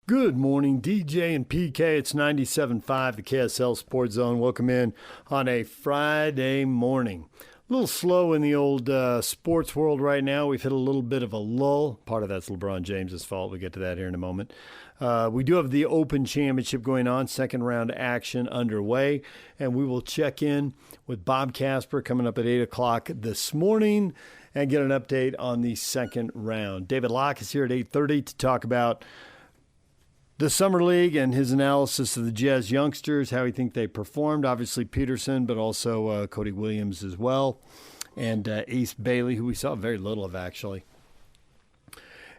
Good morning, DJ and PK. It's 97.5, the KSL Sports Zone. Welcome in on a Friday morning. A little slow in the old sports world right now. We've hit a little bit of a lull. Part of that's LeBron James' fault. We'll get to that here in a moment. We do have the Open Championship going on, second round action underway, and we will check in with Bob Casper coming up at 8 o'clock this morning and get an update on the second round. David Locke is here at 8:30 to talk about the Summer League and his analysis of the Jazz youngsters, how he think they performed. Obviously Peterson, but also Cody Williams as well, and Ace Bailey, who we saw very little of actually,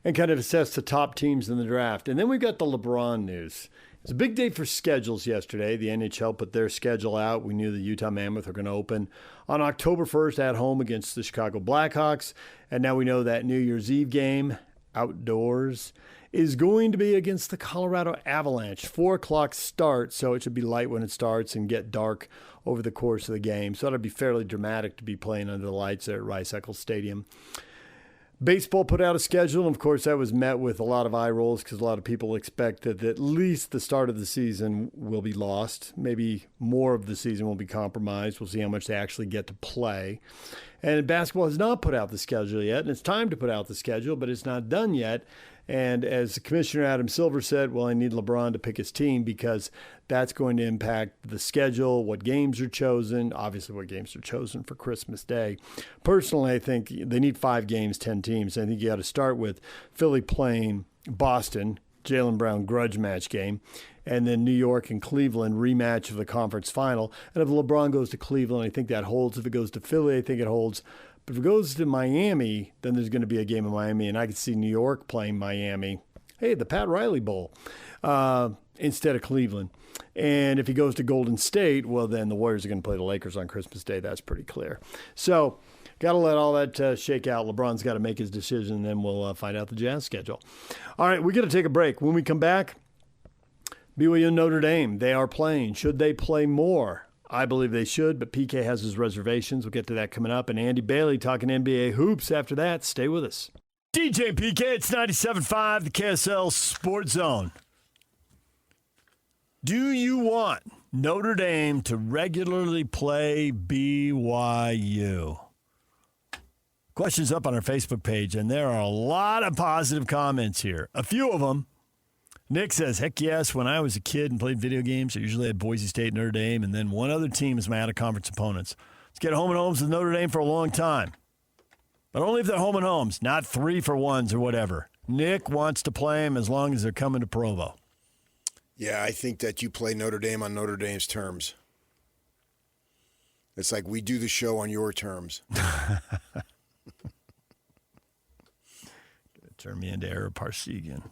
and kind of assess the top teams in the draft. And then we've got the LeBron news. It's a big day for schedules yesterday. The NHL put their schedule out. We knew the Utah Mammoth were going to open on October 1st at home against the Chicago Blackhawks. And now we know that New Year's Eve game outdoors is going to be against the Colorado Avalanche. 4 o'clock start, so it should be light when it starts and get dark over the course of the game. So that'll be fairly dramatic to be playing under the lights there at Rice-Eccles Stadium. Baseball put out a schedule, and of course that was met with a lot of eye rolls because a lot of people expect that at least the start of the season will be lost. Maybe more of the season will be compromised. We'll see how much they actually get to play. And basketball has not put out the schedule yet, and it's time to put out the schedule, but it's not done yet. And as Commissioner Adam Silver said, well, I need LeBron to pick his team because that's going to impact the schedule, what games are chosen, obviously what games are chosen for Christmas Day. Personally, I think they need 5 games, 10 teams. I think you got to start with Philly playing Boston, Jaylen Brown grudge match game, and then New York and Cleveland rematch of the conference final. And if LeBron goes to Cleveland, I think that holds. If it goes to Philly, I think it holds. But if it goes to Miami, then there's going to be a game in Miami, and I could see New York playing Miami. Hey, the Pat Riley Bowl instead of Cleveland. And if he goes to Golden State, well, then the Warriors are going to play the Lakers on Christmas Day. That's pretty clear. So got to let all that shake out. LeBron's got to make his decision, and then we'll find out the Jazz schedule. All right, we're going to take a break. When we come back, BYU and Notre Dame, they are playing. Should they play more? I believe they should, but PK has his reservations. We'll get to that coming up. And Andy Bailey talking NBA hoops after that. Stay with us. DJ and PK, it's 97.5, the KSL Sports Zone. Do you want Notre Dame to regularly play BYU? Questions up on our Facebook page, and there are a lot of positive comments here. A few of them. Nick says, heck yes, when I was a kid and played video games, I usually had Boise State, Notre Dame, and then one other team as my out-of-conference opponents. Let's get home and homes with Notre Dame for a long time. But only if they're home and homes, not 3-for-1s or whatever. Nick wants to play them as long as they're coming to Provo. Yeah, I think that you play Notre Dame on Notre Dame's terms. It's like we do the show on your terms. Turn me into Ara Parseghian.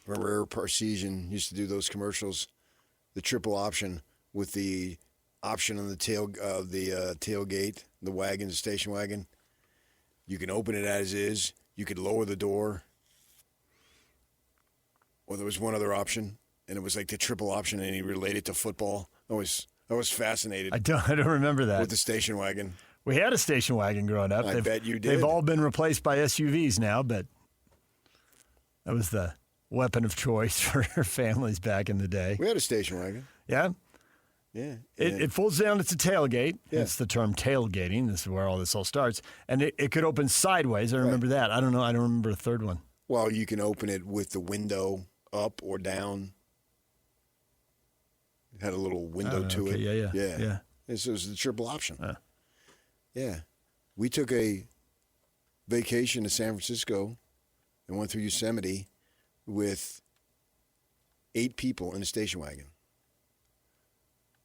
Remember Eric Parseghian used to do those commercials, the triple option with the option on the tailgate, the wagon, the station wagon. You can open it as is. You could lower the door. Or there was one other option, and it was like the triple option, and he related to football. I was fascinated. I don't remember that. With the station wagon. We had a station wagon growing up. I bet you did. They've all been replaced by SUVs now, but that was the weapon of choice for families back in the day. We had a station wagon. Yeah? Yeah. It folds down. It's a tailgate. Yeah. It's the term tailgating. This is where all this all starts. And it could open sideways. I remember that. I don't know. I don't remember a third one. Well, you can open it with the window up or down. It had a little window to it. Yeah. This was the triple option. Yeah. We took a vacation to San Francisco and went through Yosemite with 8 people in a station wagon.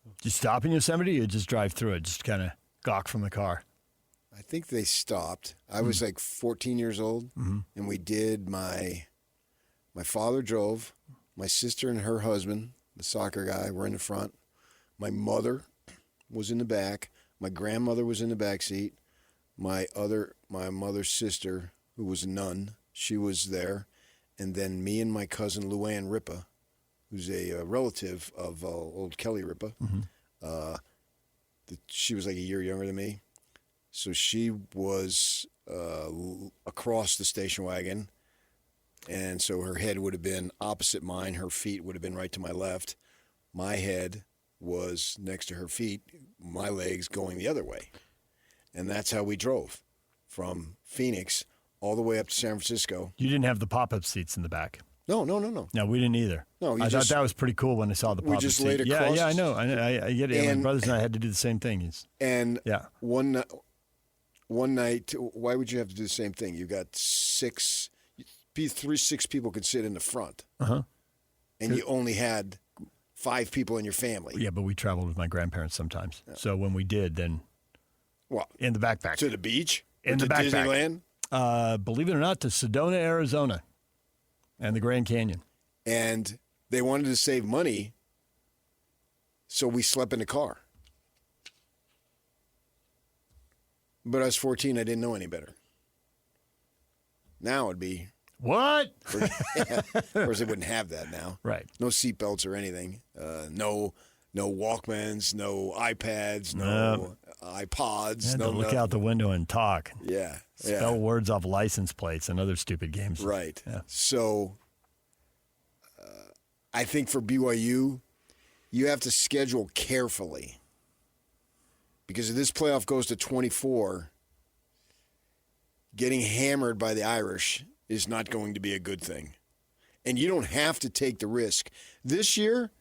Did you stop in Yosemite or just drive through it? Just kind of gawk from the car? I think they stopped. I was like 14 years old, and we did my father drove, my sister and her husband, the soccer guy, were in the front. My mother was in the back. My grandmother was in the back seat. My mother's sister, who was a nun, she was there. And then me and my cousin Luann Ripa, who's a relative of old Kelly Ripa. She was like a year younger than me. So she was across the station wagon, And so her head would have been opposite mine. Her feet would have been right to my left. My head was next to her feet, my legs going the other way. And that's how we drove from Phoenix all the way up to San Francisco. You didn't have the pop-up seats in the back. No. No, we didn't either. No, I thought that was pretty cool when I saw the pop-up seat. We just laid across. Yeah, I know. I get it. My brothers and I had to do the same thing. One night, why would you have to do the same thing? You got 6 people could sit in the front. Uh-huh. And you only had 5 people in your family. Yeah, but we traveled with my grandparents sometimes. Yeah. So when we did, then in the backpack. To the beach? In the backpack. Disneyland? Believe it or not, to Sedona, Arizona and the Grand Canyon. And they wanted to save money, so we slept in the car. But I was 14, I didn't know any better. Now it'd be... What? Of course, they wouldn't have that now. Right. No seatbelts or anything. No Walkmans, no iPads, no iPods. No, look out the window and talk. Yeah. Spell words off license plates and other stupid games. Right. Yeah. So I think for BYU, you have to schedule carefully. Because if this playoff goes to 24, getting hammered by the Irish is not going to be a good thing. And you don't have to take the risk. This year,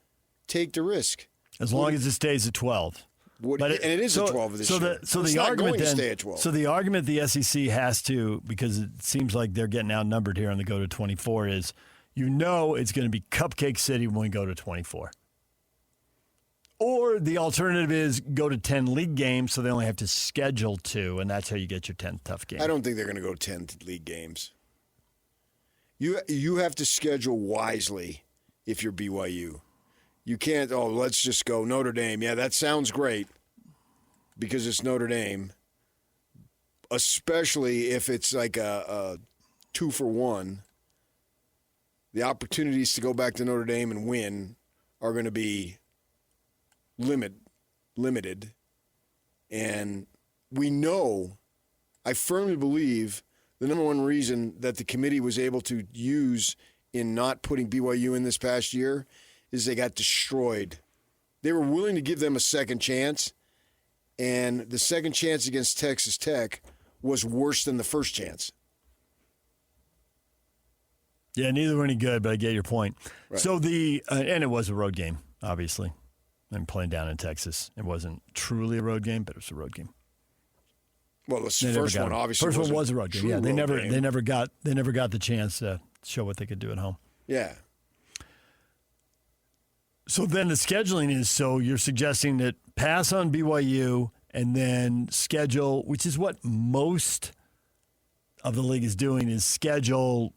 take the risk. As long as it stays at 12. And it is at 12 this year. So it's the not argument going then, to stay at 12. So the argument the SEC has to, because it seems like they're getting outnumbered here on the go to 24, is it's going to be Cupcake City when we go to 24. Or the alternative is go to 10 league games, so they only have to schedule 2, and that's how you get your 10th tough game. I don't think they're going to go 10 league games. You have to schedule wisely if you're BYU. You can't, let's just go Notre Dame. Yeah, that sounds great because it's Notre Dame, especially if it's like a 2-for-1. The opportunities to go back to Notre Dame and win are going to be limited. And we know, I firmly believe, the number one reason that the committee was able to use in not putting BYU in this past year is they got destroyed. They were willing to give them a second chance, and the second chance against Texas Tech was worse than the first chance. Yeah, neither were any good, but I get your point. Right. So and it was a road game, obviously. And playing down in Texas. It wasn't truly a road game, but it was a road game. Well, the first one obviously was a road game. Yeah, they never got the chance to show what they could do at home. Yeah. So then the scheduling is, so you're suggesting that pass on BYU and then schedule, which is what most of the league is doing, is schedule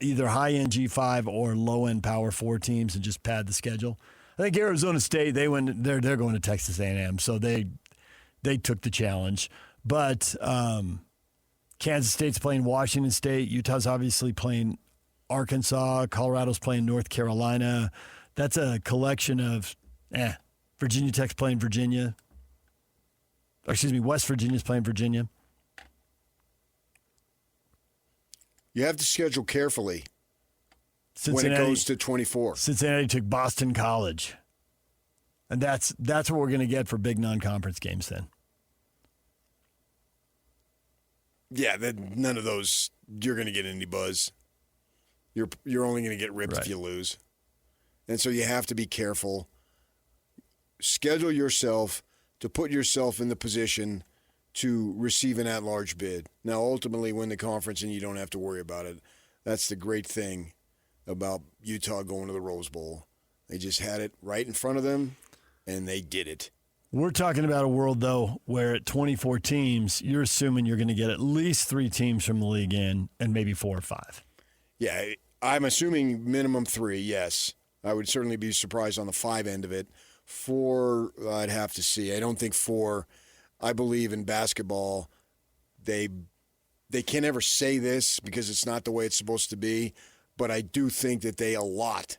either high-end G5 or low-end Power 4 teams and just pad the schedule. I think Arizona State, they're going to Texas A&M, so they took the challenge. But Kansas State's playing Washington State. Utah's obviously playing Arkansas. Colorado's playing North Carolina. That's a collection of, Virginia Tech's playing Virginia. West Virginia's playing Virginia. You have to schedule carefully when it goes to 24. Cincinnati took Boston College. And that's what we're going to get for big non-conference games then. Yeah, none of those you're going to get any buzz. You're only going to get ripped if you lose. And so you have to be careful. Schedule yourself to put yourself in the position to receive an at-large bid. Now, ultimately, win the conference and you don't have to worry about it. That's the great thing about Utah going to the Rose Bowl. They just had it right in front of them, and they did it. We're talking about a world, though, where at 24 teams, you're assuming you're going to get at least 3 teams from the league in and maybe 4 or 5. Yeah, I'm assuming minimum 3, yes. I would certainly be surprised on the 5 end of it. 4, I'd have to see. I don't think 4. I believe in basketball, they can't ever say this because it's not the way it's supposed to be, but I do think that they allot.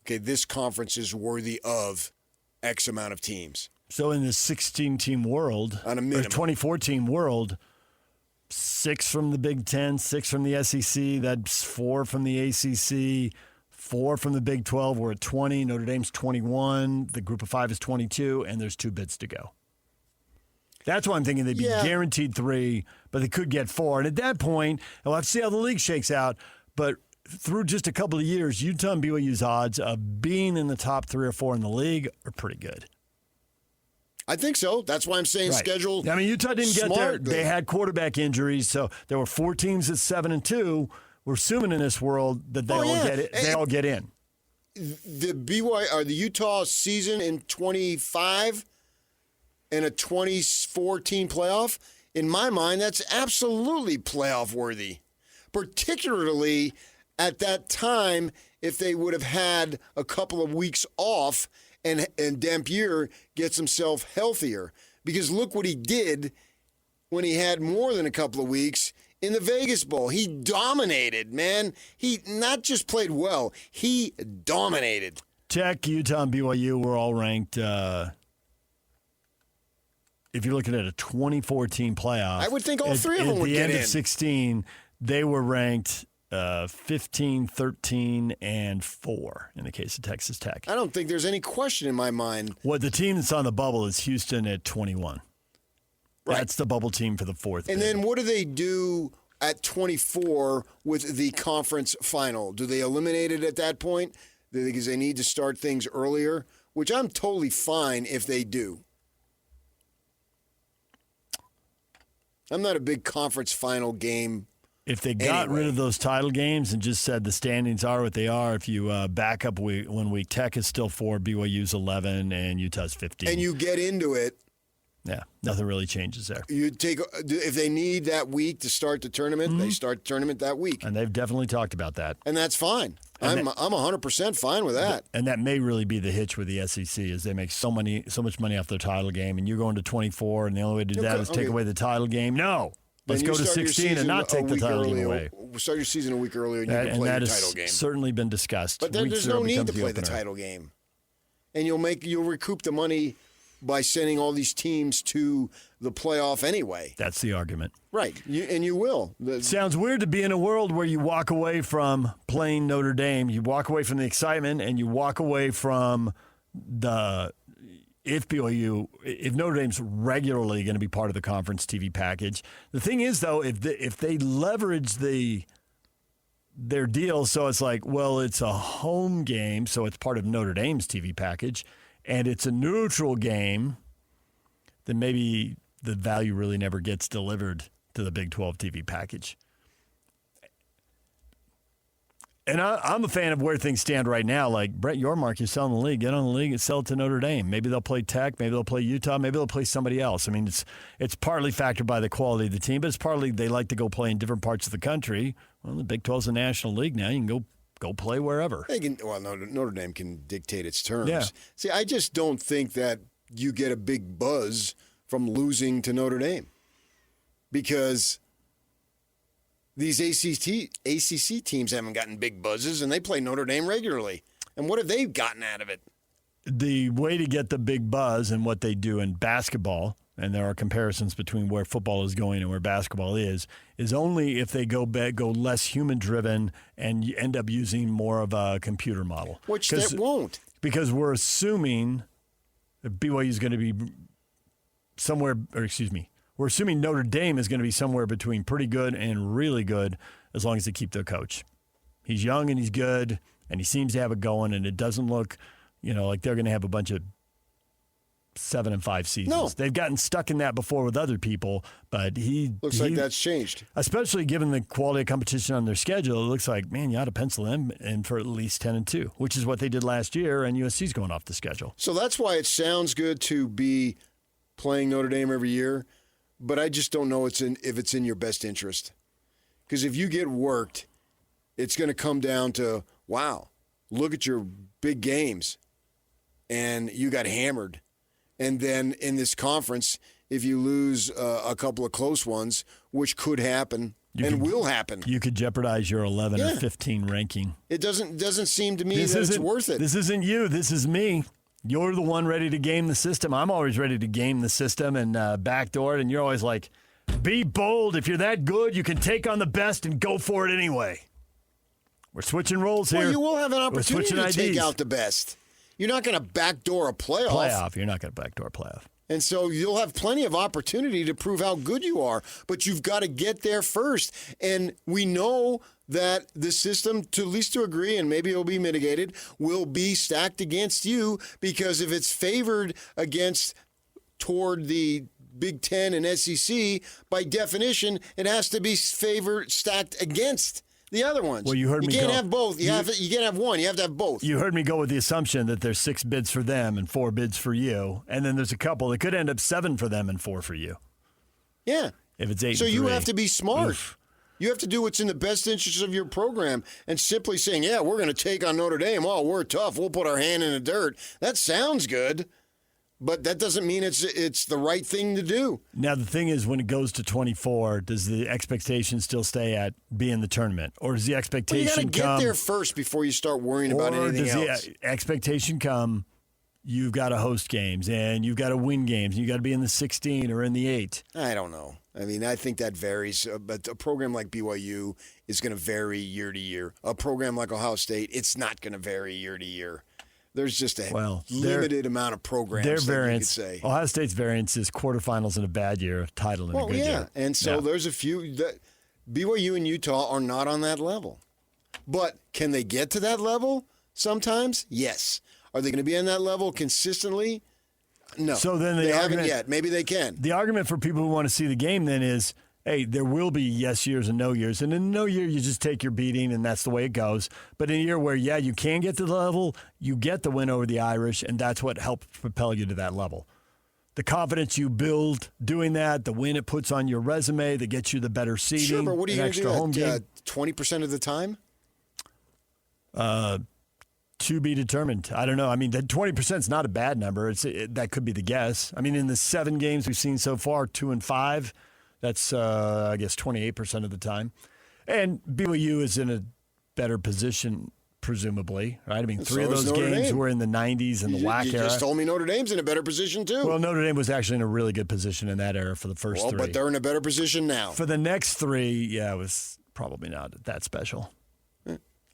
Okay, this conference is worthy of X amount of teams. So in this 16-team world, on a or 24-team world, 6 from the Big Ten, 6 from the SEC. That's 4 from the ACC, 4 from the Big 12. We're at 20. Notre Dame's 21. The group of 5 is 22, and there's 2 bids to go. That's why I'm thinking they'd be guaranteed 3, but they could get 4. And at that point, we'll have to see how the league shakes out. But through just a couple of years, Utah and BYU's odds of being in the top 3 or 4 in the league are pretty good. I think so. That's why I'm saying schedule. I mean, Utah didn't get there. Smartly. They had quarterback injuries, so there were 4 teams at 7-2. We're assuming in this world that they all get it. They all get in. The BYU or the Utah season in 25 and a 2014 playoff. In my mind, that's absolutely playoff worthy. Particularly at that time, if they would have had a couple of weeks off and Dampier gets himself healthier. Because look what he did when he had more than a couple of weeks in the Vegas Bowl. He dominated, man. He not just played well, he dominated. Tech, Utah, and BYU were all ranked, if you're looking at a 2014 playoff. I would think all 3 of them would get in. At the end of 16, they were ranked 15, 13, and 4 in the case of Texas Tech. I don't think there's any question in my mind. What the team that's on the bubble is Houston at 21. Right. That's the bubble team for the 4th. And then what do they do at 24 with the conference final? Do they eliminate it at that point because they need to start things earlier? Which I'm totally fine if they do. I'm not a big conference final game. If they got rid of those title games and just said the standings are what they are, if you back up one week, Tech is still 4, BYU's 11, and Utah's 15. And you get into it. Yeah, nothing really changes there. You take if they need that week to start the tournament, they start the tournament that week. And they've definitely talked about that. And that's fine. I'm 100% fine with that. And that may really be the hitch with the SEC is they make so much money off their title game, and you're going to 24, and the only way to do that is take away the title game. No. Let's go to 16 and not take the title game away. Start your season a week earlier and you can play the title game. That has certainly been discussed. But there's no need to play the title game. And you'll recoup the money by sending all these teams to the playoff anyway. That's the argument. Right. You will. Sounds weird to be in a world where you walk away from playing Notre Dame, you walk away from the excitement, and you walk away from if Notre Dame's regularly going to be part of the conference TV package. The thing is, though, if they leverage their deal, so it's like, well, it's a home game, so it's part of Notre Dame's TV package, and it's a neutral game, then maybe the value really never gets delivered to the Big 12 TV package. And I'm a fan of where things stand right now. Like, Brett Yormark, you're selling the league. Get on the league and sell it to Notre Dame. Maybe they'll play Tech. Maybe they'll play Utah. Maybe they'll play somebody else. I mean, it's partly factored by the quality of the team, but it's partly they like to go play in different parts of the country. Well, the Big 12's a national league now. You can go play wherever. Notre Dame can dictate its terms. Yeah. See, I just don't think that you get a big buzz from losing to Notre Dame because these ACC teams haven't gotten big buzzes, and they play Notre Dame regularly. And what have they gotten out of it? The way to get the big buzz and what they do in basketball, and there are comparisons between where football is going and where basketball is only if they go less human-driven and you end up using more of a computer model. Which that won't. Because we're assuming that BYU is going to be we're assuming Notre Dame is going to be somewhere between pretty good and really good as long as they keep their coach. He's young and he's good, and he seems to have it going, and it doesn't look, like they're going to have a bunch of 7-5 seasons. No. They've gotten stuck in that before with other people, but looks like that's changed. Especially given the quality of competition on their schedule, it looks like, man, you ought to pencil them in for at least 10-2, which is what they did last year, and USC's going off the schedule. So that's why it sounds good to be playing Notre Dame every year. But I just don't know if it's in your best interest. Because if you get worked, it's going to come down to, wow, look at your big games. And you got hammered. And then in this conference, if you lose a couple of close ones, which could happen will happen. You could jeopardize your 11 or 15 ranking. It doesn't seem to me that it's worth it. This isn't you. This is me. You're the one ready to game the system. I'm always ready to game the system and backdoor it, and you're always like, Be bold. If you're that good, you can take on the best and go for it anyway. We're switching roles here. Well, you will have an opportunity to take out the best. You're not going to backdoor a playoff. You're not going to backdoor a playoff. And so you'll have plenty of opportunity to prove how good you are, but you've got to get there first. And we know that the system, to at least to agree, and maybe it'll be mitigated, will be stacked against you, because if it's favored toward the Big Ten and SEC, by definition, it has to be stacked against the other ones. Well, you heard me. You can't have both. You can't have one. You have to have both. You heard me go with the assumption that there's 6 bids for them and 4 bids for you, and then there's a couple that could end up 7 for them and 4 for you. Yeah. If it's 8. So and you 3. have to be smart. Oof. You have to do what's in the best interest of your program, and simply saying, "Yeah, we're going to take on Notre Dame. Oh, we're tough. We'll put our hand in the dirt." That sounds good. But that doesn't mean it's the right thing to do. Now, the thing is, when it goes to 24, does the expectation still stay at be in the tournament? Or does the expectation you got to get there first before you start worrying about anything else? Or does the expectation come, you've got to host games, and you've got to win games, and you've got to be in the 16 or in the 8? I don't know. I mean, I think that varies. But a program like BYU is going to vary year to year. A program like Ohio State, it's not going to vary year to year. There's just a limited amount of programs. Their variance, you could say. Ohio State's variance is quarterfinals in a bad year, title in a good year. And so there's a few that BYU and Utah are not on that level. But can they get to that level sometimes? Yes. Are they going to be on that level consistently? No. So then they haven't yet. Maybe they can. The argument for people who want to see the game then is, hey, there will be yes years and no years. And in no year, you just take your beating, and that's the way it goes. But in a year where, you can get to the level, you get the win over the Irish, and that's what helped propel you to that level. The confidence you build doing that, the win it puts on your resume that gets you the better seeding. Sure, but what are you going to do 20% of the time? To be determined. I don't know. I mean, that 20% is not a bad number. That could be the guess. I mean, in the 7 games we've seen so far, 2 and 5, that's, I guess, 28% of the time. And BYU is in a better position, presumably, right? I mean, 3 of those games were in the 90s and the WAC era. You just told me Notre Dame's in a better position, too. Well, Notre Dame was actually in a really good position in that era for the first 3. But they're in a better position now. For the next 3, it was probably not that special.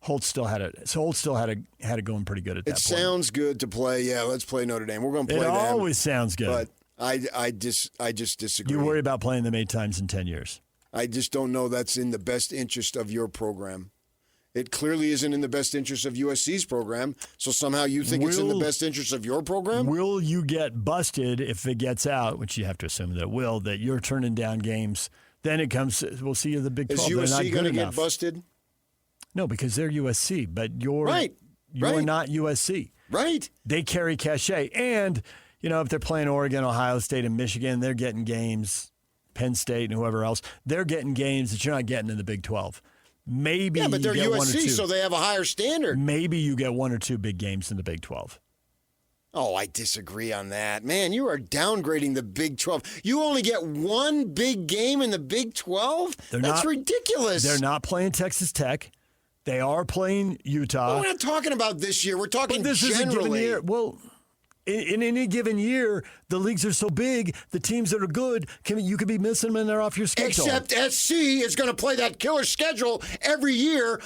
Holt still had it going pretty good at that point. It sounds good to play. Yeah, let's play Notre Dame. We're going to play them. It always sounds good. But I just disagree. You worry about playing them 8 times in 10 years. I just don't know that's in the best interest of your program. It clearly isn't in the best interest of USC's program, so somehow you think it's in the best interest of your program? Will you get busted if it gets out, which you have to assume that it will, that you're turning down games? Then it comes, we'll see you in the Big 12. Is USC going to get busted? No, because they're USC, but you're not USC. Right. They carry cachet. And, if they're playing Oregon, Ohio State, and Michigan, they're getting games, Penn State and whoever else, they're getting games that you're not getting in the Big 12. Maybe but they're you get USC, 1 or 2. So they have a higher standard. Maybe you get 1 or 2 big games in the Big 12. Oh, I disagree on that. Man, you are downgrading the Big 12. You only get 1 big game in the Big 12? That's ridiculous. They're not playing Texas Tech. They are playing Utah. Well, we're not talking about this year. We're talking this generally. Is a given year. Well, in any given year, the leagues are so big, the teams that are good, you could be missing them and they're off your schedule. Except SC is going to play that killer schedule every year.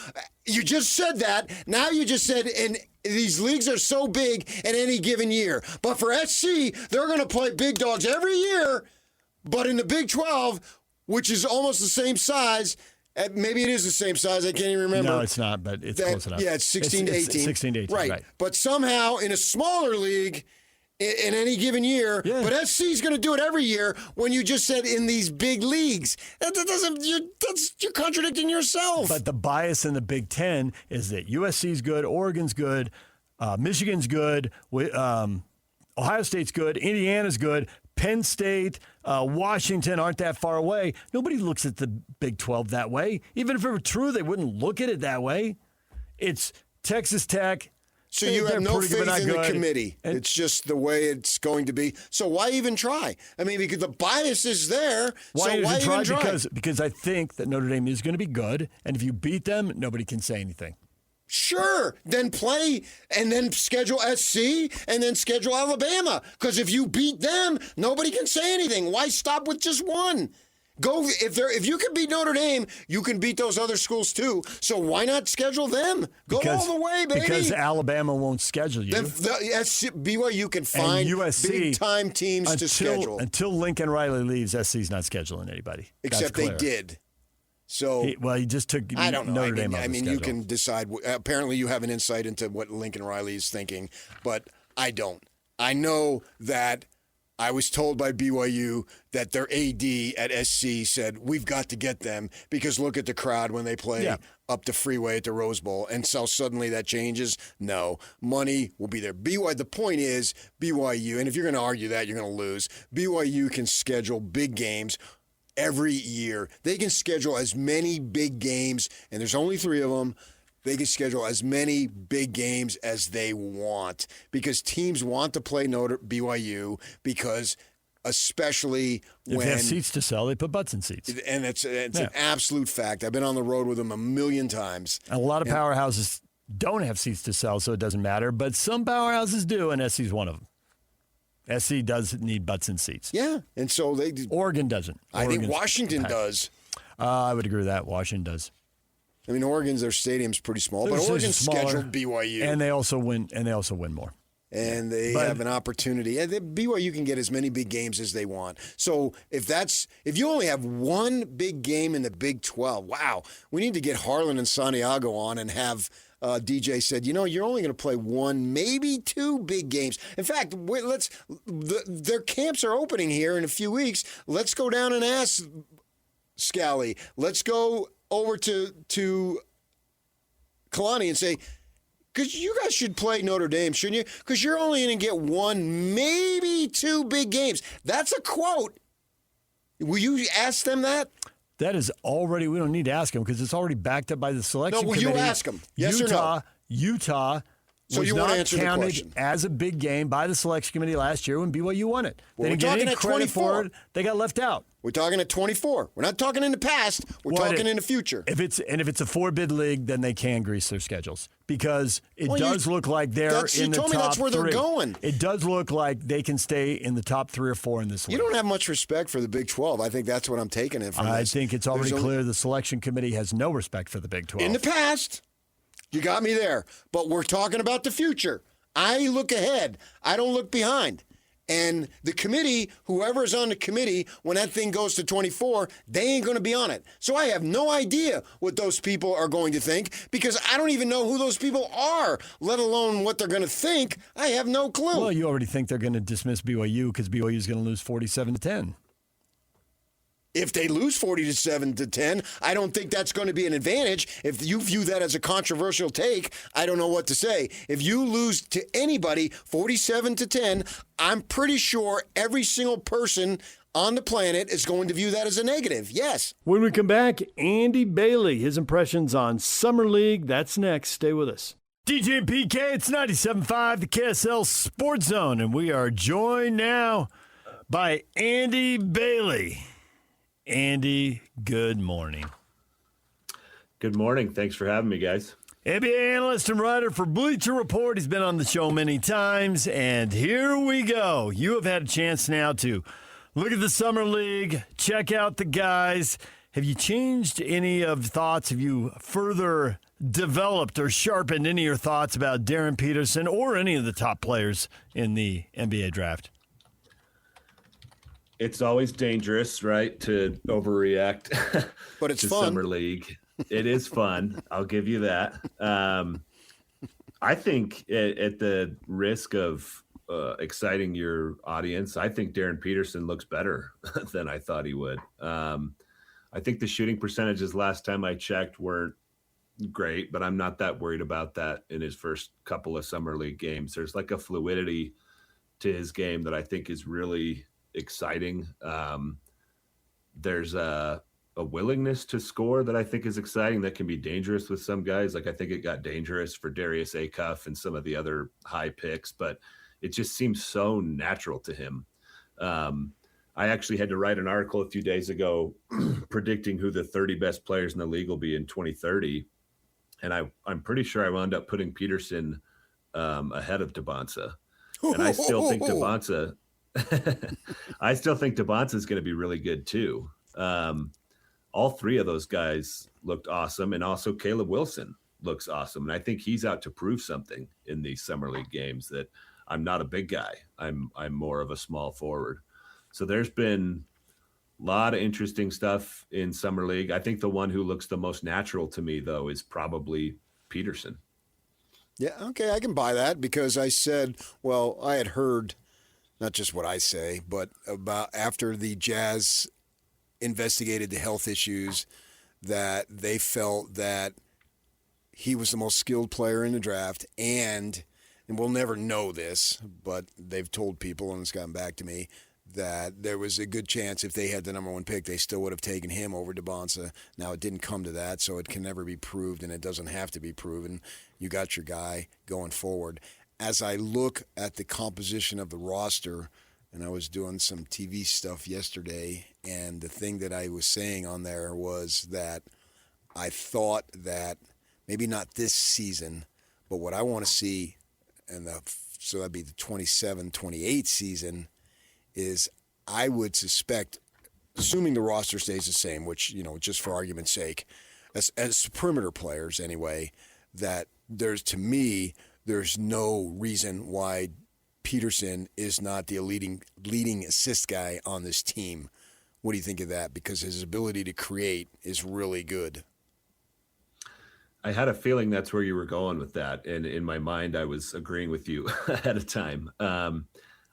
You just said that. Now you just said these leagues are so big in any given year. But for SC, they're going to play big dogs every year. But in the Big 12, which is almost the same size, maybe it is the same size. I can't even remember. No, it's not, but it's close enough. Yeah, it's 16 to 18. 16 to 18, right. But somehow in a smaller league, in any given year, but SC is going to do it every year when you just said in these big leagues. You're contradicting yourself. But the bias in the Big Ten is that USC's good, Oregon's good, Michigan's good, Ohio State's good, Indiana's good, Penn State, Washington aren't that far away. Nobody looks at the Big 12 that way. Even if it were true, they wouldn't look at it that way. It's Texas Tech. So you have no faith in the committee. It's just the way it's going to be. So why even try? I mean, because the bias is there. Why even try? Because I think that Notre Dame is going to be good, and if you beat them, nobody can say anything. Sure, then play and then schedule SC and then schedule Alabama. Because if you beat them, nobody can say anything. Why stop with just one? Go if you can beat Notre Dame, you can beat those other schools too. So why not schedule them? Go all the way, baby. Because Alabama won't schedule you. BYU can find big-time teams to schedule. Until Lincoln Riley leaves, SC's not scheduling anybody. Except they did. So he just took I don't know. Notre Dame off the schedule. You can decide. Apparently, you have an insight into what Lincoln Riley is thinking, but I don't. I know that I was told by BYU that their AD at SC said, we've got to get them because look at the crowd when they play up the freeway at the Rose Bowl. And so suddenly that changes? No. Money will be there. The point is BYU, and if you're going to argue that, you're going to lose. BYU can schedule big games every year. They can schedule as many big games, and there's only 3 of them. They can schedule as many big games as they want because teams want to play BYU because especially when... If they have seats to sell, they put butts in seats. And it's an absolute fact. I've been on the road with them a million times. And a lot of powerhouses don't have seats to sell, so it doesn't matter. But some powerhouses do, and SC's one of them. SC does need butts in seats. Yeah, and so Oregon doesn't. I think Washington does. I would agree with that. Washington does. I mean, their stadium's pretty small, but Oregon's scheduled BYU, and they also win. And they also win more. And they have an opportunity. And BYU can get as many big games as they want. So if you only have one big game in the Big 12, wow, we need to get Harlan and Santiago on and have. DJ said, you're only going to play 1, maybe 2 big games. In fact, their camps are opening here in a few weeks. Let's go down and ask Scally. Let's go over to Kalani and say, because you guys should play Notre Dame, shouldn't you? Because you're only going to get 1, maybe 2 big games. That's a quote. Will you ask them that? That is already, we don't need to ask them because it's already backed up by the selection committee. No, will you ask them? Yes or no? Utah so was you not answer counted as a big game by the selection committee last year when BYU won it. Well, they didn't get any credit for it. They got left out. We're talking at 24. We're not talking in the past. We're talking in the future. If it's a 4-bid league, then they can grease their schedules because it does look like they're in the top 3. You told me that's where they're going. It does look like they can stay in the top 3 or 4 in this league. You don't have much respect for the Big 12. I think that's what I'm taking it from. I think it's already clear the selection committee has no respect for the Big 12. In the past, you got me there. But we're talking about the future. I look ahead. I don't look behind. And the committee, whoever's on the committee, when that thing goes to 24, they ain't going to be on it. So I have no idea what those people are going to think because I don't even know who those people are, let alone what they're going to think. I have no clue. Well, you already think they're going to dismiss BYU because BYU is going to lose 47-10. If they lose 47-10, I don't think that's going to be an advantage. If you view that as a controversial take, I don't know what to say. If you lose to anybody 47-10, I'm pretty sure every single person on the planet is going to view that as a negative. Yes. When we come back, Andy Bailey, his impressions on Summer League. That's next. Stay with us. DJ and PK, it's 97.5, the KSL Sports Zone, and we are joined now by Andy Bailey. Andy, good morning. Good morning. Thanks for having me, guys. NBA analyst and writer for Bleacher Report. He's been on the show many times, and here we go. You have had a chance now to look at the Summer League, check out the guys. Have you changed any of thoughts? Have you further developed or sharpened any of your thoughts about Darren Peterson or any of the top players in the NBA draft? It's always dangerous, right, to overreact but it's to fun. Summer League. It is fun. I'll give you that. I think at the risk of exciting your audience, I think Darren Peterson looks better than I thought he would. I think the shooting percentages last time I checked weren't great, but I'm not that worried about that in his first couple of Summer League games. There's like a fluidity to his game that I think is really exciting. There's a willingness to score that I think is exciting that can be dangerous with some guys. Like I think it got dangerous for Darius Acuff and some of the other high picks, but it just seems so natural to him. I actually had to write an article a few days ago predicting who the 30 best players in the league will be in 2030. And I'm pretty sure I wound up putting Peterson ahead of Dybantsa. And I still think Dybantsa is going to be really good too. All three of those guys looked awesome, and also Caleb Wilson looks awesome. And I think he's out to prove something in these summer league games, that I'm not a big guy. I'm more of a small forward. So there's been a lot of interesting stuff in summer league. I think the one who looks the most natural to me, though, is probably Peterson. Yeah, okay, I can buy that, because I said, well, I had heard, not just what I say, but about after the Jazz investigated the health issues, that they felt that he was the most skilled player in the draft, and we'll never know this, but they've told people, and it's gotten back to me, that there was a good chance if they had the number one pick, they still would have taken him over Dybantsa. Now, it didn't come to that, so it can never be proved, and it doesn't have to be proven. You got your guy going forward. As I look at the composition of the roster, and I was doing some TV stuff yesterday, and the thing that I was saying on there was that I thought that maybe not this season, but what I want to see, so that'd be the 27-28 season, is I would suspect, assuming the roster stays the same, which, just for argument's sake, as perimeter players anyway, that there's no reason why Peterson is not the leading assist guy on this team. What do you think of that? Because his ability to create is really good. I had a feeling that's where you were going with that. And in my mind, I was agreeing with you ahead of time.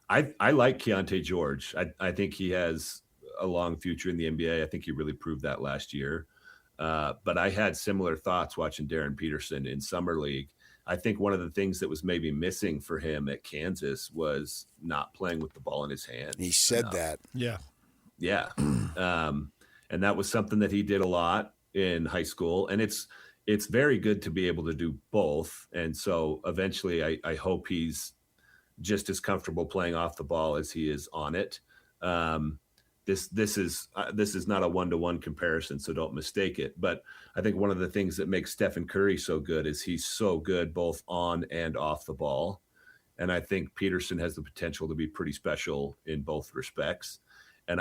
I like Keontae George. I think he has a long future in the NBA. I think he really proved that last year. But I had similar thoughts watching Darren Peterson in Summer League. I think one of the things that was maybe missing for him at Kansas was not playing with the ball in his hand. He said that. Yeah. Yeah. And that was something that he did a lot in high school. And it's very good to be able to do both. And so eventually I hope he's just as comfortable playing off the ball as he is on it. This is not a one-to-one comparison, so don't mistake it. But I think one of the things that makes Stephen Curry so good is he's so good both on and off the ball. And I think Peterson has the potential to be pretty special in both respects. And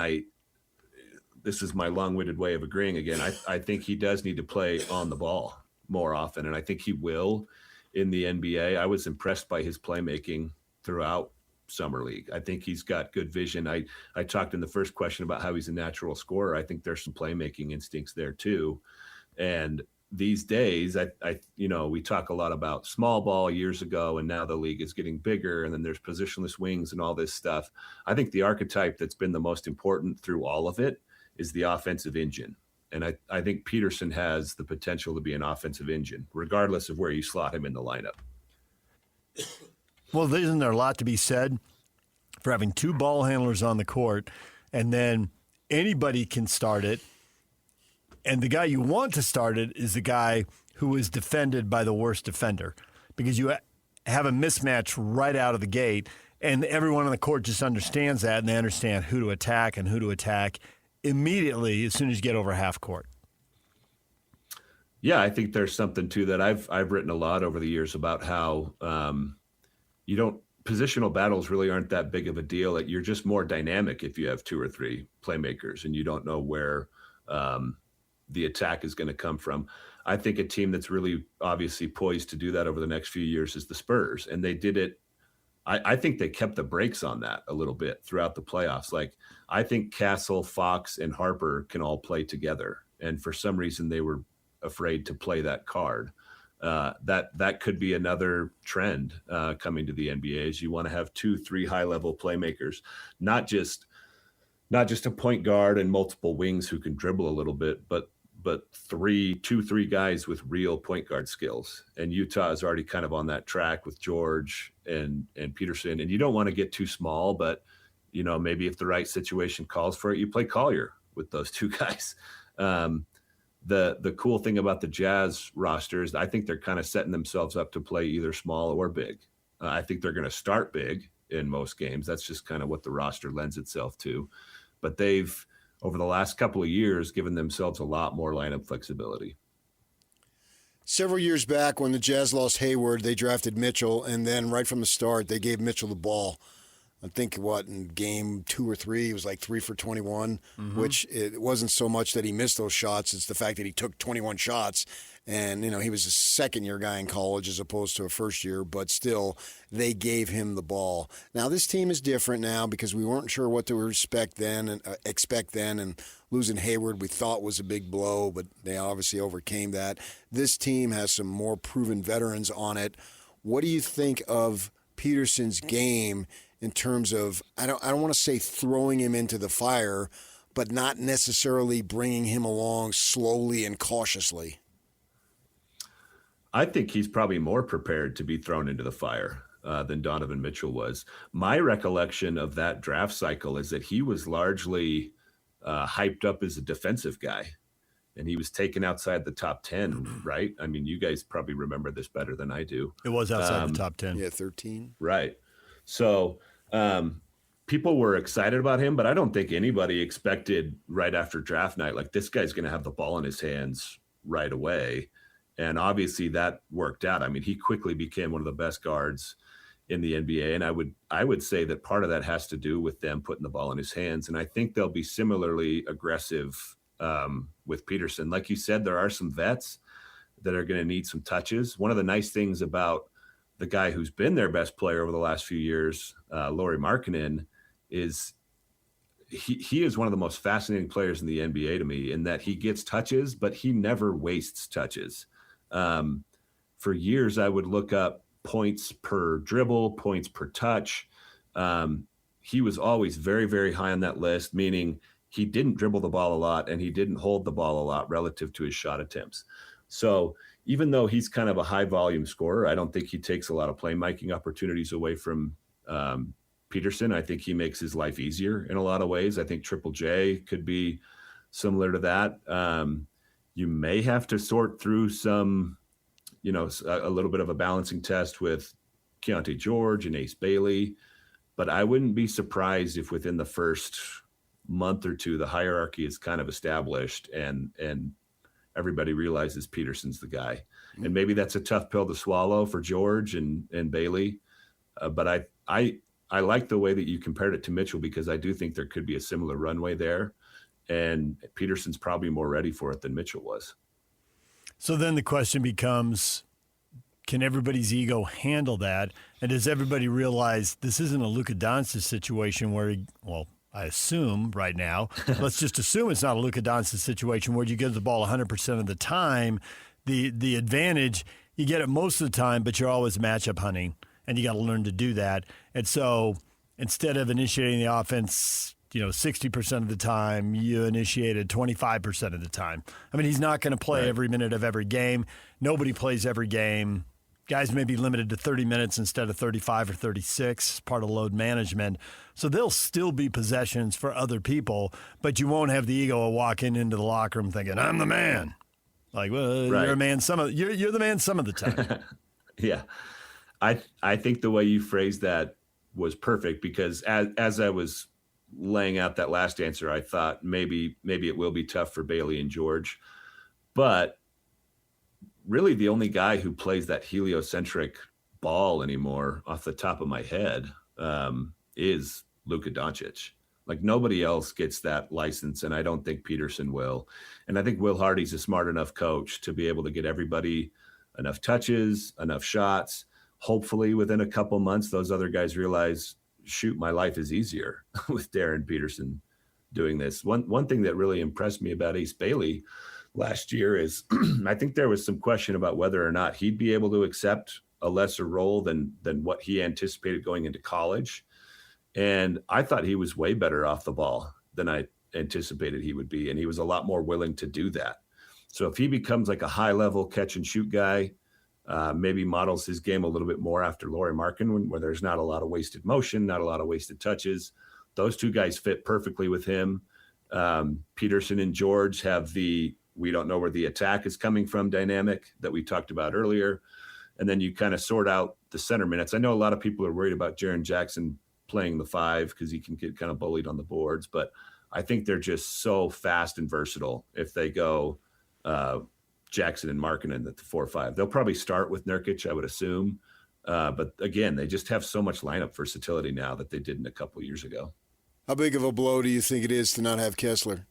this is my long-winded way of agreeing again. I think he does need to play on the ball more often, and I think he will in the NBA. I was impressed by his playmaking throughout Summer League. I think he's got good vision. I talked in the first question about how he's a natural scorer. I think there's some playmaking instincts there too. And these days, we talk a lot about small ball years ago, and now the league is getting bigger, and then there's positionless wings and all this stuff. I think the archetype that's been the most important through all of it is the offensive engine. And I think Peterson has the potential to be an offensive engine, regardless of where you slot him in the lineup. Well, isn't there a lot to be said for having two ball handlers on the court, and then anybody can start it, and the guy you want to start it is the guy who is defended by the worst defender, because you have a mismatch right out of the gate, and everyone on the court just understands that, and they understand who to attack and who to attack immediately as soon as you get over half court. Yeah, I think there's something to that. I've written a lot over the years about how positional battles really aren't that big of a deal. You're just more dynamic if you have two or three playmakers and you don't know where the attack is going to come from. I think a team that's really obviously poised to do that over the next few years is the Spurs. And they did it. I think they kept the brakes on that a little bit throughout the playoffs. Like, I think Castle, Fox, and Harper can all play together. And for some reason, they were afraid to play that card. That could be another trend coming to the NBA, is you want to have 2-3 high-level playmakers, not just a point guard and multiple wings who can dribble a little bit, but 2-3 guys with real point guard skills. And Utah is already kind of on that track with George and Peterson. And you don't want to get too small, but maybe if the right situation calls for it, you play Collier with those two guys. The cool thing about the Jazz roster is I think they're kind of setting themselves up to play either small or big. I think they're going to start big in most games. That's just kind of what the roster lends itself to. But they've, over the last couple of years, given themselves a lot more lineup flexibility. Several years back when the Jazz lost Hayward, they drafted Mitchell, and then right from the start, they gave Mitchell the ball. I think in game 2 or 3, he was like 3 for 21, which it wasn't so much that he missed those shots. It's the fact that he took 21 shots. And, he was a second-year guy in college as opposed to a first-year, but still, they gave him the ball. Now, this team is different now because we weren't sure what to expect then, and losing Hayward we thought was a big blow, but they obviously overcame that. This team has some more proven veterans on it. What do you think of Peterson's game in terms of, I don't want to say throwing him into the fire, but not necessarily bringing him along slowly and cautiously? I think he's probably more prepared to be thrown into the fire than Donovan Mitchell was. My recollection of that draft cycle is that he was largely hyped up as a defensive guy, and he was taken outside the top 10, right? I mean, you guys probably remember this better than I do. It was outside the top 10. Yeah, 13. Right. So people were excited about him, but I don't think anybody expected right after draft night, like, this guy's going to have the ball in his hands right away. And obviously that worked out. I mean, he quickly became one of the best guards in the NBA. And I would say that part of that has to do with them putting the ball in his hands. And I think they'll be similarly aggressive with Peterson. Like you said, there are some vets that are going to need some touches. One of the nice things about the guy who's been their best player over the last few years, Lauri Markkanen, is he is one of the most fascinating players in the NBA to me, in that he gets touches, but he never wastes touches. For years, I would look up points per dribble, points per touch. He was always very, very high on that list, meaning he didn't dribble the ball a lot and he didn't hold the ball a lot relative to his shot attempts. So even though he's kind of a high volume scorer, I don't think he takes a lot of playmaking opportunities away from Peterson. I think he makes his life easier in a lot of ways. I think Triple J could be similar to that. You may have to sort through some, a little bit of a balancing test with Keontae George and Ace Bailey, but I wouldn't be surprised if within the first month or two, the hierarchy is kind of established and everybody realizes Peterson's the guy. And maybe that's a tough pill to swallow for George and Bailey. But I like the way that you compared it to Mitchell, because I do think there could be a similar runway there. And Peterson's probably more ready for it than Mitchell was. So then the question becomes, can everybody's ego handle that? And does everybody realize this isn't a Luka Doncic situation where I assume right now, let's just assume it's not a Luka Doncic situation where you give the ball 100% of the time. The advantage, you get it most of the time, but you're always matchup hunting, and you got to learn to do that. And so instead of initiating the offense, 60% of the time, you initiated 25% of the time. I mean, he's not going to play every minute of every game. Nobody plays every game. Guys may be limited to 30 minutes instead of 35 or 36, part of load management. So there'll still be possessions for other people, but you won't have the ego of walking into the locker room thinking, I'm the man. Like, well, right. You're a man you're the man some of the time. Yeah. I think the way you phrased that was perfect, because as I was laying out that last answer, I thought maybe it will be tough for Bailey and George, but really the only guy who plays that heliocentric ball anymore off the top of my head is Luka Doncic. Like, nobody else gets that license, and I don't think Peterson will. And I think Will Hardy's a smart enough coach to be able to get everybody enough touches, enough shots. Hopefully within a couple months, those other guys realize, shoot, my life is easier with Darren Peterson doing this. One thing that really impressed me about Ace Bailey last year is I think there was some question about whether or not he'd be able to accept a lesser role than what he anticipated going into college. And I thought he was way better off the ball than I anticipated he would be. And he was a lot more willing to do that. So if he becomes like a high level catch and shoot guy, maybe models his game a little bit more after Lauri Markkanen, where there's not a lot of wasted motion, not a lot of wasted touches. Those two guys fit perfectly with him. Peterson and George have we don't know where the attack is coming from dynamic that we talked about earlier. And then you kind of sort out the center minutes. I know a lot of people are worried about Jaren Jackson playing the 5 because he can get kind of bullied on the boards, but I think they're just so fast and versatile if they go Jackson and Markkanen at the 4-5. They'll probably start with Nurkic, I would assume, But again, they just have so much lineup versatility now that they didn't a couple years ago. How big of a blow do you think it is to not have Kessler?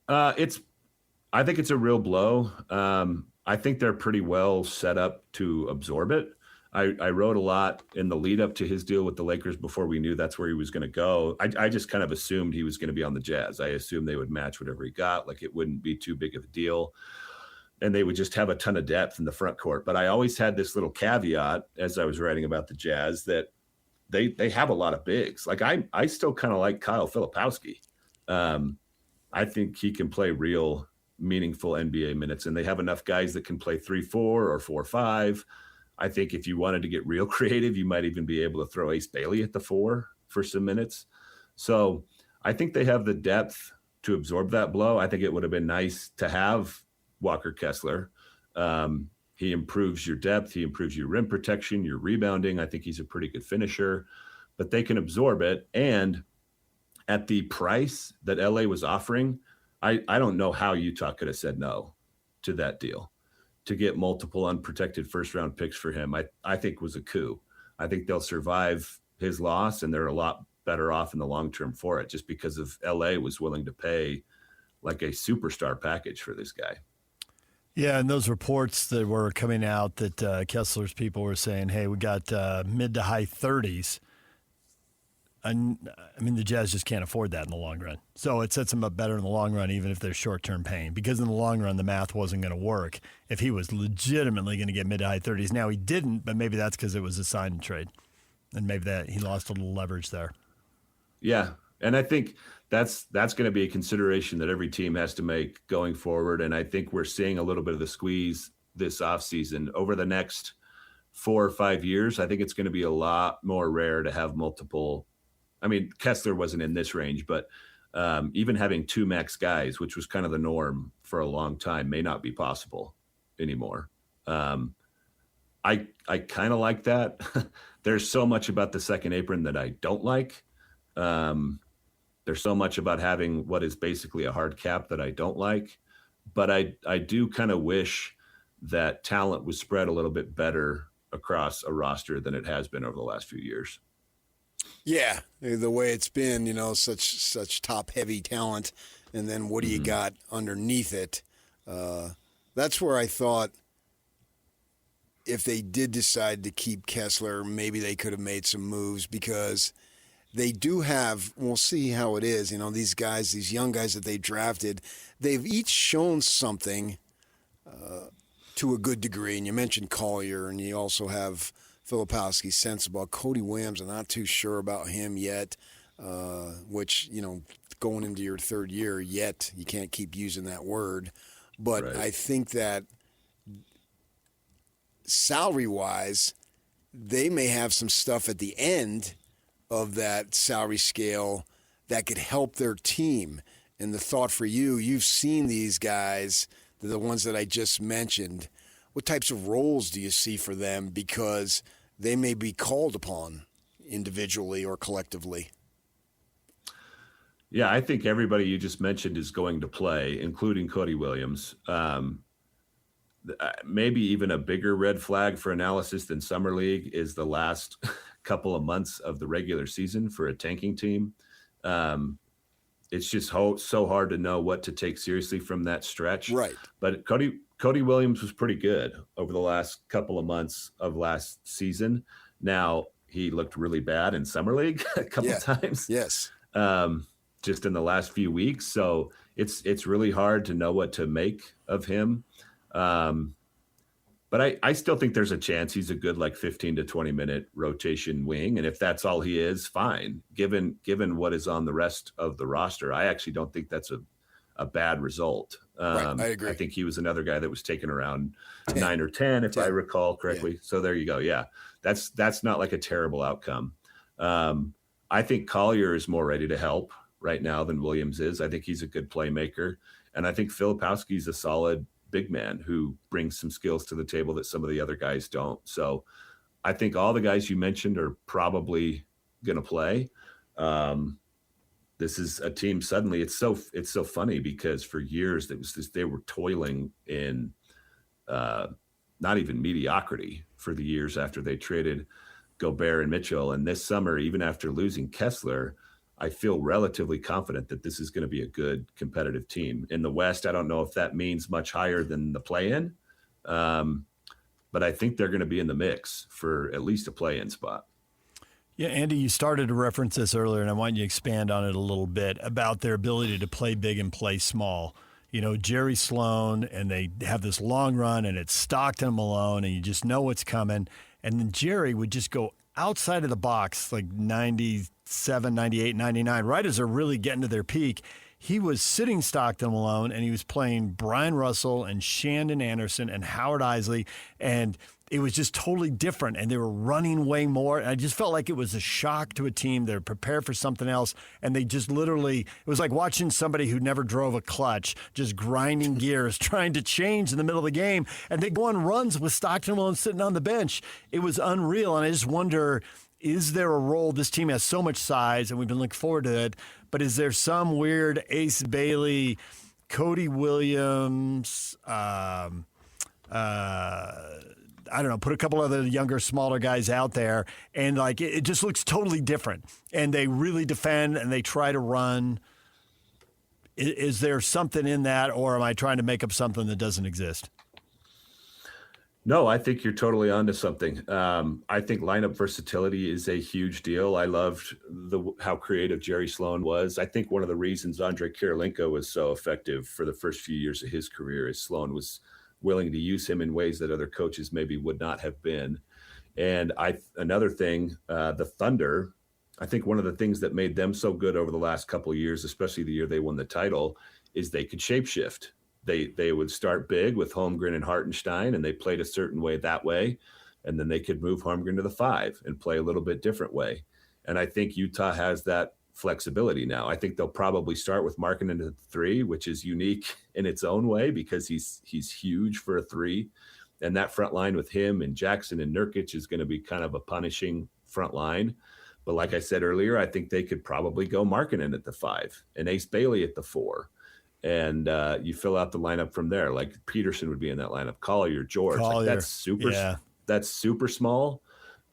I think it's a real blow. I think they're pretty well set up to absorb it. I wrote a lot in the lead up to his deal with the Lakers before we knew that's where he was going to go. I just kind of assumed he was going to be on the Jazz. I assumed they would match whatever he got. Like it wouldn't be too big of a deal. And they would just have a ton of depth in the front court. But I always had this little caveat as I was writing about the Jazz that they have a lot of bigs. Like I still kind of like Kyle Filipowski. I think he can play real meaningful NBA minutes, and they have enough guys that can play 3-4 or 4-5. I think if you wanted to get real creative, you might even be able to throw Ace Bailey at the 4 for some minutes. So I think they have the depth to absorb that blow. I think it would have been nice to have Walker Kessler. He improves your depth. He improves your rim protection, your rebounding. I think he's a pretty good finisher, but they can absorb it. And at the price that LA was offering, I don't know how Utah could have said no to that deal. To get multiple unprotected first-round picks for him, I think was a coup. I think they'll survive his loss, and they're a lot better off in the long term for it, just because of LA was willing to pay like a superstar package for this guy. Yeah, and those reports that were coming out that Kessler's people were saying, hey, we got mid to high 30s. And I mean, the Jazz just can't afford that in the long run. So it sets them up better in the long run, even if they're short-term pain. Because in the long run, the math wasn't going to work if he was legitimately going to get mid to high 30s. Now he didn't, but maybe that's because it was a sign and trade. And maybe that he lost a little leverage there. Yeah, and I think that's going to be a consideration that every team has to make going forward. And I think we're seeing a little bit of the squeeze this offseason. Over the next 4 or 5 years, I think it's going to be a lot more rare to have multiple. I mean, Kessler wasn't in this range, but even having 2 max guys, which was kind of the norm for a long time, may not be possible anymore. I kind of like that. There's so much about the second apron that I don't like. There's so much about having what is basically a hard cap that I don't like. But I do kind of wish that talent was spread a little bit better across a roster than it has been over the last few years. Yeah, the way it's been, such top-heavy talent, and then what do you got underneath it? That's where I thought if they did decide to keep Kessler, maybe they could have made some moves because they do have, we'll see how it is, these guys, these young guys that they drafted, they've each shown something to a good degree. And you mentioned Collier, and you also have Filipowski, sensible. Cody Williams, I'm not too sure about him yet, which, going into your third year yet, you can't keep using that word. But right. I think that salary-wise, they may have some stuff at the end of that salary scale that could help their team. And the thought for you, you've seen these guys, the ones that I just mentioned. What types of roles do you see for them? Because they may be called upon individually or collectively. Yeah, I think everybody you just mentioned is going to play, including Cody Williams. Maybe even a bigger red flag for analysis than Summer League is the last couple of months of the regular season for a tanking team. It's just so hard to know what to take seriously from that stretch. Right. But Cody Williams was pretty good over the last couple of months of last season. Now, he looked really bad in Summer League a couple times. Yes. Just in the last few weeks. So it's really hard to know what to make of him. But I still think there's a chance he's a good 15 to 20 minute rotation wing. And if that's all he is, fine. Given what is on the rest of the roster, I actually don't think that's a bad result. Right, I agree. I think he was another guy that was taken around 9 or 10, if I recall correctly. Yeah. So there you go. Yeah, that's not like a terrible outcome. I think Collier is more ready to help right now than Williams is. I think he's a good playmaker. And I think Filipowski is a solid big man who brings some skills to the table that some of the other guys don't. So I think all the guys you mentioned are probably going to play. This is a team suddenly it's so funny because for years they were toiling in not even mediocrity for the years after they traded Gobert and Mitchell. And this summer, even after losing Kessler, I feel relatively confident that this is going to be a good competitive team. In the West, I don't know if that means much higher than the play-in, but I think they're going to be in the mix for at least a play-in spot. Yeah, Andy, you started to reference this earlier, and I want you to expand on it a little bit about their ability to play big and play small. You know, Jerry Sloan, and they have this long run, and it's Stockton and Malone, and you just know what's coming. And then Jerry would just go outside of the box, like 97, 98, 99, right as they're really getting to their peak. He was sitting Stockton Malone, and he was playing Brian Russell and Shandon Anderson and Howard Isley, and it was just totally different, and they were running way more. And I just felt like it was a shock to a team. They're prepared for something else, and they just literally, it was like watching somebody who never drove a clutch, just grinding gears, trying to change in the middle of the game, and they go on runs with Stockton Malone sitting on the bench. It was unreal, and I just wonder, is there a role? This team has so much size, and we've been looking forward to it, but is there some weird Ace Bailey, Cody Williams, I don't know, put a couple other younger, smaller guys out there, and like it just looks totally different. And they really defend and they try to run. Is there something in that, or am I trying to make up something that doesn't exist? No, I think you're totally onto something. I think lineup versatility is a huge deal. I loved how creative Jerry Sloan was. I think one of the reasons Andre Kirilenko was so effective for the first few years of his career is Sloan was willing to use him in ways that other coaches maybe would not have been. And another thing, the Thunder, I think one of the things that made them so good over the last couple of years, especially the year they won the title, is they could shapeshift. They would start big with Holmgren and Hartenstein, and they played a certain way that way. And then they could move Holmgren to the 5 and play a little bit different way. And I think Utah has that flexibility now. I think they'll probably start with Markkanen into the 3, which is unique in its own way because he's huge for a 3. And that front line with him and Jackson and Nurkic is going to be kind of a punishing front line. But like I said earlier, I think they could probably go Markkanen at the 5 and Ace Bailey at the 4. And you fill out the lineup from there. Like Peterson would be in that lineup. Collier, George. Like that's super small.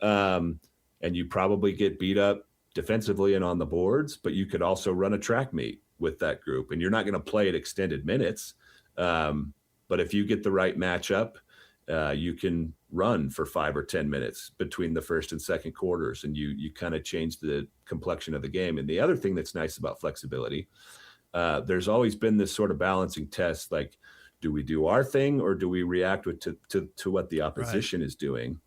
And you probably get beat up defensively and on the boards, but you could also run a track meet with that group. And you're not going to play at extended minutes. But if you get the right matchup, you can run for 5 or 10 minutes between the first and second quarters, and you kind of change the complexion of the game. And the other thing that's nice about flexibility, there's always been this sort of balancing test, like, do we do our thing or do we react to what the opposition is doing?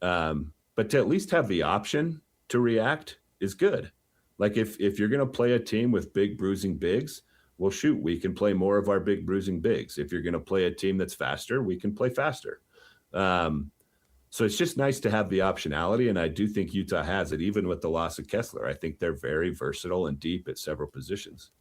But to at least have the option to react is good. Like if you're going to play a team with big bruising bigs, well, shoot, we can play more of our big bruising bigs. If you're going to play a team that's faster, we can play faster. So it's just nice to have the optionality, and I do think Utah has it, even with the loss of Kessler. I think they're very versatile and deep at several positions.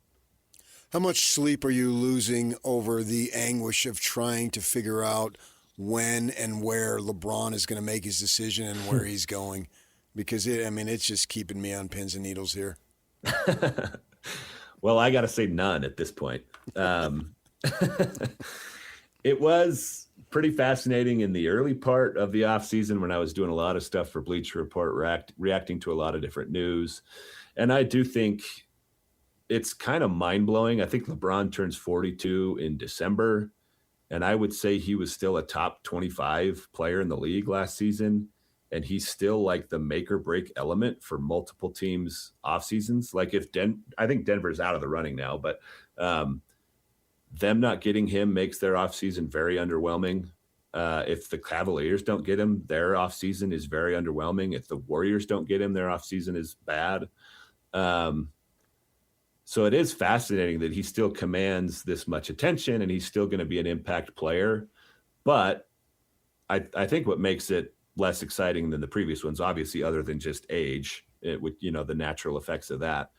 How much sleep are you losing over the anguish of trying to figure out when and where LeBron is going to make his decision and where he's going? Because, it's just keeping me on pins and needles here. Well, I got to say none at this point. It was pretty fascinating in the early part of the offseason when I was doing a lot of stuff for Bleacher Report, reacting to a lot of different news. And I do think it's kind of mind-blowing. I think LeBron turns 42 in December, and I would say he was still a top 25 player in the league last season. And he's still like the make or break element for multiple teams off seasons. Like I think Denver's out of the running now, but them not getting him makes their off season very underwhelming. If the Cavaliers don't get him, their off season is very underwhelming. If the Warriors don't get him, their off season is bad. So it is fascinating that he still commands this much attention and he's still going to be an impact player. But I think what makes it less exciting than the previous ones, obviously, other than just age, with the natural effects of that.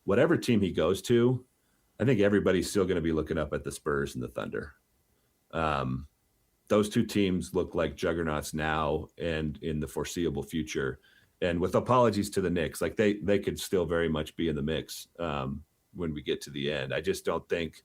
Whatever team he goes to, I think everybody's still going to be looking up at the Spurs and the Thunder. Those two teams look like juggernauts now and in the foreseeable future. And with apologies to the Knicks, like they could still very much be in the mix when we get to the end. I don't think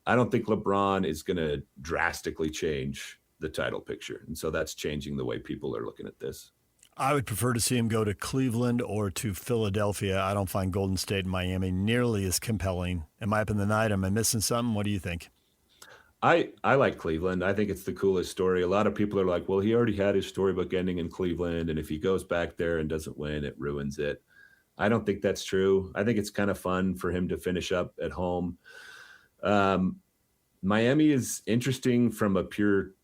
LeBron is going to drastically change the title picture. And so that's changing the way people are looking at this. I would prefer to see him go to Cleveland or to Philadelphia. I don't find Golden State and Miami nearly as compelling. Am I up in the night? Am I missing something? What do you think? I like Cleveland. I think it's the coolest story. A lot of people are like, well, he already had his storybook ending in Cleveland, and if he goes back there and doesn't win, it ruins it. I don't think that's true. I think it's kind of fun for him to finish up at home. Miami is interesting from a pure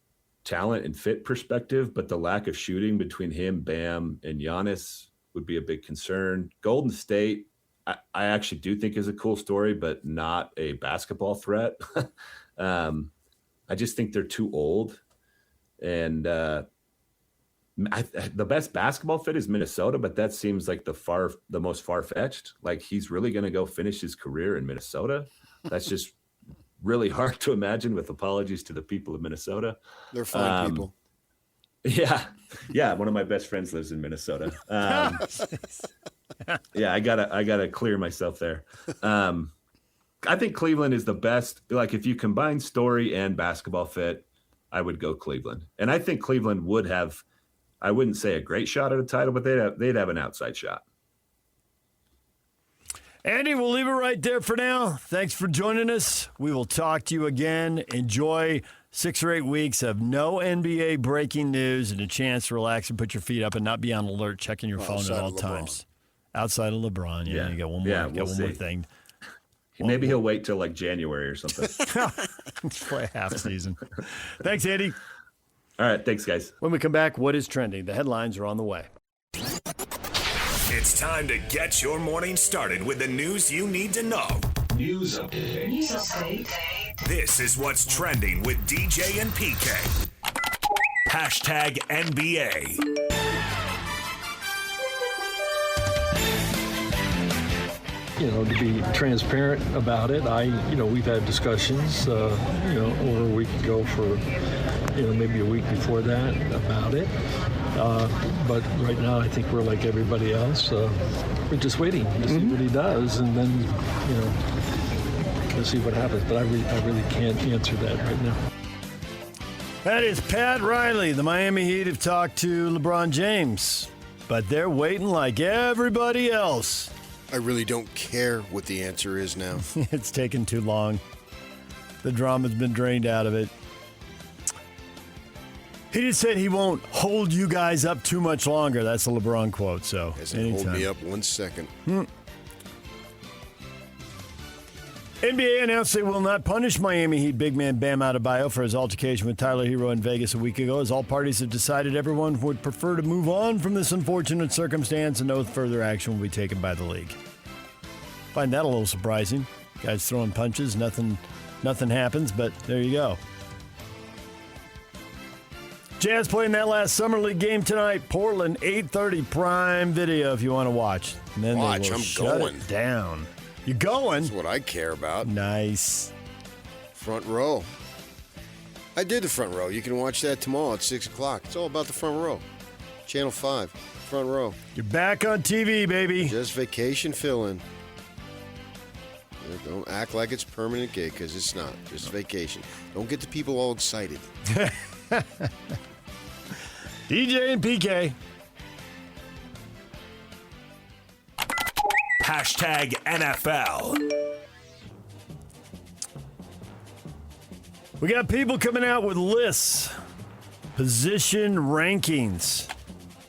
talent and fit perspective, but the lack of shooting between him, Bam, and Giannis would be a big concern. Golden State, I actually do think is a cool story, but not a basketball threat. I just think they're too old. And the best basketball fit is Minnesota, but that seems like the most far-fetched. Like, he's really going to go finish his career in Minnesota? That's just really hard to imagine, with apologies to the people of Minnesota. They're fine people. Yeah. One of my best friends lives in Minnesota. Yeah, I gotta clear myself there. I think Cleveland is the best. Like, if you combine story and basketball fit, I would go Cleveland. And I think Cleveland would have, I wouldn't say a great shot at a title, but they'd have an outside shot. Andy, we'll leave it right there for now. Thanks for joining us. We will talk to you again. Enjoy 6 or 8 weeks of no NBA breaking news and a chance to relax and put your feet up and not be on alert, checking your phone at all times. Outside of LeBron, yeah. You got one more. Yeah, one more thing. Maybe he'll wait till like January or something. For a half season. Thanks, Andy. All right, thanks, guys. When we come back, what is trending? The headlines are on the way. It's time to get your morning started with the news you need to know. News update. This is what's trending with DJ and PK. Hashtag NBA. To be transparent about it, we've had discussions, over a week ago for, maybe a week before that about it. But right now, I think we're like everybody else. We're just waiting to see what he does, and then, we'll see what happens. But I really can't answer that right now. That is Pat Riley. The Miami Heat have talked to LeBron James, but they're waiting like everybody else. I really don't care what the answer is now. It's taken too long. The drama's been drained out of it. He just said he won't hold you guys up too much longer. That's a LeBron quote. So hasn't hold me up 1 second. NBA announced they will not punish Miami Heat big man Bam Adebayo for his altercation with Tyler Hero in Vegas a week ago, as all parties have decided everyone would prefer to move on from this unfortunate circumstance and no further action will be taken by the league. Find that a little surprising. Guys throwing punches, nothing happens, but there you go. Jazz playing that last Summer League game tonight. Portland, 8:30 Prime Video if you want to watch. And then Watch, they will I'm shut going. it down. You going? That's what I care about. Nice. Front row. I did the front row. You can watch that tomorrow at 6 o'clock. It's all about the front row. Channel 5, front row. You're back on TV, baby. Just vacation fill-in. Don't act like it's permanent gig, because it's not. Just vacation. Don't get the people all excited. DJ and PK. Hashtag NFL. We got people coming out with lists, position rankings.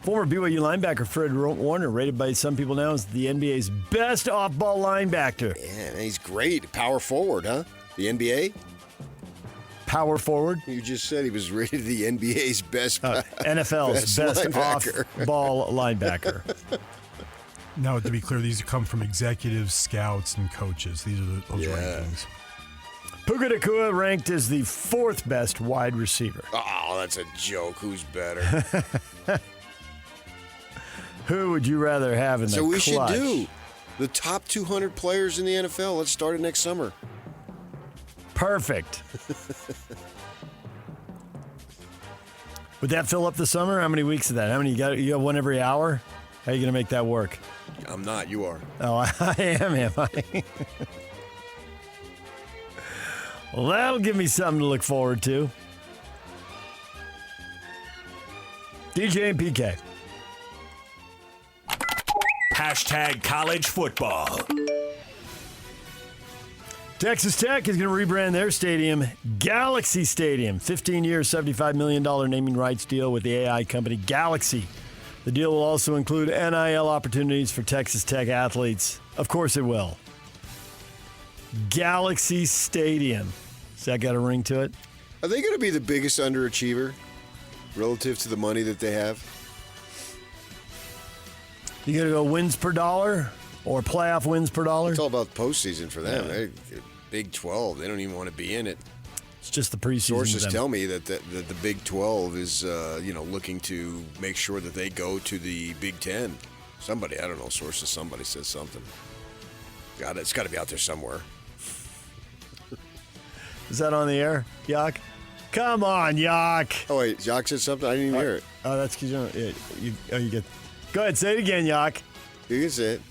Former BYU linebacker Fred Warner, rated by some people now as the NBA's best off-ball linebacker. Yeah, he's great. Power forward, huh? The NBA? Power forward. You just said he was rated the NBA's best NFL's best linebacker. off-ball linebacker. Now, to be clear, these come from executives, scouts, and coaches. These are those rankings. Puka Nacua ranked as the 4th best wide receiver. Oh, that's a joke. Who's better? Who would you rather have in the clutch? So we should do the top 200 players in the NFL. Let's start it next summer. Perfect. Would that fill up the summer? How many weeks of that? How many you got? You have one every hour? How are you going to make that work? I'm not. You are. Oh, I am I? Well, that'll give me something to look forward to. DJ and PK. Hashtag college football. Texas Tech is going to rebrand their stadium Galaxy Stadium. 15-year, $75 million naming rights deal with the AI company Galaxy. The deal will also include NIL opportunities for Texas Tech athletes. Of course it will. Galaxy Stadium. Has that got a ring to it? Are they going to be the biggest underachiever relative to the money that they have? You going to go wins per dollar or playoff wins per dollar? It's all about postseason for them. They're Big 12, they don't even want to be in it. It's just the preseason. Sources tell me that the Big 12 is, looking to make sure that they go to the Big 10. Somebody, I don't know, somebody says something. God, it's got to be out there somewhere. Is that on the air, Yak? Come on, Yak. Oh, wait, Yak said something? I didn't even hear it. Oh, that's because you get. Go ahead, say it again, Yak. You can say it.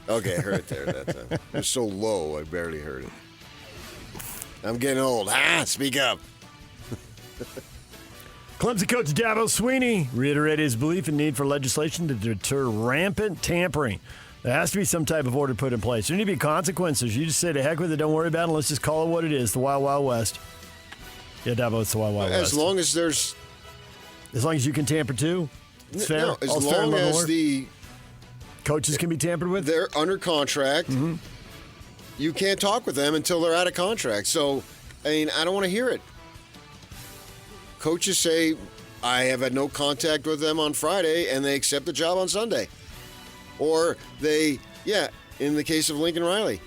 Okay, I heard it there that time. It was so low, I barely heard it. I'm getting old. Speak up. Clemson coach Dabo Swinney reiterated his belief in need for legislation to deter rampant tampering. There has to be some type of order put in place. There need to be consequences. You just say, to heck with it, don't worry about it, let's just call it what it is, the Wild Wild West. Yeah, Dabo, it's the Wild Wild West. As long as there's... As long as you can tamper too? It's fair? No, as long as the... Coaches can be tampered with? They're under contract. Mm-hmm. You can't talk with them until they're out of contract. So, I don't want to hear it. Coaches say, I have had no contact with them on Friday, and they accept the job on Sunday. Or in the case of Lincoln Riley,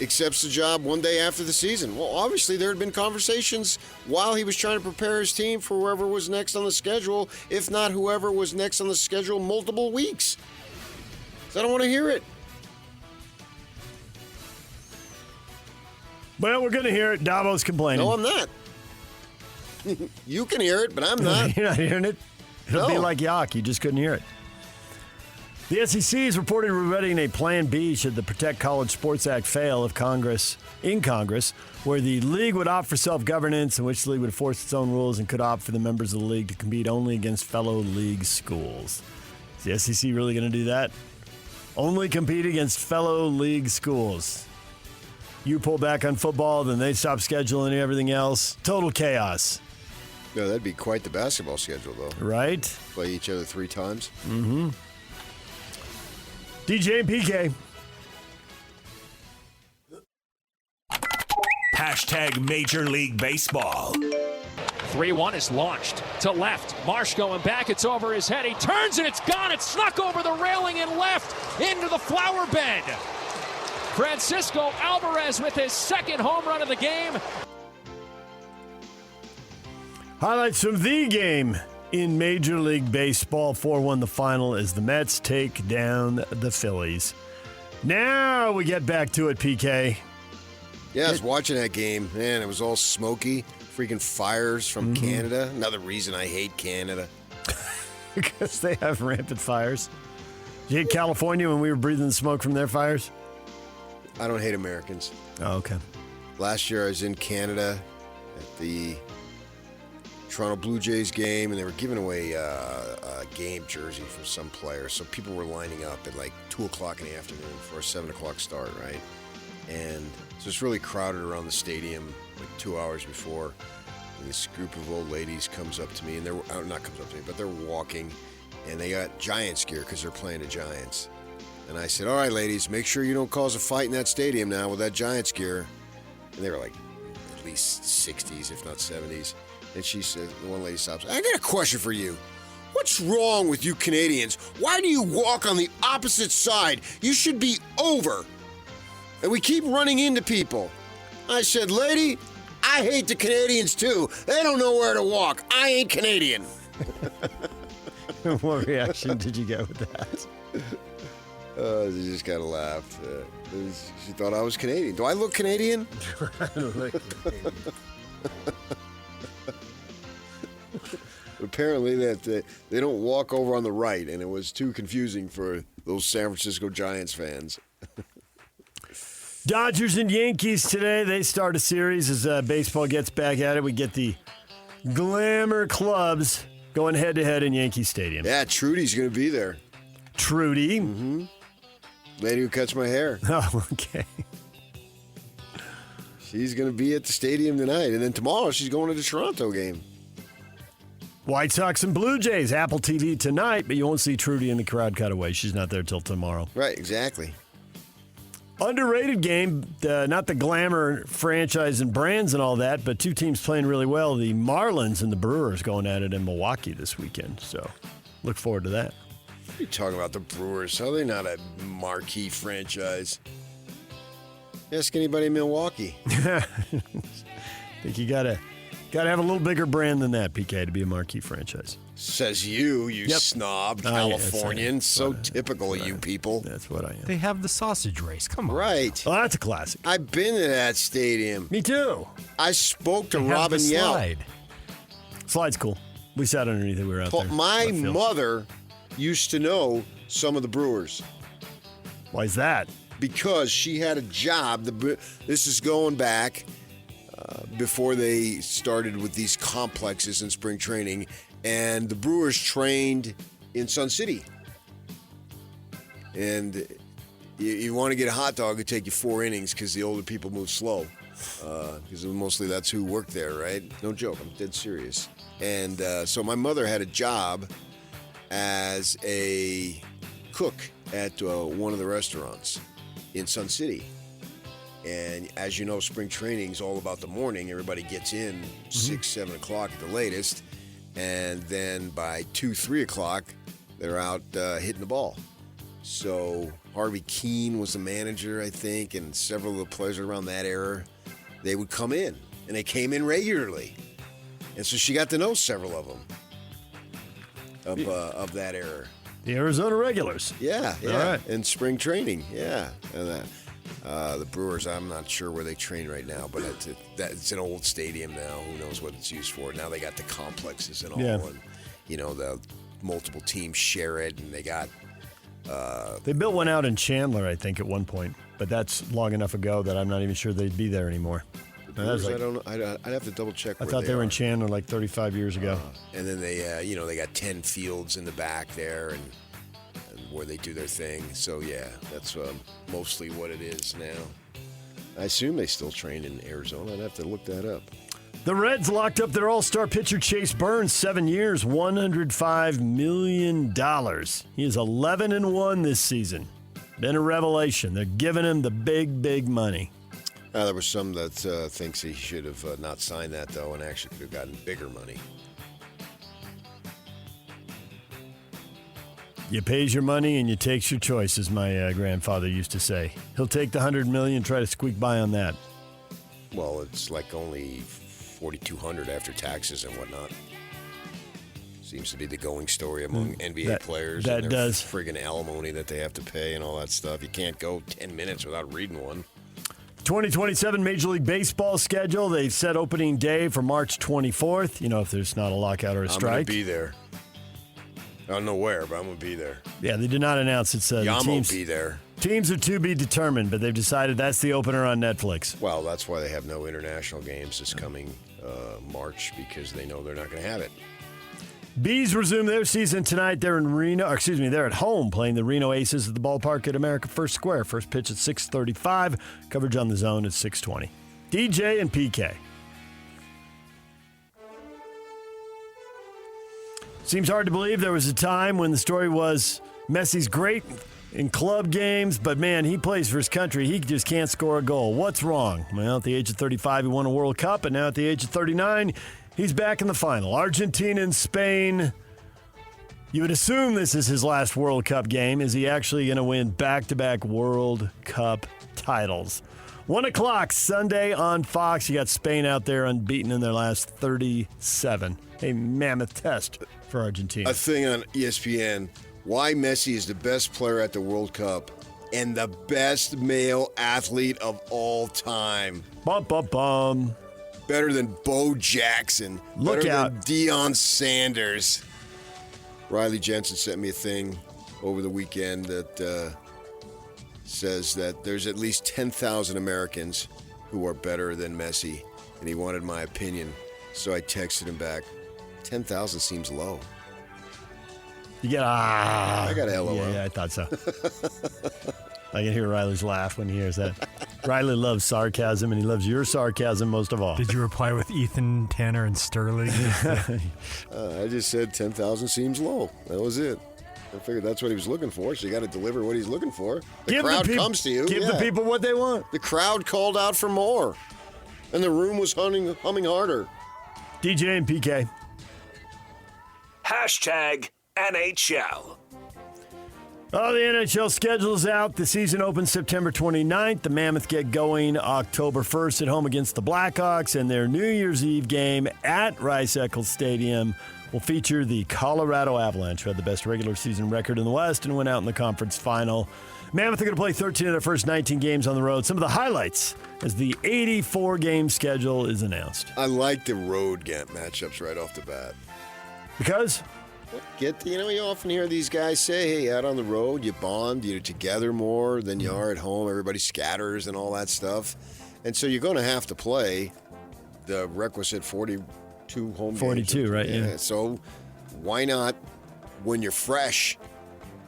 accepts the job one day after the season. Well, obviously there had been conversations while he was trying to prepare his team for whoever was next on the schedule, if not whoever was next on the schedule multiple weeks. So I don't want to hear it. Well, we're going to hear it. Dabo's complaining. No, I'm not. You can hear it, but I'm not. You're not hearing it? It'll be No. like Yak. You just couldn't hear it. The SEC is reported revetting a Plan B should the Protect College Sports Act fail in Congress, where the league would opt for self-governance, in which the league would force its own rules and could opt for the members of the league to compete only against fellow league schools. Is the SEC really going to do that? Only compete against fellow league schools. You pull back on football, then they stop scheduling and everything else. Total chaos. No, that'd be quite the basketball schedule, though. Right? Play each other 3 times. Mm-hmm. DJ and PK. Hashtag Major League Baseball. 3-1 is launched to left. Marsh going back. It's over his head. He turns and it's gone. It's snuck over the railing and left into the flower bed. Francisco Alvarez with his second home run of the game. Highlights from the game in Major League Baseball. 4-1 the final as the Mets take down the Phillies. Now we get back to it, PK. Yeah, I was watching that game. Man, it was all smoky. Freaking fires from Canada. Another reason I hate Canada. Because they have rampant fires. Did you hate California when we were breathing the smoke from their fires? I don't hate Americans. Oh, okay. Last year I was in Canada at the Toronto Blue Jays game, and they were giving away a game jersey for some players. So people were lining up at like 2 o'clock in the afternoon for a 7 o'clock start, right? And so it's really crowded around the stadium like 2 hours before. And this group of old ladies comes up to me, and they're not comes up to me, but they're walking, and they got Giants gear because they're playing the Giants. And I said, all right, ladies, make sure you don't cause a fight in that stadium now with that Giants gear. And they were like at least 60s, if not 70s. And she said, the one lady stops, I got a question for you. What's wrong with you Canadians? Why do you walk on the opposite side? You should be over. And we keep running into people. I said, lady, I hate the Canadians too. They don't know where to walk. I ain't Canadian. What reaction did you get with that? She just kind of laughed. She thought I was Canadian. Do I look Canadian? Apparently that they don't walk over on the right, and it was too confusing for those San Francisco Giants fans. Dodgers and Yankees today. They start a series as baseball gets back at it. We get the Glamour Clubs going head-to-head in Yankee Stadium. Yeah, Trudy's going to be there. Trudy. Mm-hmm. Lady who cuts my hair. Oh, okay. She's going to be at the stadium tonight. And then tomorrow she's going to the Toronto game. White Sox and Blue Jays, Apple TV tonight, but you won't see Trudy in the crowd cutaway. She's not there till tomorrow. Right, exactly. Underrated game, not the glamour franchise and brands and all that, but two teams playing really well. The Marlins and the Brewers going at it in Milwaukee this weekend. So look forward to that. What are you talking about the Brewers? How are they not a marquee franchise? Ask anybody in Milwaukee. I think you gotta have a little bigger brand than that, PK, to be a marquee franchise. Says you snob Californian. Yeah, so typical of you people. That's what I am. They have the sausage race. Come on. Right. Oh, that's a classic. I've been to that stadium. Me too. I spoke to They have Robin the Yell. slide. Slide's cool. We sat underneath it. We were out there. My Left field. mother used to know some of the Brewers Why is that? because she had a job. This is going back before they started with these complexes in spring training, and the Brewers trained in Sun City. And you want to get a hot dog, it'd take you 4 innings because the older people move slow. Because mostly that's who worked there, right? No joke, I'm dead serious. And so my mother had a job as a cook at one of the restaurants in Sun City. And as you know, spring training is all about the morning. Everybody gets in 6, 7 o'clock at the latest. And then by 2, 3 o'clock, they're out hitting the ball. So Harvey Keene was the manager, I think, and several of the players around that era, they would come in. And they came in regularly. And so she got to know several of them of that era. The Arizona Regulars. Yeah. All right. And spring training, yeah. And the Brewers, I'm not sure where they train right now, but it's an old stadium now. Who knows what it's used for? Now they got the complexes and all, and the multiple teams share it, and they got. They built one out in Chandler, I think, at one point, but that's long enough ago that I'm not even sure they'd be there anymore. Brewers, I don't know. I'd have to double check. I thought they were in Chandler like 35 years ago. And then they, they got 10 fields in the back there, and where they do their thing. So yeah, that's mostly what it is now. I assume they still train in Arizona. I'd have to look that up. The Reds locked up their all-star pitcher Chase Burns, 7 years, $105 million. He is 11-1 this season. Been a revelation. They're giving him the big, big money. There was some that thinks he should have not signed that, though, and actually could have gotten bigger money. You pays your money and you takes your choice, as my grandfather used to say. He'll take the $100 million and try to squeak by on that. Well, it's like only $4,200 after taxes and whatnot. Seems to be the going story among NBA players. That and their does. friggin' alimony that they have to pay and all that stuff. You can't go 10 minutes without reading one. 2027 Major League Baseball schedule. They've set opening day for March 24th. You know, if there's not a lockout or a strike. I'm going to be there. I don't know where, but I'm going to be there. Yeah, they did not announce it's the I'm going teams. to be there. Teams are to be determined, but they've decided that's the opener on Netflix. Well, that's why they have no international games this coming March, because they know they're not going to have it. Bees resume their season tonight. They're in Reno. They're at home playing the Reno Aces at the ballpark at America First Square. First pitch at 6:35. Coverage on the Zone at 6:20. DJ and PK. Seems hard to believe there was a time when the story was Messi's great in club games, but man, he plays for his country. He just can't score a goal. What's wrong? Well, at the age of 35, he won a World Cup, and now at the age of 39, he's back in the final. Argentina and Spain. You would assume this is his last World Cup game. Is he actually going to win back-to-back World Cup titles? 1 o'clock Sunday on Fox. You got Spain out there unbeaten in their last 37. A mammoth test for Argentina. A thing on ESPN, why Messi is the best player at the World Cup and the best male athlete of all time. Bum, bum, bum. Better than Bo Jackson. Look better out. than Deion Sanders. Riley Jensen sent me a thing over the weekend that says that there's at least 10,000 Americans who are better than Messi, and he wanted my opinion. So I texted him back, 10,000 seems low. You get I got LOL. Yeah, I thought so. I can hear Riley's laugh when he hears that. Riley loves sarcasm, and he loves your sarcasm most of all. Did you reply with Ethan, Tanner, and Sterling? I just said 10,000 seems low. That was it. I figured that's what he was looking for, so you got to deliver what he's looking for. The crowd comes to you. Give the people what they want. The crowd called out for more, and the room was humming harder. DJ and PK. Hashtag NHL. Oh, the NHL schedule's out. The season opens September 29th. The Mammoth get going October 1st at home against the Blackhawks, and their New Year's Eve game at Rice-Eccles Stadium will feature the Colorado Avalanche, who had the best regular season record in the West and went out in the conference final. Mammoth are going to play 13 of their first 19 games on the road. Some of the highlights as the 84-game schedule is announced. I like the road matchups right off the bat. Because? You often hear these guys say, hey, out on the road, you bond, you're together more than you are at home. Everybody scatters and all that stuff. And so you're going to have to play the requisite 42 home games. 42, right? Yeah. So why not, when you're fresh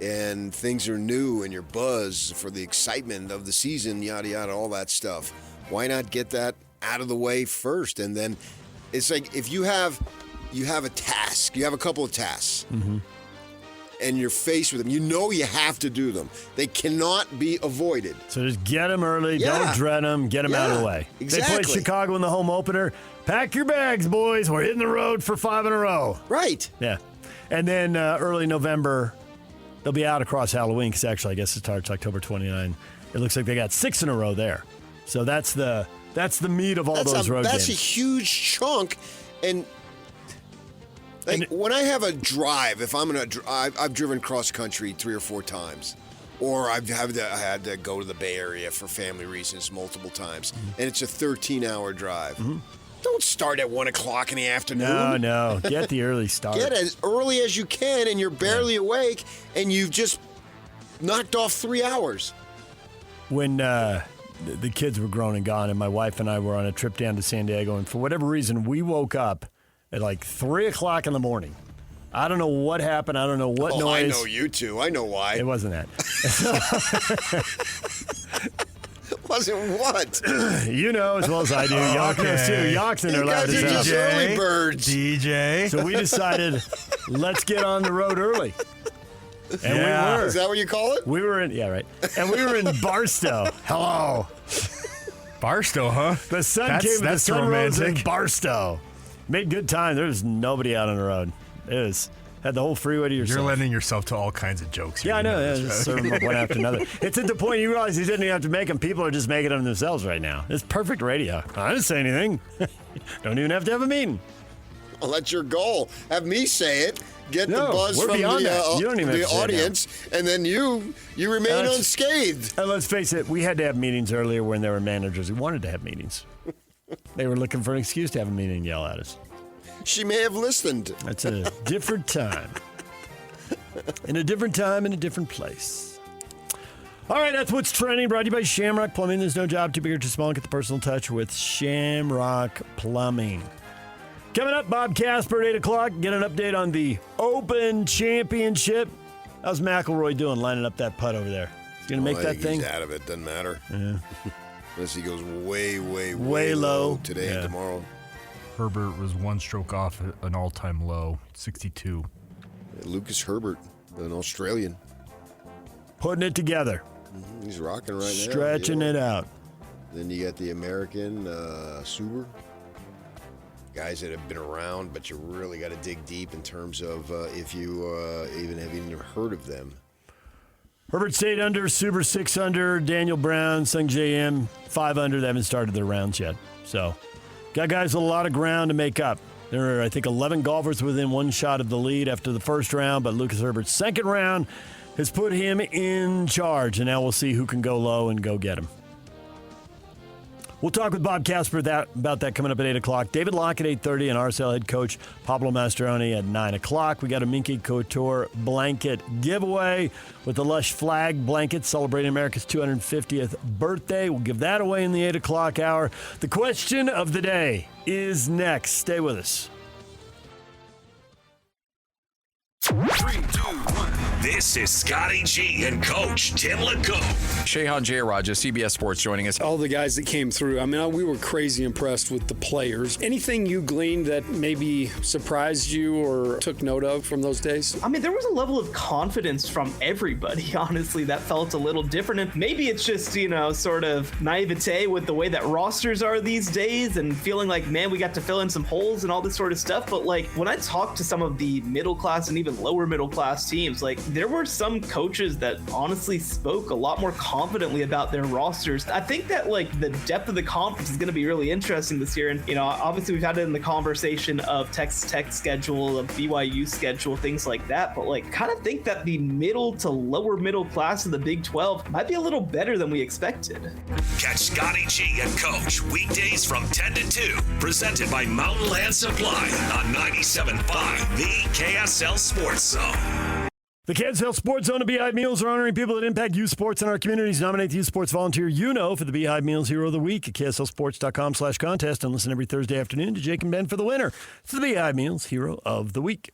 and things are new and you're buzz for the excitement of the season, yada, yada, all that stuff, why not get that out of the way first? And then it's like if you have a task, you have a couple of tasks, and you're faced with them. You know you have to do them. They cannot be avoided. So just get them early. Yeah. Don't dread them. Get them out of the way. Exactly. They played Chicago in the home opener. Pack your bags, boys. We're hitting the road for 5 in a row. Right. Yeah. And then early November, they'll be out across Halloween because actually I guess it starts October 29. It looks like they got 6 in a row there. So that's the meat of all those road games. That's a huge chunk. And when I have a drive, if I'm going to I've driven cross country 3 or 4 times, or I had to go to the Bay Area for family reasons multiple times, and it's a 13-hour drive. Don't start at 1 o'clock in the afternoon. No. Get the early start. Get as early as you can, and you're barely awake, and you've just knocked off 3 hours. When the kids were grown and gone, and my wife and I were on a trip down to San Diego, and for whatever reason, we woke up at like 3 o'clock in the morning. I don't know what happened. I don't know what noise. I know you two. I know why. It wasn't that. Wasn't what? You know as well as I do. Y'all knows too. Yoxin are loud as hell. DJ, early birds. DJ. So we decided, let's get on the road early. And we were. Is that what you call it? We were in, yeah, right. And we were in Barstow. Hello. Barstow, huh? The sun came. The sun rose in Barstow. Made good time. There was nobody out on the road. Had the whole freeway to yourself. You're lending yourself to all kinds of jokes. Yeah, I know. Yeah, just serve them up one after another. It's at the point you realize you didn't even have to make them. People are just making them themselves right now. It's perfect radio. I didn't say anything. Don't even have to have a meeting. Well, that's your goal. Have me say it. Get the buzz from the audience, and then you remain unscathed. And let's face it, we had to have meetings earlier when there were managers who wanted to have meetings. They were looking for an excuse to have a meeting and yell at us. She may have listened. That's a different time. In a different time, in a different place. All right, that's what's trending. Brought to you by Shamrock Plumbing. There's no job too big or too small. Get the personal touch with Shamrock Plumbing. Coming up, Bob Casper at 8 o'clock. Get an update on the Open Championship. How's McIlroy doing lining up that putt over there? He's going to make that thing? He's out of it. Doesn't matter. Yeah. Unless he goes way low today and tomorrow. Herbert was 1 stroke off an all-time low, 62. Lucas Herbert, an Australian. Putting it together. He's rocking right now. Stretching it out. Then you got the American, Suber. Guys that have been around, but you really got to dig deep in terms of if you even have heard of them. Herbert stayed under, Suber 6 under, Daniel Brown, Sung J M 5 under. They haven't started their rounds yet. So, got guys with a lot of ground to make up. There are, I think, 11 golfers within 1 shot of the lead after the first round, but Lucas Herbert's second round has put him in charge, and now we'll see who can go low and go get him. We'll talk with Bob Casper about that coming up at 8 o'clock. David Locke at 8:30 and RSL head coach Pablo Mastroeni at 9 o'clock. We got a Minky Couture blanket giveaway with the Lush Flag blanket celebrating America's 250th birthday. We'll give that away in the 8 o'clock hour. The question of the day is next. Stay with us. 3, 2, 1. This is Scotty G and Coach Tim LeCoe. Shehan Jayaraj, CBS Sports, joining us. All the guys that came through, I mean, we were crazy impressed with the players. Anything you gleaned that maybe surprised you or took note of from those days? I mean, there was a level of confidence from everybody, honestly, that felt a little different. And maybe it's just, sort of naivete with the way that rosters are these days and feeling like, man, we got to fill in some holes and all this sort of stuff. But like when I talked to some of the middle class and even lower middle class teams, like there were some coaches that honestly spoke a lot more confidently about their rosters. I think that like the depth of the conference is going to be really interesting this year. And, obviously we've had it in the conversation of Texas Tech schedule, of BYU schedule, things like that. But like kind of think that the middle to lower middle class of the Big 12 might be a little better than we expected. Catch Scotty G and Coach weekdays from 10 to 2. Presented by Mountain Land Supply on 97.5, the KSL Sports Zone. The KSL Sports Zone of Beehive Meals are honoring people that impact youth sports in our communities. Nominate the youth sports volunteer for the Beehive Meals Hero of the Week at KSLSports.com/contest and listen every Thursday afternoon to Jake and Ben for the winner. It's the Beehive Meals Hero of the Week.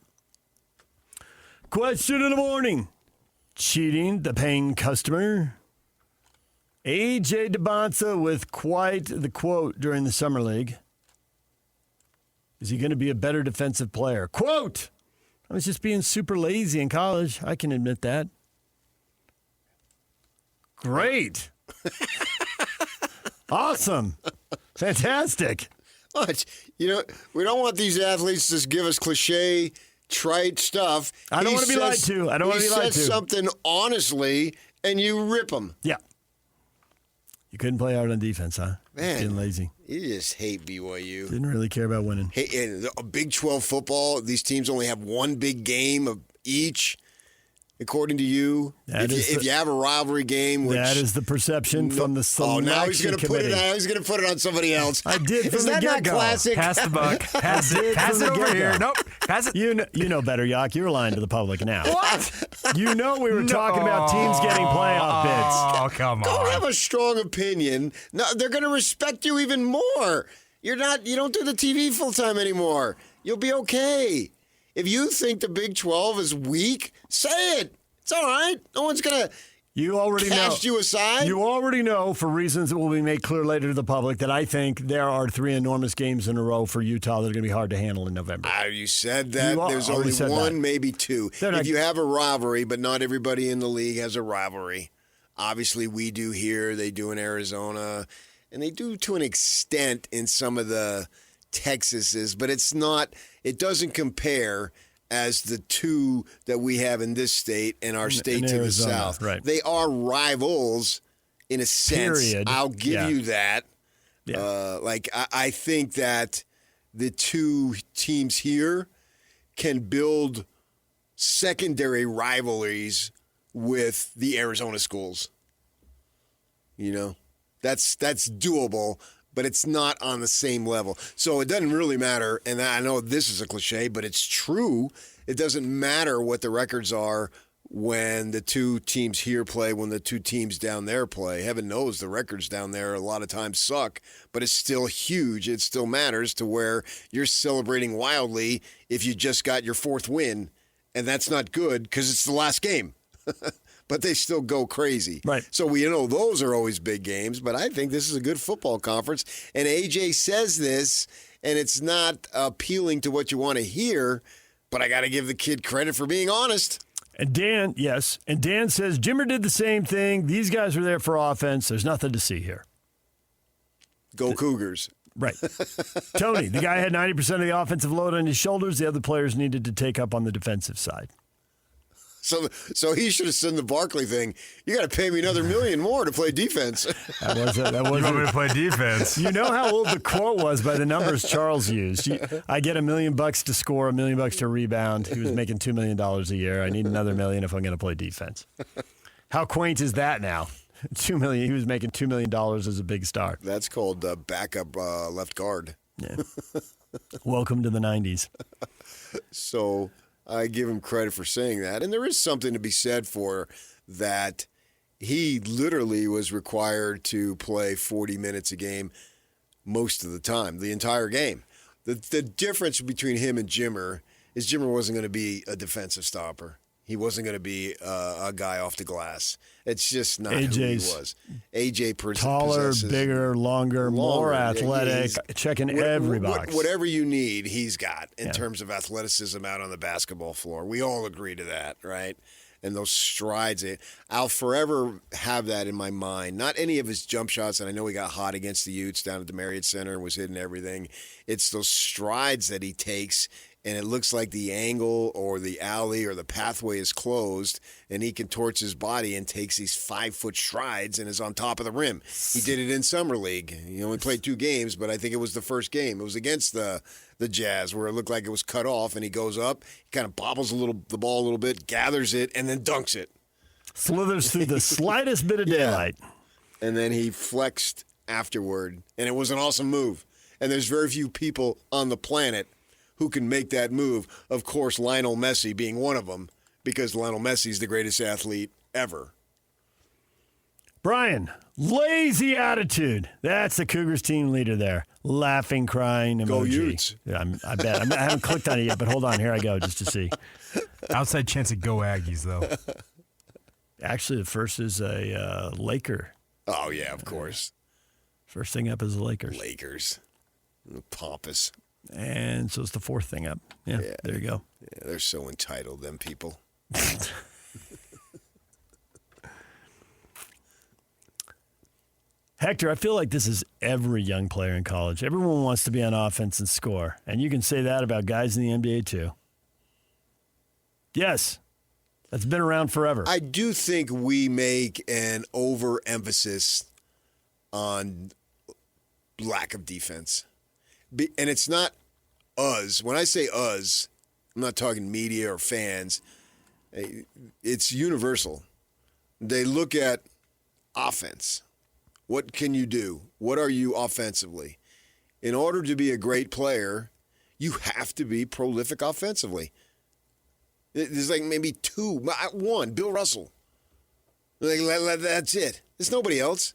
Question of the morning. Cheating the paying customer? AJ Dybantsa with quite the quote during the Summer League. Is he going to be a better defensive player? Quote, I was just being super lazy in college. I can admit that. Great. Awesome. Fantastic. What? We don't want these athletes to give us cliche, trite stuff. I don't want to be lied to. He says something honestly, and you rip him. Yeah. You couldn't play hard on defense, huh? Man, getting lazy. You just hate BYU. Didn't really care about winning. Hey, in a Big 12 football, these teams only have one big game of each, according to you. If you have a rivalry game, which that is the perception from the selection now he's going to put committee. He's going to put it on somebody else. I did from is the that get-go. not classic? Pass the buck. Pass it over here. Nope. Pass it. You know better, Yock. You're lying to the public now. What? We were talking about teams getting playoff bids. Oh, come on. Don't have a strong opinion. No, they're going to respect you even more. You don't do the TV full time anymore. You'll be okay. If you think the Big 12 is weak, say it. It's all right. No one's going to cast you aside. You already know, for reasons that will be made clear later to the public, that I think there are 3 enormous games in a row for Utah that are going to be hard to handle in November. You said that. There's only one, maybe 2. If you have a rivalry, but not everybody in the league has a rivalry. Obviously, we do here. They do in Arizona. And they do to an extent in some of the Texases. But it doesn't compare as the 2 that we have in this state and our state to Arizona, the south. Right. They are rivals in a sense. Period. I'll give you that. Yeah. I think that the 2 teams here can build secondary rivalries with the Arizona schools. That's doable. But it's not on the same level. So it doesn't really matter, and I know this is a cliche, but it's true. It doesn't matter what the records are when the 2 teams here play, when the 2 teams down there play. Heaven knows the records down there a lot of times suck, but it's still huge. It still matters to where you're celebrating wildly if you just got your 4th win, and that's not good because it's the last game. But they still go crazy. Right. So we know those are always big games, but I think this is a good football conference. And AJ says this, and it's not appealing to what you want to hear, but I got to give the kid credit for being honest. And Dan, yes. And Dan says, Jimmer did the same thing. These guys were there for offense. There's nothing to see here. Go Cougars. Right. Tony, the guy had 90% of the offensive load on his shoulders. The other players needed to take up on the defensive side. So he should have said the Barkley thing. You got to pay me another $1 million more to play defense. That was you want me to play defense? You know how old the quote was by the numbers Charles used. I get $1 million to score, $1 million to rebound. He was making $2 million a year. I need another $1 million if I'm going to play defense. How quaint is that now? $2 million. He was making $2 million as a big star. That's called backup left guard. Yeah. Welcome to the 90s. So I give him credit for saying that. And there is something to be said for that. He literally was required to play 40 minutes a game most of the time, the entire game. The difference between him and Jimmer is Jimmer wasn't going to be a defensive stopper. He wasn't going to be a guy off the glass. It's just not AJ's who he was. AJ taller, bigger, longer, more athletic, checking every box. Whatever you need, he's got in terms of athleticism out on the basketball floor. We all agree to that, right? And those strides, I'll forever have that in my mind. Not any of his jump shots, and I know he got hot against the Utes down at the Marriott Center and was hitting everything. It's those strides that he takes, and it looks like the angle or the alley or the pathway is closed, and he contorts his body and takes these 5-foot strides and is on top of the rim. He did it in Summer League. He only played 2 games, but I think it was the first game. It was against the Jazz where it looked like it was cut off, and he goes up, he kind of bobbles the ball a little bit, gathers it, and then dunks it. Slithers through the slightest bit of daylight. And then he flexed afterward, and it was an awesome move. And there's very few people on the planet who can make that move. Of course, Lionel Messi being one of them, because Lionel Messi is the greatest athlete ever. Brian, lazy attitude. That's the Cougars team leader there. Laughing, crying emoji. Go Utes. Yeah, I bet. I haven't clicked on it yet, but hold on. Here I go just to see. Outside chance of go Aggies, though. Actually, the first is a Laker. Oh, yeah, of course. First thing up is the Lakers. Lakers. Pompous. And so it's the fourth thing up. Yeah, there you go. Yeah, they're so entitled, them people. Hector, I feel like this is every young player in college. Everyone wants to be on offense and score. And you can say that about guys in the NBA, too. Yes. That's been around forever. I do think we make an overemphasis on lack of defense. And it's not us. When I say us, I'm not talking media or fans. It's universal. They look at offense. What can you do? What are you offensively? In order to be a great player, you have to be prolific offensively. There's like maybe 2. 1, Bill Russell. That's it. There's nobody else.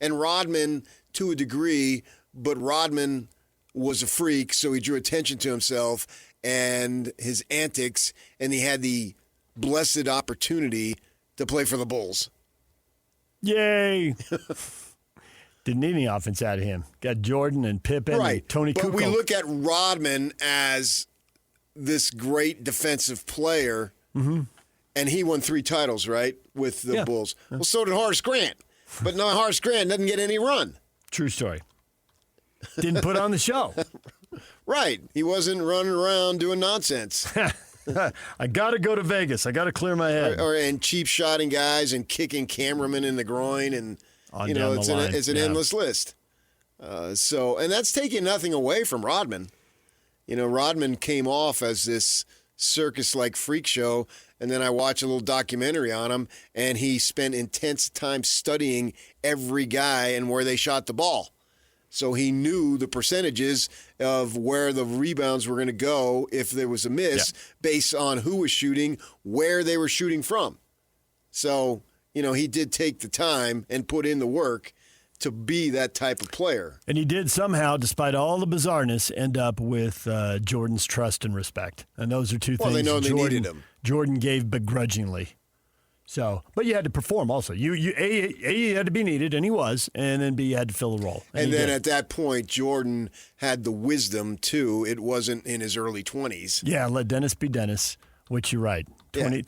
And Rodman, to a degree, but Rodman was a freak, so he drew attention to himself and his antics, and he had the blessed opportunity to play for the Bulls. Yay. Didn't need any offense out of him. Got Jordan and Pippen and Tony Kukoc. But we look at Rodman as this great defensive player, and he won 3 titles, right, with the Bulls. Well, so did Horace Grant. But no, Horace Grant doesn't get any run. True story. Didn't put on the show. Right. He wasn't running around doing nonsense. I got to go to Vegas. I got to clear my head. And cheap shotting guys and kicking cameramen in the groin. And, it's an endless list. And that's taking nothing away from Rodman. Rodman came off as this circus-like freak show, and then I watched a little documentary on him, and he spent intense time studying every guy and where they shot the ball. So he knew the percentages of where the rebounds were going to go if there was a miss based on who was shooting, where they were shooting from. So, he did take the time and put in the work to be that type of player. And he did somehow, despite all the bizarreness, end up with Jordan's trust and respect. And those are two things they know they needed him. Jordan gave begrudgingly. So, but you had to perform also. You had to be needed, and he was, and then B, you had to fill the role. And then at that point, Jordan had the wisdom, too. It wasn't in his early 20s. Yeah, let Dennis be Dennis, which you're right. 23,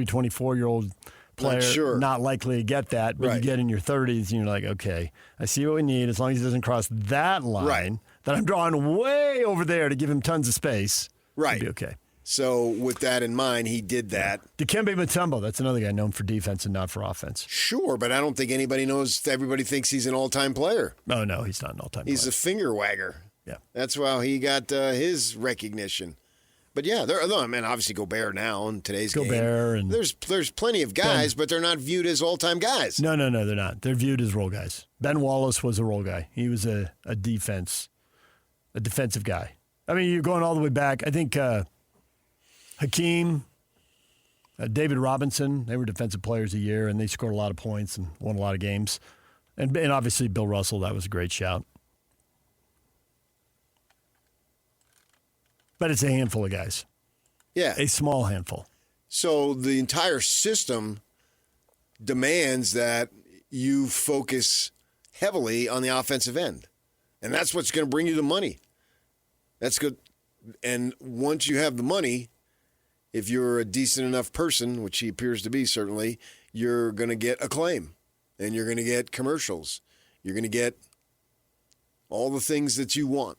24-year-old player, not likely to get that, but you get in your 30s, and you're like, okay, I see what we need. As long as he doesn't cross that line that I'm drawing way over there to give him tons of space, it'll be okay. So with that in mind, he did that. Dikembe Mutombo, that's another guy known for defense and not for offense. Sure, but I don't think anybody knows. Everybody thinks he's an all-time player. Oh, no, he's not an all-time player. He's a finger wagger. Yeah. That's how he got his recognition. But, obviously Gobert now in today's game. And there's plenty of guys, but they're not viewed as all-time guys. No, they're not. They're viewed as role guys. Ben Wallace was a role guy. He was a defensive guy. I mean, you're going all the way back. I think Hakeem, David Robinson, they were defensive players a year, and they scored a lot of points and won a lot of games. And obviously Bill Russell, that was a great shout. But it's a handful of guys. Yeah. A small handful. So the entire system demands that you focus heavily on the offensive end. And that's what's going to bring you the money. That's good. And once you have the money, if you're a decent enough person, which he appears to be certainly, you're going to get acclaim. And you're going to get commercials. You're going to get all the things that you want.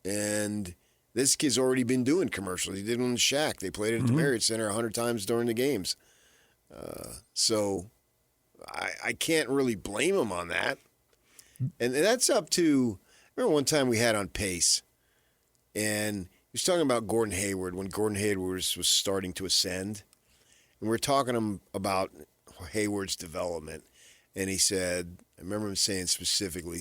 And this kid's already been doing commercials. He did one in Shaq. They played it at the Marriott Center 100 times during the games. So I can't really blame him on that. And that's up to, remember one time we had on Pace, and he was talking about Gordon Hayward when Gordon Hayward was starting to ascend. And we were talking to him about Hayward's development. And he said, I remember him saying specifically,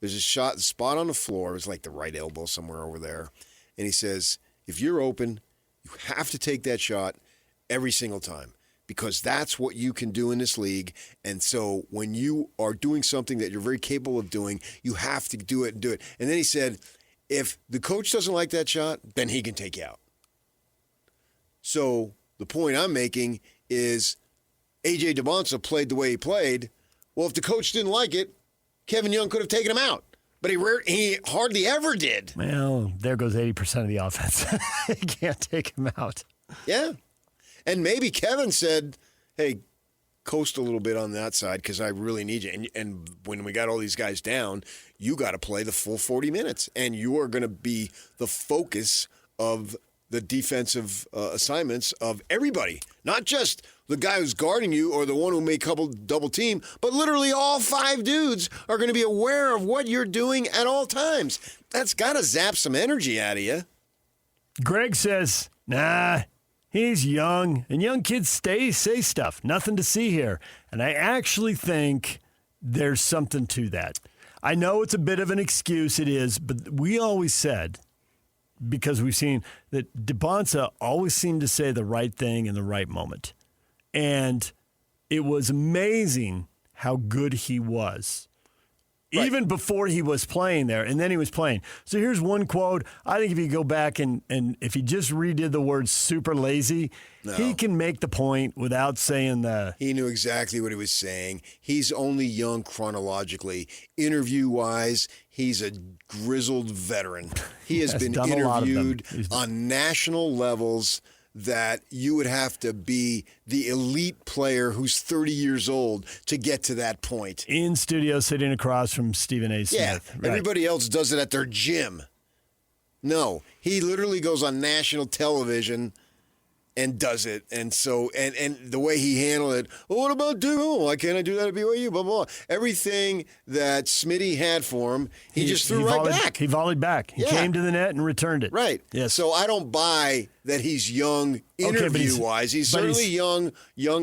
there's a spot on the floor. It was like the right elbow somewhere over there. And he says, if you're open, you have to take that shot every single time because that's what you can do in this league. And so when you are doing something that you're very capable of doing, you have to do it and do it. And then he said, if the coach doesn't like that shot, then he can take you out. So the point I'm making is AJ Dybantsa played the way he played. Well, if the coach didn't like it, Kevin Young could have taken him out. But he hardly ever did. Well, there goes 80% of the offense. He can't take him out. Yeah. And maybe Kevin said, hey, coast a little bit on that side because I really need you. And when we got all these guys down, you got to play the full 40 minutes. And you are going to be the focus of the defensive assignments of everybody, not just the guy who's guarding you or the one who may double team, but literally all 5 dudes are going to be aware of what you're doing at all times. That's got to zap some energy out of you. Greg says, nah, he's young, and young kids say stuff. Nothing to see here. And I actually think there's something to that. I know it's a bit of an excuse, it is, but we always said, because we've seen that Dybantsa always seemed to say the right thing in the right moment. And it was amazing how good he was. Right. Even before he was playing there, and then he was playing. So here's one quote. I think if you go back and if he just redid the word super lazy, he can make the point without saying the... He knew exactly what he was saying. He's only young chronologically. Interview-wise, he's a grizzled veteran. He has been interviewed on national levels that you would have to be the elite player who's 30 years old to get to that point. In studio, sitting across from Stephen A. Smith. Yeah, right. Everybody else does it at their gym. No, he literally goes on national television and does it. And so, and the way he handled it, well, what about why can't I do that at BYU? Blah, blah, blah. Everything that Smitty had for him, he just threw right back. He volleyed back. He came to the net and returned it. Right. Yes. So I don't buy that he's young interview-wise. He's certainly young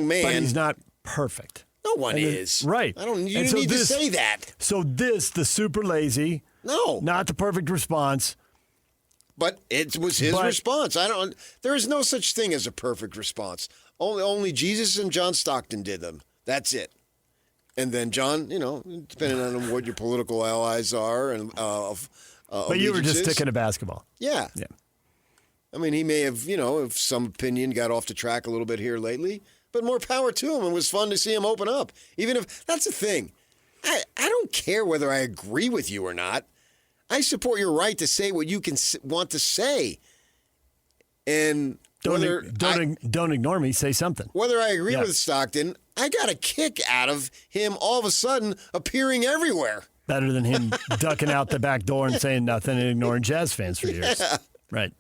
man. But he's not perfect. No one is. Right. You need to say that. So the super lazy. No. Not the perfect response. But it was his response. There is no such thing as a perfect response. Only Jesus and John Stockton did them. That's it. And then John, depending on what your political allies are and but you were just sticking to basketball. Yeah. Yeah. I mean, he may have, if some opinion got off the track a little bit here lately, but more power to him. It was fun to see him open up. Even if that's the thing. I don't care whether I agree with you or not. I support your right to say what you want to say. And don't ignore me. Say something. Whether I agree with Stockton, I got a kick out of him all of a sudden appearing everywhere. Better than him ducking out the back door and saying nothing and ignoring Jazz fans for years. Yeah. Right.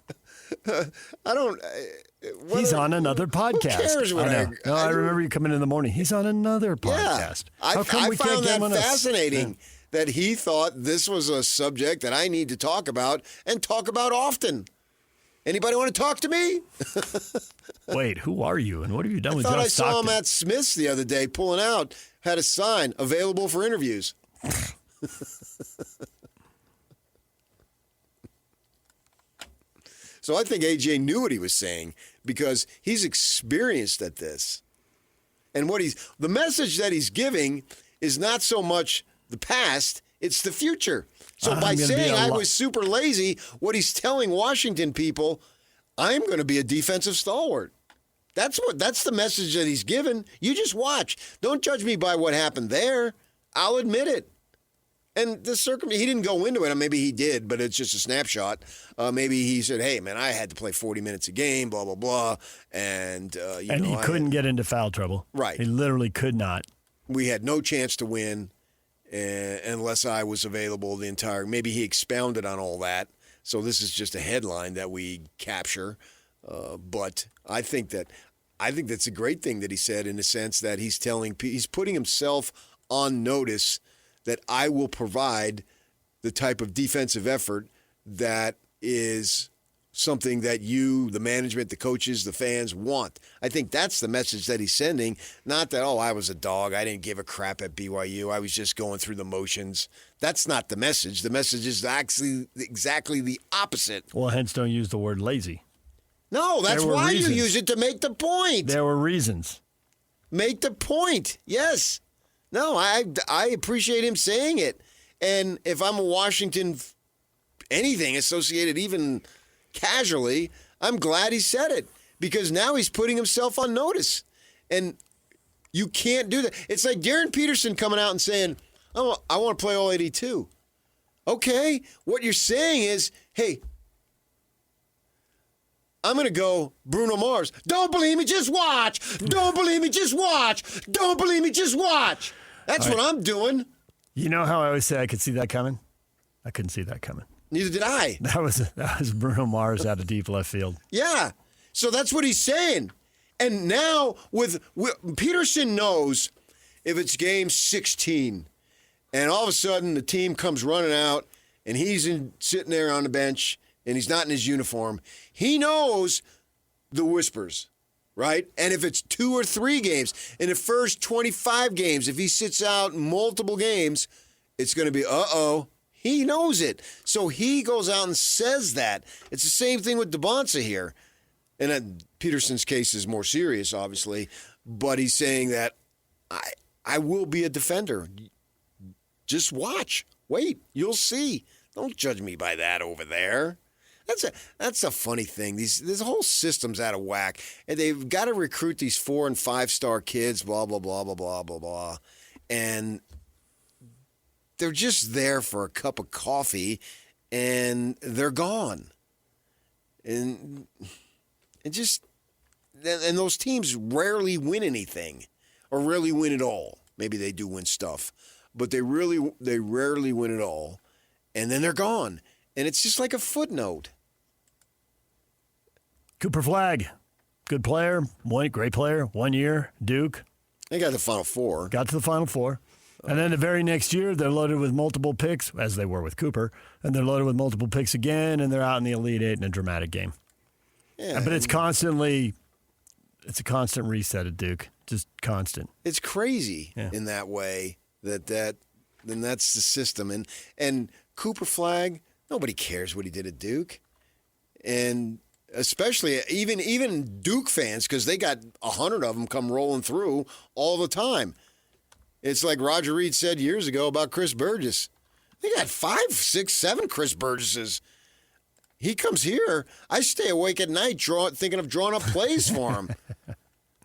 He's on another podcast. Who cares what I remember you coming in the morning. He's on another podcast. Yeah. I found that fascinating. That he thought this was a subject that I need to talk about and talk about often. Anybody want to talk to me? Wait, who are you and what have you done with John Stockton? I saw him at Smith's the other day pulling out, had a sign, available for interviews. So I think AJ knew what he was saying because he's experienced at this. And the message that he's giving is not so much the past, it's the future. So by saying I was super lazy, what he's telling Washington people, I'm going to be a defensive stalwart. That's the message that he's given. You just watch. Don't judge me by what happened there. I'll admit it. And he didn't go into it. Maybe he did, but it's just a snapshot. Maybe he said, "Hey, man, I had to play 40 minutes a game, blah blah blah," and he couldn't get into foul trouble. Right. He literally could not. We had no chance to win unless I was available the entire. Maybe he expounded on all that. So this is just a headline that we capture. But I think that's a great thing that he said, in the sense that he's putting himself on notice that I will provide the type of defensive effort that is something that you, the management, the coaches, the fans want. I think that's the message that he's sending. Not that, I was a dog, I didn't give a crap at BYU, I was just going through the motions. That's not the message. The message is actually exactly the opposite. Well, hence don't use the word lazy. No, that's why you use it, to make the point. There were reasons. Make the point. Yes. No, I appreciate him saying it. And if I'm a Washington, anything associated even casually, I'm glad he said it, because now he's putting himself on notice. And you can't do that. It's like Darren Peterson coming out and saying, "Oh, I want to play all 82. Okay, what you're saying is, hey, I'm going to go Bruno Mars. Don't believe me, just watch. Don't believe me, just watch. Don't believe me, just watch. That's what I'm doing. You know how I always say I could see that coming? I couldn't see that coming. Neither did I. That was Bruno Mars out of deep left field. Yeah. So that's what he's saying. And now with Peterson knows if it's game 16 and all of a sudden the team comes running out and he's sitting there on the bench and he's not in his uniform, he knows the whispers, right? And if it's 2 or 3 games, in the first 25 games, if he sits out multiple games, it's going to be, He knows it. So he goes out and says that. It's the same thing with Dybantsa here. And Peterson's case is more serious, obviously, but he's saying that I will be a defender. Just watch. Wait, you'll see. Don't judge me by that over there. That's a funny thing. This whole system's out of whack, and they've got to recruit these 4- and 5-star kids. Blah blah blah blah blah blah blah, and they're just there for a cup of coffee, and they're gone. And those teams rarely win anything, or rarely win at all. Maybe they do win stuff, but they rarely win at all, and then they're gone. And it's just like a footnote. Cooper Flagg, good player, great player, 1 year, Duke. They got to the Final Four. Got to the Final Four. And then the very next year, they're loaded with multiple picks, as they were with Cooper, and they're loaded with multiple picks again, and they're out in the Elite Eight in a dramatic game. Yeah, but it's a constant reset at Duke, just constant. It's crazy in that way, then that's the system. And Cooper Flagg, nobody cares what he did at Duke. And especially even Duke fans, because they got 100 of them come rolling through all the time. It's like Roger Reed said years ago about Chris Burgess. They got 5, 6, 7 Chris Burgesses. He comes here, I stay awake at night thinking of drawing up plays for him.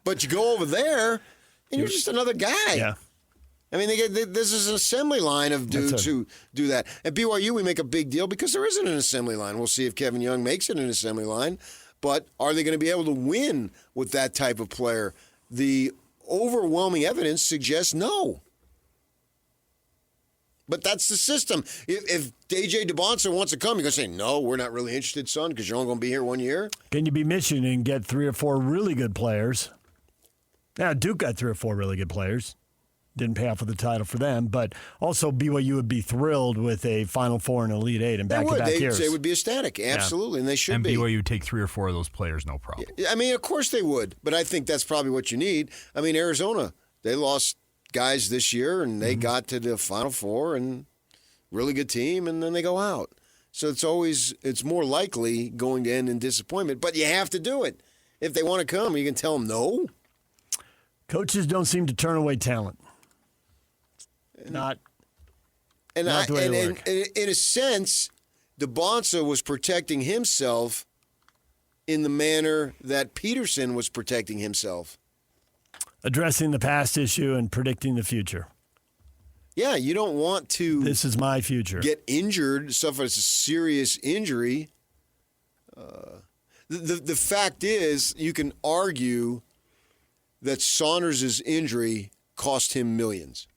But you go over there, and you're just another guy. Yeah. I mean, this is an assembly line of dudes who do that. At BYU, we make a big deal because there isn't an assembly line. We'll see if Kevin Young makes it an assembly line. But are they going to be able to win with that type of player? The overwhelming evidence suggests no. But that's the system. If AJ Dybantsa wants to come, you're going to say, no, we're not really interested, son, because you're only going to be here 1 year? Can you be Michigan and get 3 or 4 really good players? Now, Duke got 3 or 4 really good players. Didn't pay off for the title for them, but also BYU would be thrilled with a Final Four and Elite Eight in back-to-back years. They would be ecstatic, absolutely, and they should be. And BYU would take 3 or 4 of those players, no problem. I mean, of course they would, but I think that's probably what you need. I mean, Arizona, they lost guys this year, and they got to the Final Four, and really good team, and then they go out. So it's more likely going to end in disappointment, but you have to do it. If they want to come, you can tell them no. Coaches don't seem to turn away talent. Not the way they work. In a sense, Dybantsa was protecting himself in the manner that Peterson was protecting himself. Addressing the past issue and predicting the future. Yeah, you don't want to. This is my future. Get injured, suffer a serious injury. The fact is, you can argue that Saunders' injury cost him millions.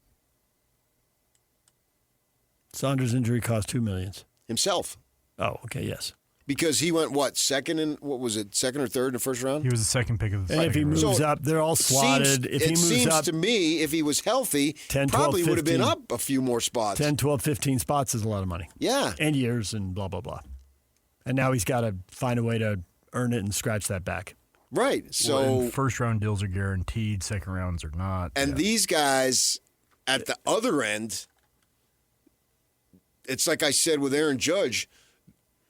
Saunders' injury cost $2 million. Himself. Oh, okay, yes. Because he went, second or third in the first round? He was the second pick of the And second if he round. moves up, they're all slotted. It seems to me, if he was healthy, 10, 12, probably would have been 15. up a few more spots. 10, 12, 15 spots is a lot of money. Yeah. And years and blah, blah, blah. And now he's got to find a way to earn it and scratch that back. Right. So first round deals are guaranteed, second rounds are not. And these guys at the other end, it's like I said with Aaron Judge.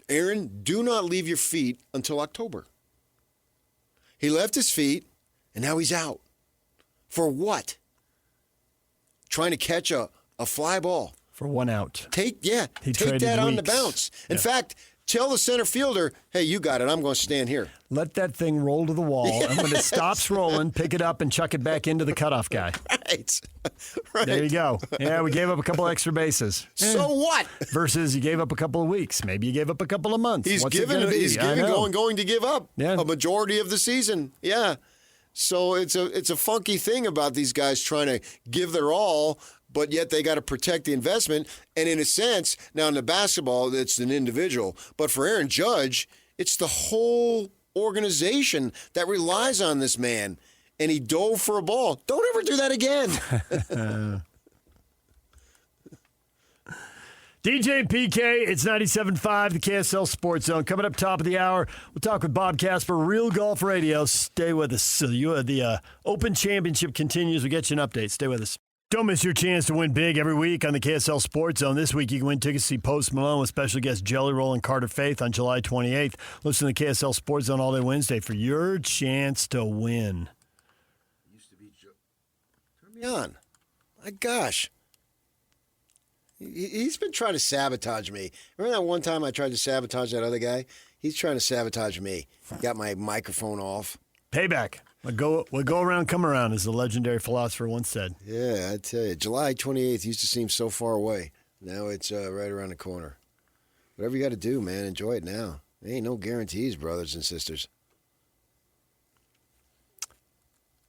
Aaron, do not leave your feet until October. He left his feet, and now he's out. For what? Trying to catch a fly ball. For one out. Take He that traded on the weeks. bounce. In fact, tell the center fielder, hey, you got it. I'm going to stand here. Let that thing roll to the wall, and when it stops rolling, pick it up and chuck it back into the cutoff guy. Right. There you go. Yeah, we gave up a couple extra bases. So what? Versus you gave up a couple of weeks. Maybe you gave up a couple of months. He's What's it gonna be? He's I know. going to give up Yeah. a majority of the season. Yeah. So it's a funky thing about these guys trying to give their all, but yet they got to protect the investment. And in a sense, now in the basketball, it's an individual. But for Aaron Judge, it's the whole organization that relies on this man. And he dove for a ball. Don't ever do that again. DJ and PK, it's 97.5, the KSL Sports Zone. Coming up top of the hour, we'll talk with Bob Casper, Real Golf Radio. Stay with us. The Open Championship continues. We'll get you an update. Stay with us. Don't miss your chance to win big every week on the KSL Sports Zone. This week, you can win tickets to see Post Malone with special guest Jelly Roll and Carter Faith on July 28th. Listen to the KSL Sports Zone all day Wednesday for your chance to win. Turn me on. My gosh. He's been trying to sabotage me. Remember that one time I tried to sabotage that other guy? He's trying to sabotage me. Got my microphone off. Payback. What go around, come around, as the legendary philosopher once said. Yeah, I tell you, July 28th used to seem so far away. Now it's right around the corner. Whatever you got to do, man, enjoy it now. There ain't no guarantees, brothers and sisters.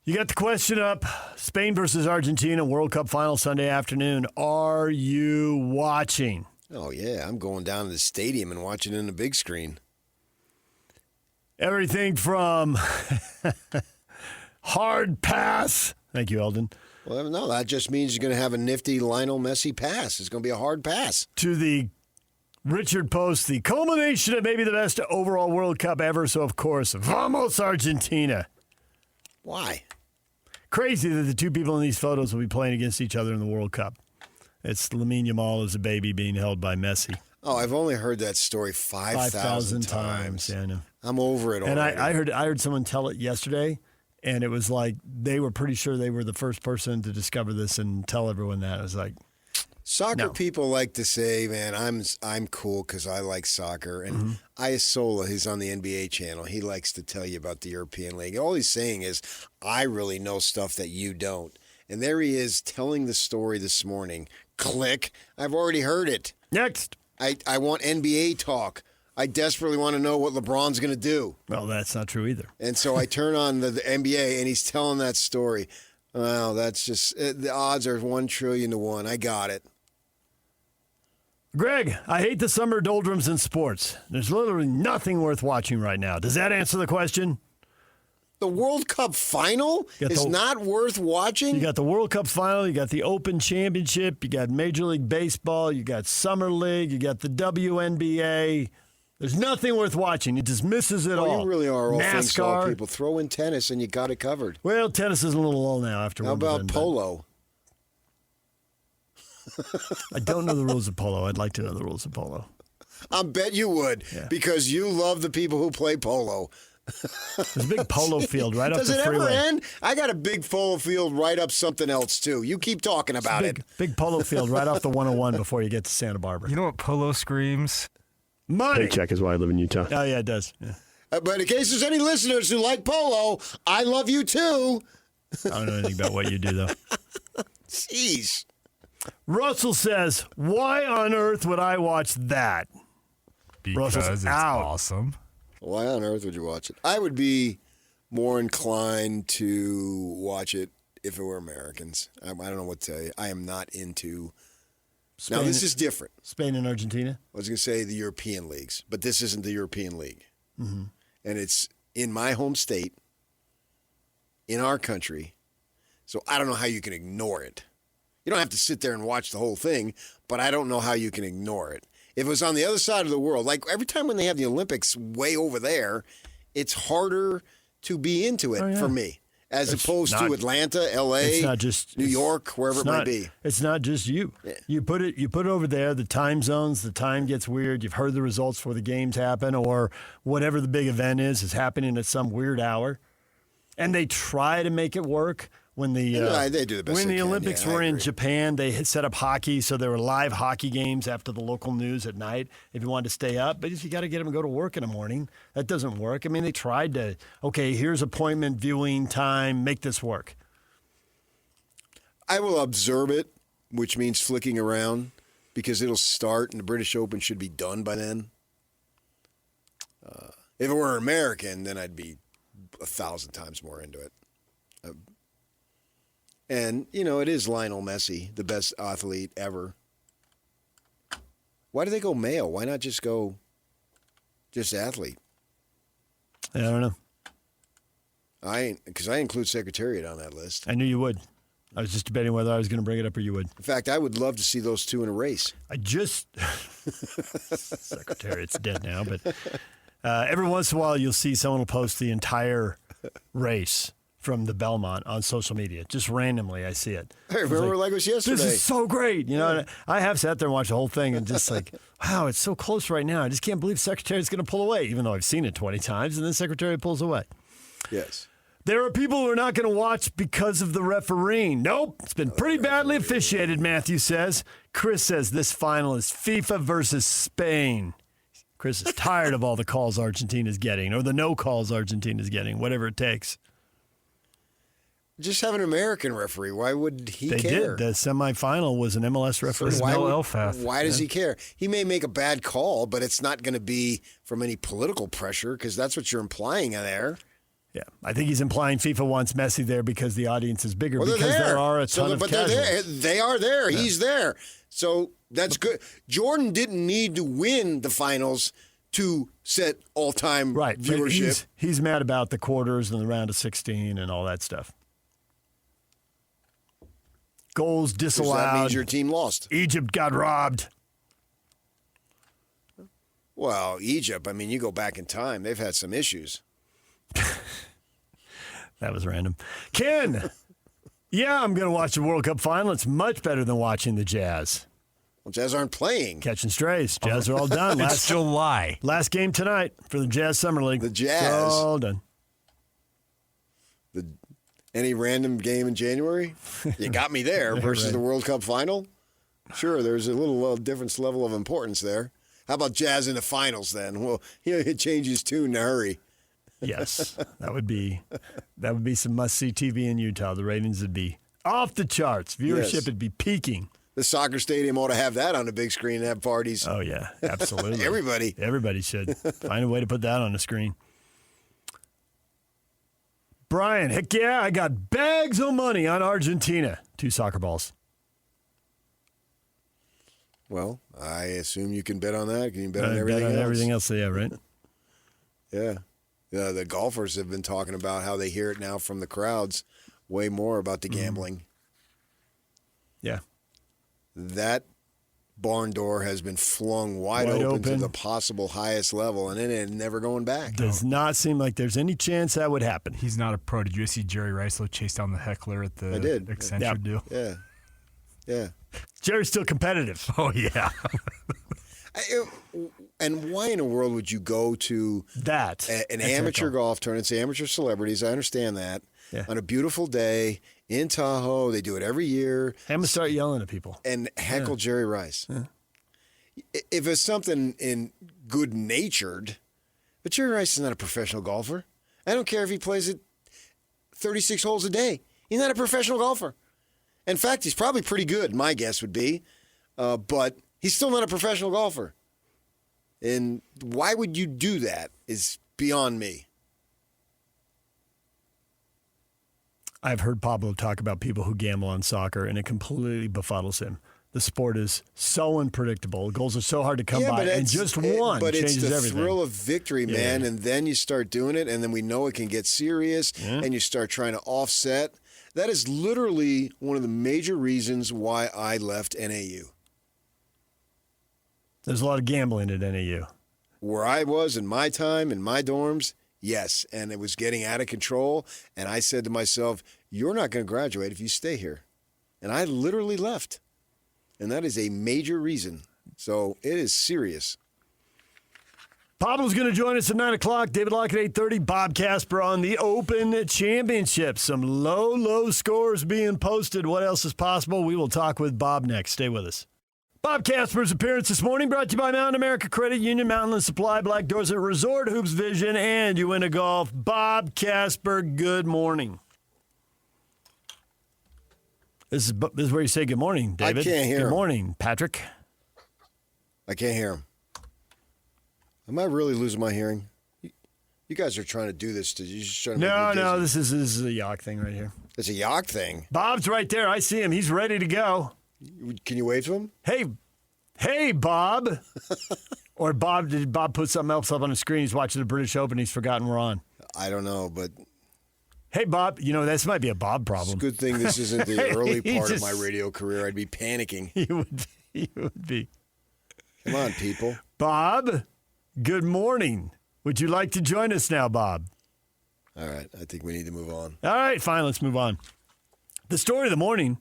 You got the question up. Spain versus Argentina, World Cup final Sunday afternoon. Are you watching? Oh, yeah. I'm going down to the stadium and watching it in the big screen. Everything from hard pass. Thank you, Eldon. Well, no, that just means you're going to have a nifty Lionel Messi pass. It's going to be a hard pass. To the Richard Post, the culmination of maybe the best overall World Cup ever. So, of course, vamos Argentina. Why? Crazy that the two people in these photos will be playing against each other in the World Cup. It's Lamine Yamal as a baby being held by Messi. Oh, I've only heard that story 5,000 times. Yeah, I know. I'm over it already. And I heard someone tell it yesterday, and it was like they were pretty sure they were the first person to discover this and tell everyone that. It was like, soccer no. people like to say, man, I'm cool because I like soccer. And Iasola, who's on the NBA channel, he likes to tell you about the European League. All he's saying is, I really know stuff that you don't. And there he is telling the story this morning. Click. I've already heard it. Next. I want NBA talk. I desperately want to know what LeBron's going to do. Well, that's not true either. And so I turn on the NBA, and he's telling that story. Well, that's just, the odds are 1 trillion to 1. I got it. Greg, I hate the summer doldrums in sports. There's literally nothing worth watching right now. Does that answer the question? The World Cup final is not worth watching? You got the World Cup final, you got the Open Championship, you got Major League Baseball, you got Summer League, you got the WNBA. There's nothing worth watching. It just misses it all. You really are all things to all NASCAR. people. Throw in tennis and you got it covered. Well, tennis is a little low now after How Wimbledon, about polo? I don't know the rules of polo. I'd like to know the rules of polo. I bet you would, because you love the people who play polo. There's a big polo field right up the freeway. Does it ever end? I got a big polo field right up something else, too. You keep talking about it. Big polo field right off the 101 before you get to Santa Barbara. You know what polo screams? Money. Paycheck is why I live in Utah. Oh, yeah, it does. Yeah. But in case there's any listeners who like polo, I love you too. I don't know anything about what you do, though. Jeez. Russell says, why on earth would I watch that? Because Russell's it's out. awesome. Why on earth would you watch it? I would be more inclined to watch it if it were Americans. I don't know what to tell you. I am not into... Spain, now, this is different. Spain and Argentina? I was going to say the European leagues, but this isn't the European League. Mm-hmm. And it's in my home state, in our country, so I don't know how you can ignore it. You don't have to sit there and watch the whole thing, but I don't know how you can ignore it. If it was on the other side of the world, like every time when they have the Olympics way over there, it's harder to be into it for me. As opposed to Atlanta, L.A., it's not just, New York, wherever it might be. It's not just you. Yeah. You put it over there, the time zones, the time gets weird. You've heard the results before the games happen, or whatever the big event is happening at some weird hour. And they try to make it work. When the they do the best when they the can. Olympics were in Japan, they had set up hockey, so there were live hockey games after the local news at night if you wanted to stay up. But if you got to get them to go to work in the morning, that doesn't work. I mean, they tried to, okay, here's appointment viewing time, make this work. I will observe it, which means flicking around, because it'll start and the British Open should be done by then. If it were American, then I'd be 1,000 times more into it. And, you know, it is Lionel Messi, the best athlete ever. Why do they go male? Why not just go just athlete? Yeah, I don't know. Because I include Secretariat on that list. I knew you would. I was just debating whether I was going to bring it up or you would. In fact, I would love to see those two in a race. Secretariat's dead now, but every once in a while you'll see someone will post the entire race from the Belmont on social media. Just randomly, I see it. I remember like it was yesterday. This is so great. You know, I have sat there and watched the whole thing and just like, wow, it's so close right now. I just can't believe Secretariat's going to pull away, even though I've seen it 20 times, and then Secretariat pulls away. Yes. There are people who are not going to watch because of the refereeing. Nope. It's been pretty badly officiated, Matthew says. Chris says this final is FIFA versus Spain. Chris is tired of all the calls Argentina's getting, or the no calls Argentina's getting, whatever it takes. Just have an American referee. Why would he care? They did. The semifinal was an MLS referee. So why does he care? He may make a bad call, but it's not going to be from any political pressure, because that's what you're implying there. Yeah, I think he's implying FIFA wants Messi there because the audience is bigger, because there are a ton of casuals. They are there. Yeah. He's there. So that's good. Jordan didn't need to win the finals to set all-time viewership. He's mad about the quarters and the round of 16 and all that stuff. Goals disallowed. That means your team lost. Egypt got robbed. Well, Egypt, I mean, you go back in time, they've had some issues. That was random. Ken, yeah, I'm going to watch the World Cup final. It's much better than watching the Jazz. Well, Jazz aren't playing. Catching strays. Jazz are all done. It's July. Last game tonight for the Jazz Summer League. The Jazz. It's all done. Any random game in January? You got me there versus the World Cup final? Sure, there's a little different level of importance there. How about Jazz in the finals then? Well, it changes tune in a hurry. Yes, that would be some must-see TV in Utah. The ratings would be off the charts. Viewership would be peaking. The soccer stadium ought to have that on the big screen and have parties. Oh, yeah, absolutely. Everybody should. Find a way to put that on the screen. Brian, heck yeah, I got bags of money on Argentina. 2 soccer balls. Well, I assume you can bet on that. Can you bet on everything else? Everything else, yeah, right? Yeah. The golfers have been talking about how they hear it now from the crowds way more about the gambling. Yeah. That barn door has been flung wide open to the possible highest level, and then it's never going back. Does not seem like there's any chance that would happen. He's not a pro. Did you see Jerry Rice chase down the heckler at the Accenture deal? Yeah. Yeah. Jerry's still competitive. Oh, yeah. And why in the world would you go to an amateur golf tournament, say amateur celebrities, I understand that, on a beautiful day in Tahoe, they do it every year. I'm going to start yelling at people. And heckle Jerry Rice. Yeah. If it's something in good-natured, But Jerry Rice is not a professional golfer. I don't care if he plays it 36 holes a day. He's not a professional golfer. In fact, he's probably pretty good, my guess would be. But he's still not a professional golfer. And why would you do that is beyond me. I've heard Pablo talk about people who gamble on soccer, and it completely befuddles him. The sport is so unpredictable. Goals are so hard to come by, and just one changes everything. But it's the thrill of victory, man, and then you start doing it, and then we know it can get serious, and you start trying to offset. That is literally one of the major reasons why I left NAU. There's a lot of gambling at NAU. Where I was in my time, in my dorms, yes, and it was getting out of control, and I said to myself, you're not going to graduate if you stay here. And I literally left. And that is a major reason. So it is serious. Pablo's going to join us at 9 o'clock. David Locke at 8:30. Bob Casper on the Open Championship. Some low scores being posted. What else is possible? We will talk with Bob next. Stay with us. Bob Casper's appearance this morning brought to you by Mountain America Credit Union, Mountainland Supply, Black Doors at Resort, Hoops Vision, and You Win a Golf. Bob Casper, good morning. This is where you say good morning, David. I can't hear him. Good morning, Patrick. I can't hear him. Am I really losing my hearing? You guys are trying to do this. You're just trying to make me dizzy. This is a Yacht thing right here. It's a Yacht thing? Bob's right there. I see him. He's ready to go. Can you wave to him? Hey, Bob. Or did Bob put something else up on the screen? He's watching the British Open. He's forgotten we're on. I don't know, but... Hey, Bob, this might be a Bob problem. It's a good thing this isn't the early part of my radio career. I'd be panicking. You would be. Come on, people. Bob, good morning. Would you like to join us now, Bob? All right. I think we need to move on. All right, fine. Let's move on. The story of the morning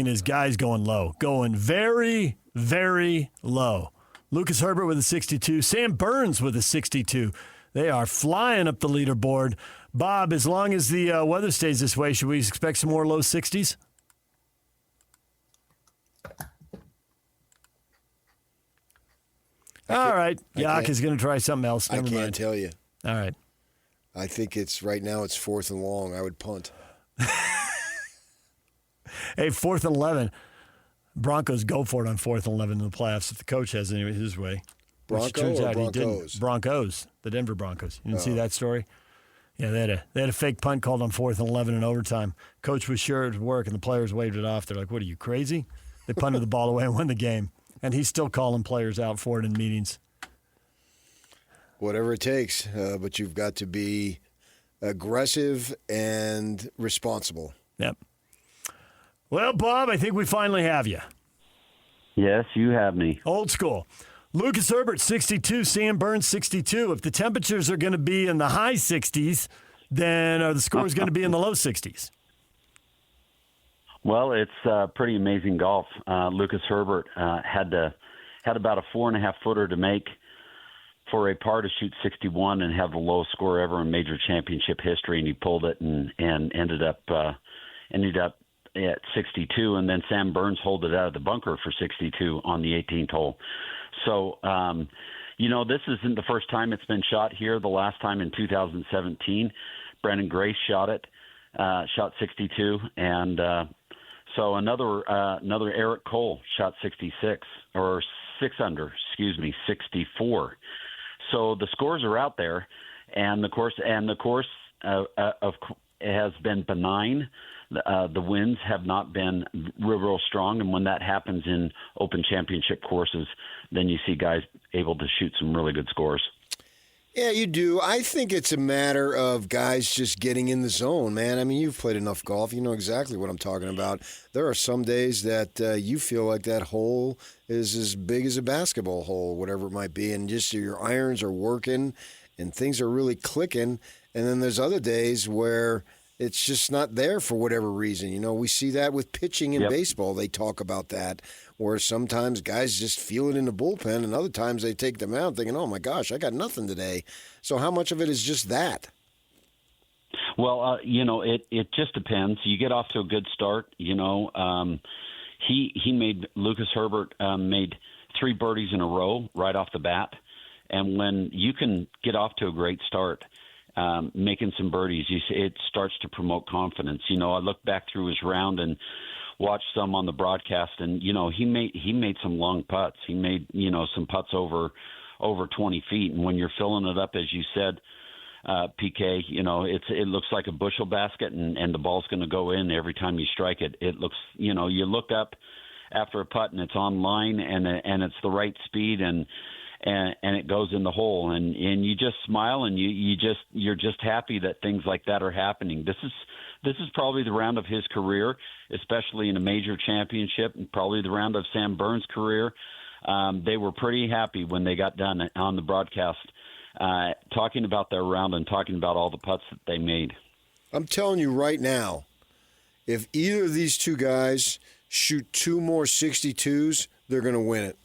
is guys going low, going very, very low. Lucas Herbert with a 62. Sam Burns with a 62. They are flying up the leaderboard. Bob, as long as the weather stays this way, should we expect some more low 60s? All right. Yak is going to try something else. Never mind. I can't tell you. All right. I think right now it's 4th and long. I would punt. Hey, 4th and 11. Broncos go for it on 4th and 11 in the playoffs if the coach has it his way. Bronco or Broncos? Broncos, the Denver Broncos. You didn't see that story? Yeah, they had a fake punt called on 4th and 11 in overtime. Coach was sure it would work, and the players waved it off. They're like, what are you, crazy? They punted the ball away and won the game. And he's still calling players out for it in meetings. Whatever it takes, but you've got to be aggressive and responsible. Yep. Well, Bob, I think we finally have you. Yes, you have me. Old school. Lucas Herbert, 62. Sam Burns, 62. If the temperatures are going to be in the high 60s, then are the scores going to be in the low 60s? Well, it's pretty amazing golf. Lucas Herbert had about a 4.5-footer to make for a par to shoot 61 and have the lowest score ever in major championship history, and he pulled it and ended up at 62, and then Sam Burns holed it out of the bunker for 62 on the 18th hole. So, this isn't the first time it's been shot here. The last time in 2017, Brandon Grace shot 62, and so another Eric Cole shot 66 or 64. So the scores are out there, and the course has been benign. The winds have not been real strong, and when that happens in Open Championship courses, then you see guys able to shoot some really good scores. Yeah, you do. I think it's a matter of guys just getting in the zone, man. I mean, you've played enough golf. You know exactly what I'm talking about. There are some days that you feel like that hole is as big as a basketball hole, whatever it might be, and just your irons are working and things are really clicking. And then there's other days where it's just not there for whatever reason. We see that with pitching in baseball. They talk about that, where sometimes guys just feel it in the bullpen, and other times they take them out thinking, oh, my gosh, I got nothing today. So how much of it is just that? Well, it just depends. You get off to a good start. Lucas Herbert made 3 birdies in a row right off the bat. And when you can get off to a great start, making some birdies, it starts to promote confidence. I look back through his round and watched some on the broadcast, and he made some long putts. He made some putts over 20 feet, and when you're filling it up, as you said, PK, it looks like a bushel basket, and the ball's going to go in every time you strike it. It looks, you look up after a putt and it's on line, and it's the right speed, and it goes in the hole, and you just smile, and you're just happy that things like that are happening. This is probably the round of his career, especially in a major championship, and probably the round of Sam Burns' career. They were pretty happy when they got done on the broadcast, talking about their round and talking about all the putts that they made. I'm telling you right now, if either of these two guys shoot 2 more 62s, they're going to win it.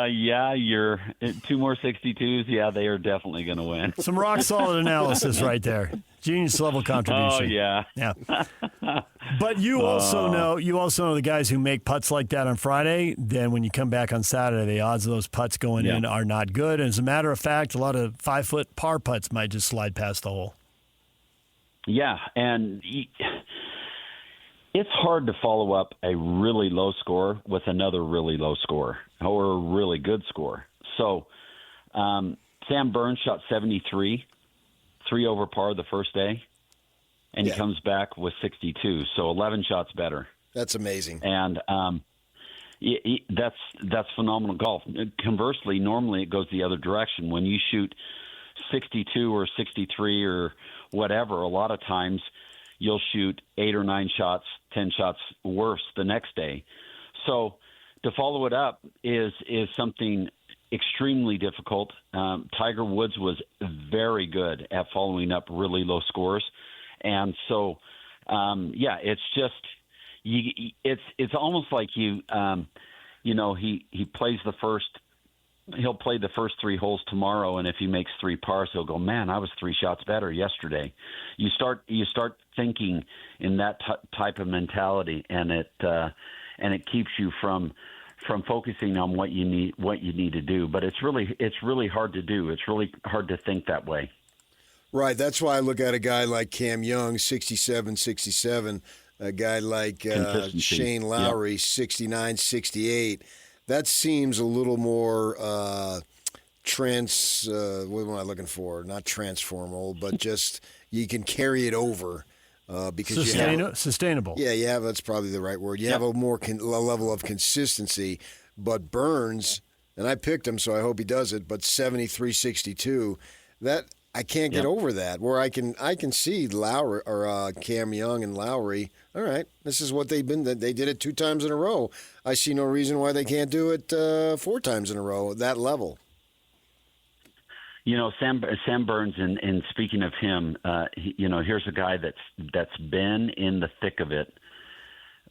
Yeah, you're 2 more 62s. Yeah, they are definitely going to win. Some rock solid analysis right there. Genius level contribution. Oh yeah. But you also know the guys who make putts like that on Friday. Then when you come back on Saturday, the odds of those putts going in are not good. And as a matter of fact, a lot of 5-foot par putts might just slide past the hole. Yeah, and it's hard to follow up a really low score with another really low score or a really good score. So Sam Burns shot 73, 3 over par the first day, and he comes back with 62, so 11 shots better. That's amazing. And that's phenomenal golf. Conversely, normally it goes the other direction. When you shoot 62 or 63 or whatever, a lot of times you'll shoot 8 or 9 shots, 10 shots worse the next day. So to follow it up is something extremely difficult. Tiger Woods was very good at following up really low scores. And so, it's just, it's almost like he plays he'll play the first 3 holes tomorrow, and if he makes 3 pars, he'll go, man, I was 3 shots better yesterday. You start thinking in that type of mentality, and it keeps you from focusing on what you need to do. But it's really hard to do. It's really hard to think that way. Right. That's why I look at a guy like Cam Young, 67, a guy like Shane Lowry, 69, 68. That seems a little more what am I looking for? Not transformable, but just you can carry it over because sustainable. Yeah, that's probably the right word. You have a more level of consistency. But Burns, and I picked him, so I hope he does it. But 73, 62, that I can't get over that. Where I can see Lowry or Cam Young and Lowry. All right, this is what they've been. They did it 2 times in a row. I see no reason why they can't do it 4 times in a row at that level. Sam Burns, and speaking of him, here's a guy that's been in the thick of it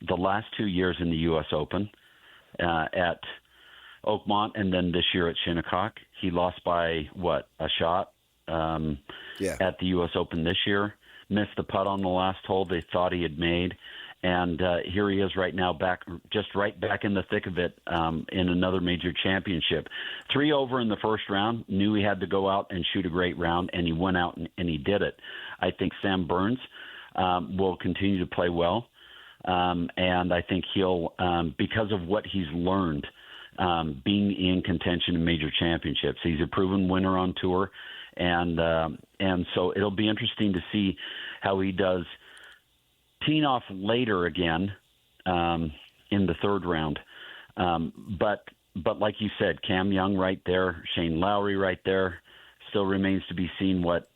the last 2 years in the U.S. Open at Oakmont, and then this year at Shinnecock. He lost by a shot at the U.S. Open this year. Missed the putt on the last hole they thought he had made. And here he is right now, right back in the thick of it in another major championship. 3 over in the first round, knew he had to go out and shoot a great round, and he went out and he did it. I think Sam Burns will continue to play well, and I think he'll, because of what he's learned, being in contention in major championships. He's a proven winner on tour, and so it'll be interesting to see how he does teeing off later again in the third round. But like you said, Cam Young right there, Shane Lowry right there. Still remains to be seen what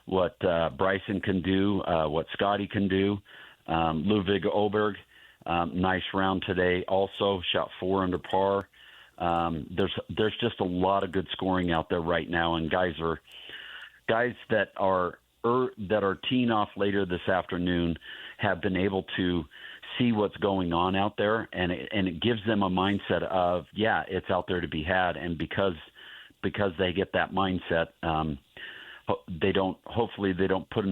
Bryson can do, what Scotty can do. Ludwig Oberg, nice round today. Also shot 4 under par. There's just a lot of good scoring out there right now, and guys that are teeing off later this afternoon have been able to see what's going on out there, and it gives them a mindset of, it's out there to be had. And because they get that mindset, they don't put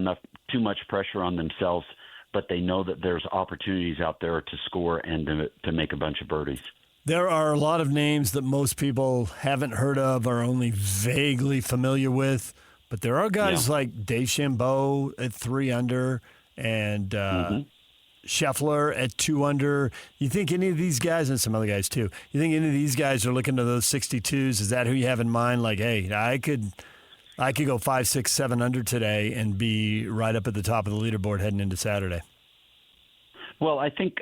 too much pressure on themselves but they know that there's opportunities out there to score and to make a bunch of birdies. There are a lot of names that most people haven't heard of or only vaguely familiar with, but there are guys like Dave Chambeau at 3 under and Scheffler at 2 under. You think any of these guys, and some other guys too, you think any of these guys are looking to those 62s? Is that who you have in mind? Like, hey, I could go 5, 6, 7 under today and be right up at the top of the leaderboard heading into Saturday. Well, I think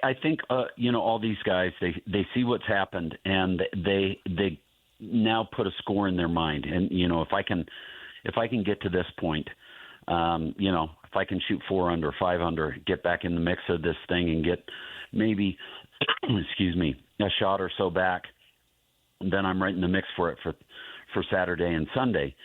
all these guys, they see what's happened and they now put a score in their mind. And if I can get to this point, if I can shoot 4 under, 5 under, get back in the mix of this thing and get maybe a shot or so back, then I'm right in the mix for it for Saturday and Sunday.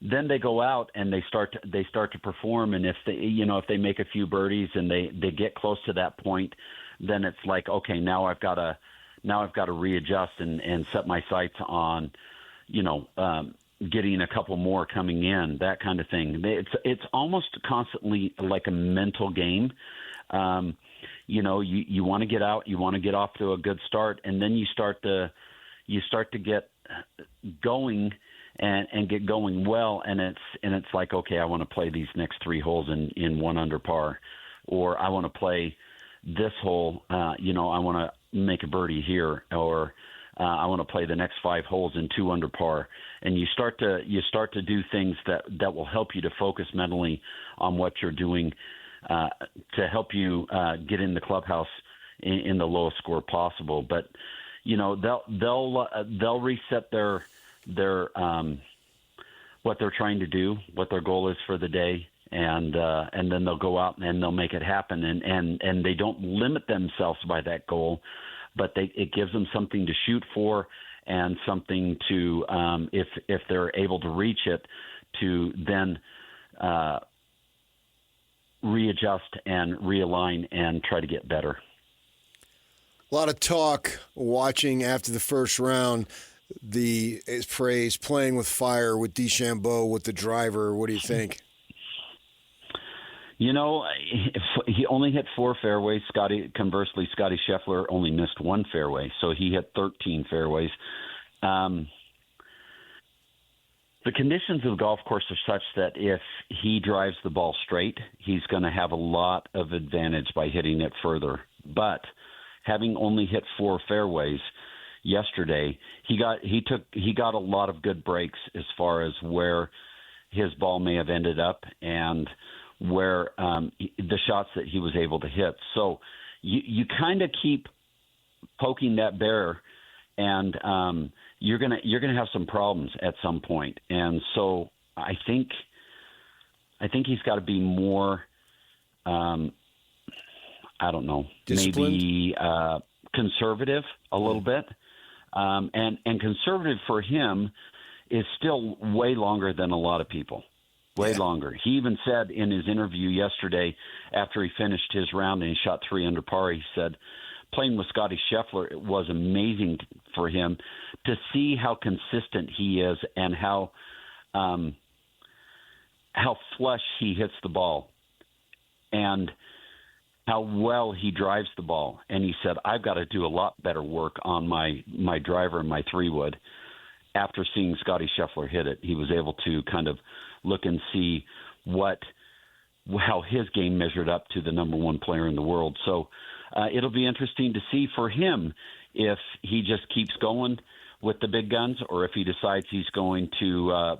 Then they go out and they start to perform, and if they make a few birdies and they get close to that point, then it's like, okay, now I've got to readjust and set my sights on getting a couple more coming in, that kind of thing. It's almost constantly like a mental game. You want to get out, you want to get off to a good start, and then you start to get going and get going well, and it's like, okay, I want to play these next 3 holes in 1 under par, or I want to play this hole, I want to make a birdie here, or I want to play the next 5 holes in 2 under par. And you start to do things that will help you to focus mentally on what you're doing to help you get in the clubhouse in the lowest score possible. But they'll reset their what they're trying to do, what their goal is for the day, and then they'll go out and they'll make it happen. And they don't limit themselves by that goal, but it gives them something to shoot for and something to, if they're able to reach it, to then readjust and realign and try to get better. A lot of talk watching after the first round. The phrase "playing with fire" with DeChambeau with the driver. What do you think? He only hit 4 fairways. Conversely, Scotty Scheffler only missed 1 fairway, so he hit 13 fairways. The conditions of the golf course are such that if he drives the ball straight, he's going to have a lot of advantage by hitting it further. But having only hit 4 fairways yesterday, he got a lot of good breaks as far as where his ball may have ended up and where the shots that he was able to hit. So you kind of keep poking that bear, and you're gonna have some problems at some point. And so I think he's got to be more, I don't know, maybe conservative a little bit. And conservative for him is still way longer than a lot of people. Way longer. He even said in his interview yesterday after he finished his round and he shot 3 under par, he said playing with Scotty Scheffler, it was amazing for him to see how consistent he is and how flush he hits the ball and how well he drives the ball. And he said, I've got to do a lot better work on my driver and my 3-wood. After seeing Scotty Scheffler hit it, he was able to kind of look and see how his game measured up to the number 1 player in the world. So it'll be interesting to see for him if he just keeps going with the big guns or if he decides he's going to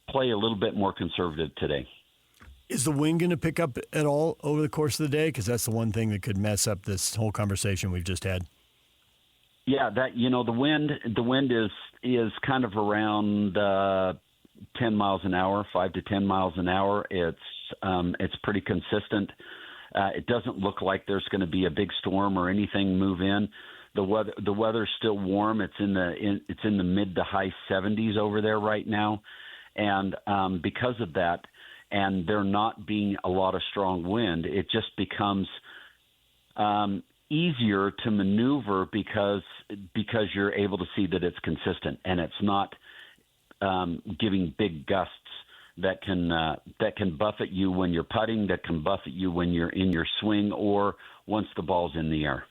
play a little bit more conservative today. Is the wind going to pick up at all over the course of the day? Because that's the one thing that could mess up this whole conversation we've just had. Yeah, the wind is kind of around 10 miles an hour, 5 to 10 miles an hour. It's pretty consistent. It doesn't look like there's going to be a big storm or anything move in. The weather's still warm. It's in the mid to high 70s over there right now, and because of that, and there not being a lot of strong wind, it just becomes easier to maneuver because you're able to see that it's consistent and it's not giving big gusts that can buffet you when you're putting, that can buffet you when you're in your swing or once the ball's in the air.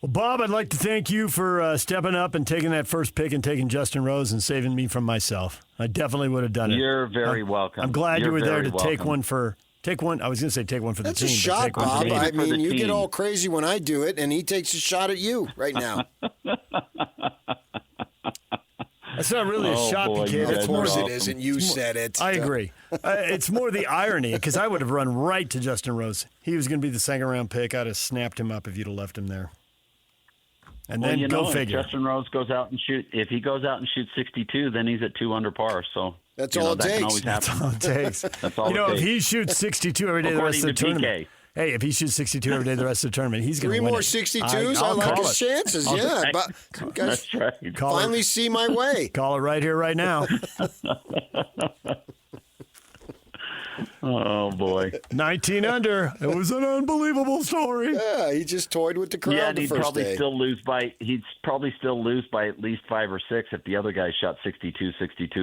Well, Bob, I'd like to thank you for stepping up and taking that first pick and taking Justin Rose and saving me from myself. I definitely would have done it. You're very welcome. I'm glad you were there to take one for the team. That's a shot, Bob. I mean, you team. get all crazy when I do it, and he takes a shot at you right now. That's not really a shot, PK. Of course it isn't. You said it. I agree. It's more the irony, because I would have run right to Justin Rose. He was going to be the second-round pick. I'd have snapped him up if you'd have left him there. And then go figure. If Justin Rose goes out and if he goes out and shoots 62, then he's at 2 under par. So that's all it takes. Can always happen. That's all it takes. That's all it takes. If he shoots 62 every day the rest of the tournament. Hey, if he shoots 62 every day the rest of the tournament, he's going to win. 3 more 62s. I like his chances. But that's right. Finally see my way. Call it right here, right now. Oh, boy. 19 under. It was an unbelievable story. Yeah, he just toyed with the crowd the first day. He'd probably still lose by at least 5 or 6 if the other guy shot 62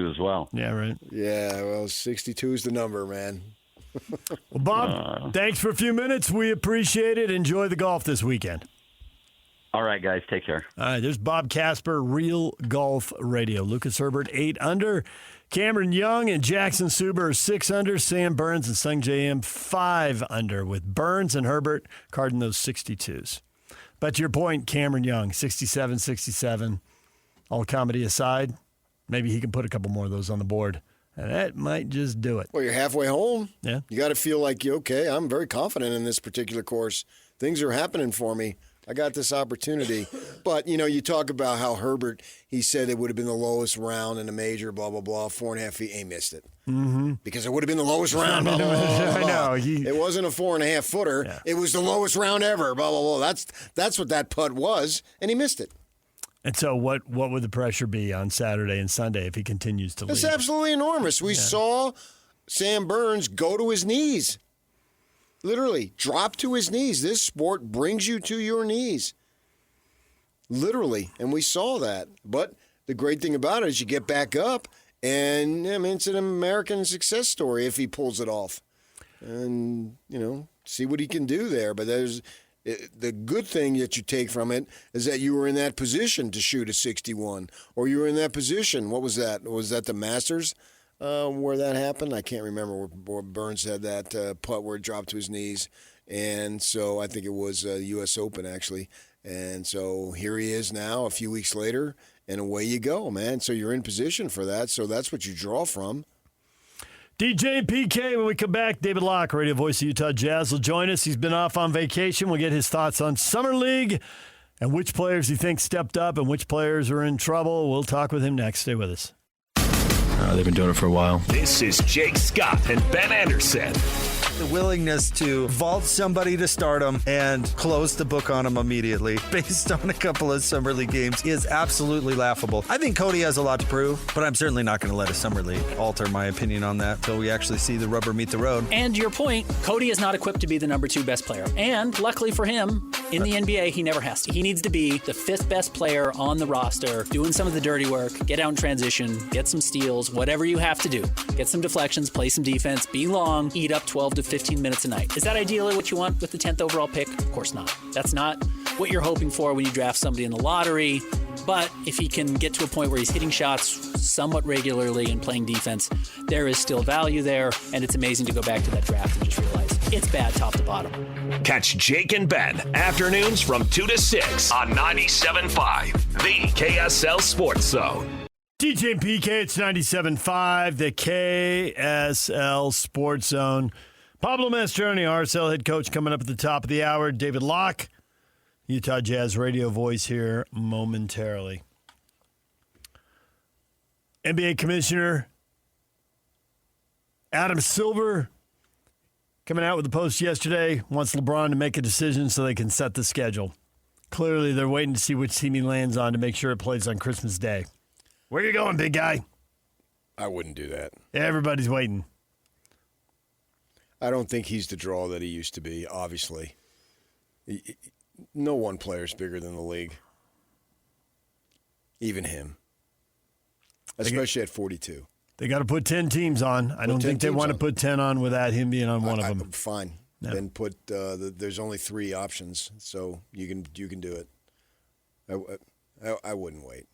as well. Yeah, right. Yeah, well, 62 is the number, man. Well, Bob, thanks for a few minutes. We appreciate it. Enjoy the golf this weekend. All right, guys. Take care. All right, there's Bob Casper, Real Golf Radio. Lucas Herbert, 8 under. Cameron Young and Jackson Suber are 6 under. Sam Burns and Sung J M 5 under, with Burns and Herbert carding those 62s. But to your point, Cameron Young, 67. All comedy aside, maybe he can put a couple more of those on the board. And that might just do it. Well, you're halfway home. Yeah. You got to feel like, okay, I'm very confident in this particular course. Things are happening for me. I got this opportunity. But, you talk about how Herbert, he said it would have been the lowest round in a major, blah, blah, blah, 4.5 feet. He missed it. Mm-hmm. Because it would have been the lowest round. Blah, blah, blah, blah, blah. I know. It wasn't a 4.5 footer. Yeah. It was the lowest round ever, blah, blah, blah. That's what that putt was, and he missed it. And so what would the pressure be on Saturday and Sunday if he continues to lead? It's absolutely enormous. We saw Sam Burns go to his knees. Literally, drop to his knees. This sport brings you to your knees. Literally. And we saw that. But the great thing about it is you get back up, and it's an American success story if he pulls it off. And, see what he can do there. But the good thing that you take from it is that you were in that position to shoot a 61, or you were in that position. What was that? Was that the Masters where that happened? I can't remember where Burns had that putt where it dropped to his knees. And so I think it was the U.S. Open, actually. And so here he is now a few weeks later, and away you go, man. So you're in position for that. So that's what you draw from. DJ and PK, when we come back, David Locke, radio voice of Utah Jazz, will join us. He's been off on vacation. We'll get his thoughts on Summer League and which players he thinks stepped up and which players are in trouble. We'll talk with him next. Stay with us. They've been doing it for a while. This is Jake Scott and Ben Anderson. The willingness to vault somebody to stardom and close the book on them immediately based on a couple of Summer League games is absolutely laughable. I think Cody has a lot to prove, but I'm certainly not going to let a Summer League alter my opinion on that until we actually see the rubber meet the road. And to your point, Cody is not equipped to be the number 2 best player. And luckily for him, in the NBA, he never has to. He needs to be the 5th best player on the roster, doing some of the dirty work, get out in transition, get some steals, whatever you have to do. Get some deflections, play some defense, be long, eat up 12 to 15 minutes a night. Is that ideally what you want with the 10th overall pick? Of course not. That's not what you're hoping for when you draft somebody in the lottery. But if he can get to a point where he's hitting shots somewhat regularly and playing defense, there is still value there. And it's amazing to go back to that draft and just realize it's bad top to bottom. Catch Jake and Ben afternoons from 2 to 6 on 97.5, the KSL Sports Zone. DJ and PK, it's 97.5, the KSL Sports Zone. Pablo Mastroeni, RSL head coach, coming up at the top of the hour. David Locke, Utah Jazz radio voice, here momentarily. NBA Commissioner Adam Silver coming out with a post yesterday, wants LeBron to make a decision so they can set the schedule. Clearly, they're waiting to see which team he lands on to make sure it plays on Christmas Day. Where you going, big guy? I wouldn't do that. Everybody's waiting. I don't think he's the draw that he used to be, obviously. No one player is bigger than the league. Even him. especially at 42. They got to put 10 teams on. I don't think they want to put 10 on without him being on one of them. Fine. Yeah. Then put there's only 3 options, so you can do it. I wouldn't wait.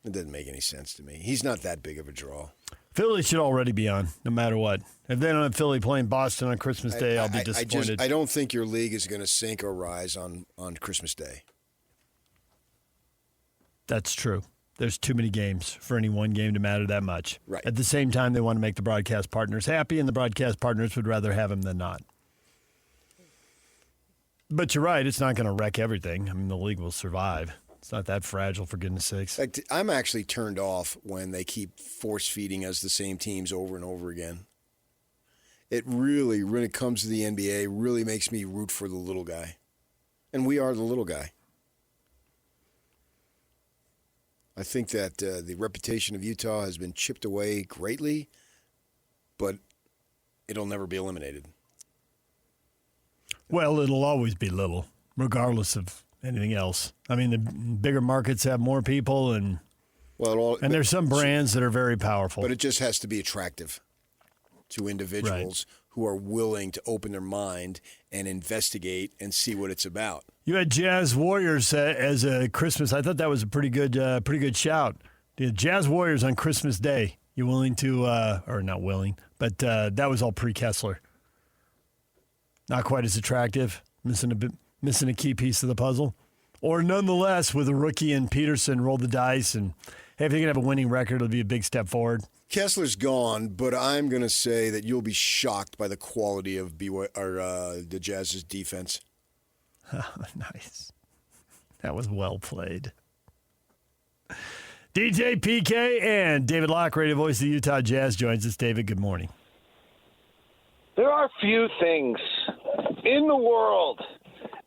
It doesn't make any sense to me. He's not that big of a draw. Philly should already be on, no matter what. If they don't have Philly playing Boston on Christmas Day, I'll be disappointed. I don't think your league is going to sink or rise on Christmas Day. That's true. There's too many games for any one game to matter that much. Right. At the same time, they want to make the broadcast partners happy, and the broadcast partners would rather have him than not. But you're right. It's not going to wreck everything. I mean, the league will survive. It's not that fragile, for goodness sakes. In fact, I'm actually turned off when they keep force-feeding us the same teams over and over again. It really, when it comes to the NBA, really makes me root for the little guy. And we are the little guy. I think that the reputation of Utah has been chipped away greatly, but it'll never be eliminated. Well, it'll always be little, regardless of anything else. I mean, the bigger markets have more people, and there's some brands that are very powerful. But it just has to be attractive to individuals who are willing to open their mind and investigate and see what it's about. You had Jazz Warriors as a Christmas. I thought that was a pretty good shout. The Jazz Warriors on Christmas Day. You willing to, or not willing, but that was all pre-Kessler. Not quite as attractive. Missing a key piece of the puzzle. Or nonetheless, with a rookie and Peterson, roll the dice, and hey, if they can have a winning record, it'll be a big step forward. Kessler's gone, but I'm going to say that you'll be shocked by the quality of the Jazz's defense. Nice. That was well played. DJ PK and David Locke, radio voice of the Utah Jazz, joins us. David, good morning. There are few things in the world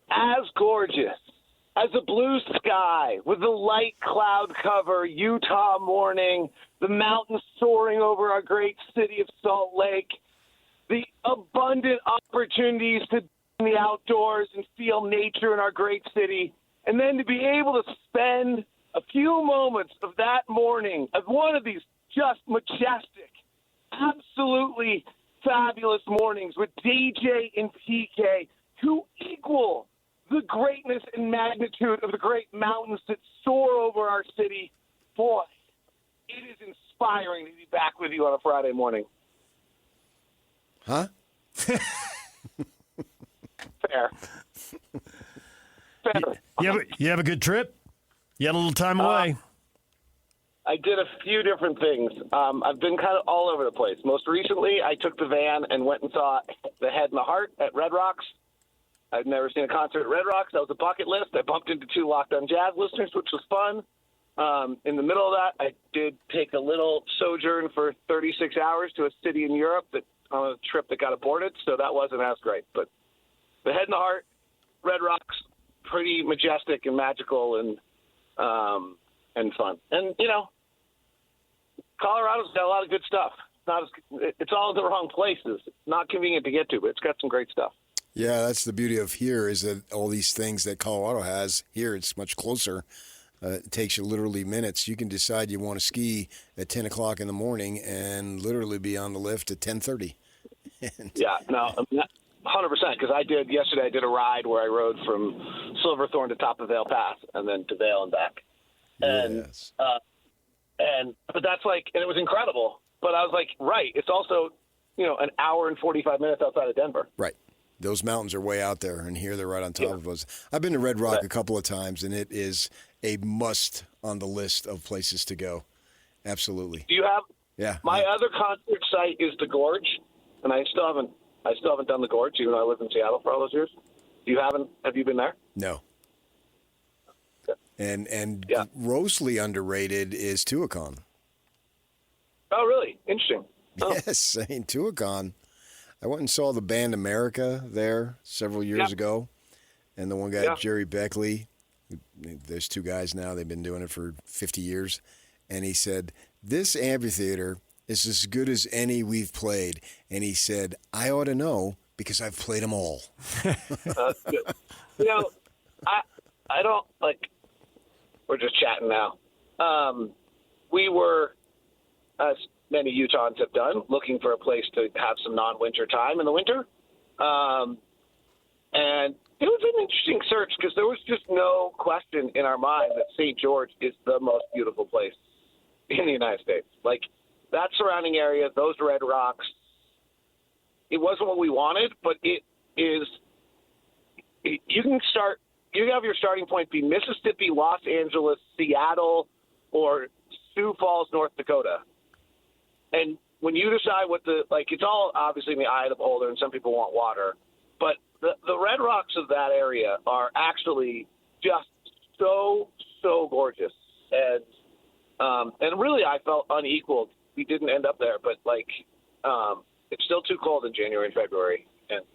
as gorgeous as a blue sky with a light cloud cover, Utah morning, the mountains soaring over our great city of Salt Lake, the abundant opportunities to be in the outdoors and feel nature in our great city, and then to be able to spend a few moments of that morning of one of these just majestic, absolutely fabulous mornings with DJ and PK, who equal the greatness and magnitude of the great mountains that soar over our city. Boy, it is inspiring to be back with you on a Friday morning. Huh? Fair. You have a good trip? You had a little time away? I did a few different things. I've been kind of all over the place. Most recently, I took the van and went and saw The Head and the Heart at Red Rocks. I've never seen a concert at Red Rocks. That was a bucket list. I bumped into 2 Locked On Jazz listeners, which was fun. In the middle of that, I did take a little sojourn for 36 hours to a city in Europe on a trip that got aborted, so that wasn't as great. But The Head and the Heart, Red Rocks, pretty majestic and magical and fun. And, you know, Colorado's got a lot of good stuff. It's all in the wrong places. It's not convenient to get to, but it's got some great stuff. Yeah, that's the beauty of here is that all these things that Colorado has, here it's much closer. It takes you literally minutes. You can decide you want to ski at 10 o'clock in the morning and literally be on the lift at 10:30. Yeah, no, 100%, because yesterday I did a ride where I rode from Silverthorne to top of Vail Pass and then to Vail and back. And, yes. But that's like, and it was incredible. But I was like, right, it's also, an hour and 45 minutes outside of Denver. Right. Those mountains are way out there, and here they're right on top of us. I've been to Red Rock a couple of times, and it is a must on the list of places to go. Absolutely. Do you have? Yeah. My other concert site is the Gorge, and I still haven't done the Gorge, even though I lived in Seattle for all those years. Have you been there? No. And grossly underrated is Tuacahn. Oh, really? Interesting. Oh. Yes, Tuacahn. I went and saw the band America there several years ago, and the one guy, Jerry Beckley, there's 2 guys now, they've been doing it for 50 years, and he said, this amphitheater is as good as any we've played, and he said, I ought to know because I've played them all. That's good. I don't, we're just chatting now. We were as many Utahns have done, looking for a place to have some non-winter time in the winter. And it was an interesting search because there was just no question in our mind that St. George is the most beautiful place in the United States. Like, that surrounding area, those red rocks, it wasn't what we wanted, but it is – you have your starting point be Mississippi, Los Angeles, Seattle, or Sioux Falls, North Dakota. And when you decide what it's all obviously in the eye of the beholder, and some people want water, but the red rocks of that area are actually just so gorgeous. And really I felt unequaled. We didn't end up there, but it's still too cold in January and February. And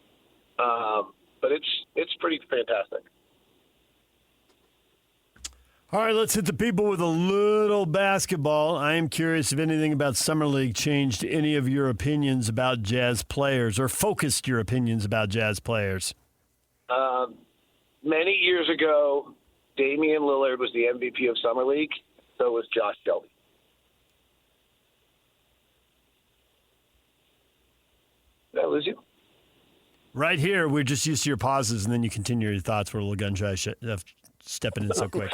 but it's pretty fantastic. All right, let's hit the people with a little basketball. I am curious if anything about Summer League changed any of your opinions about Jazz players or focused your opinions about Jazz players. Many years ago, Damian Lillard was the MVP of Summer League. So was Josh Shelby. Did I lose you? Right here, we're just used to your pauses, and then you continue your thoughts. We're a little gun-shy stepping in so quick.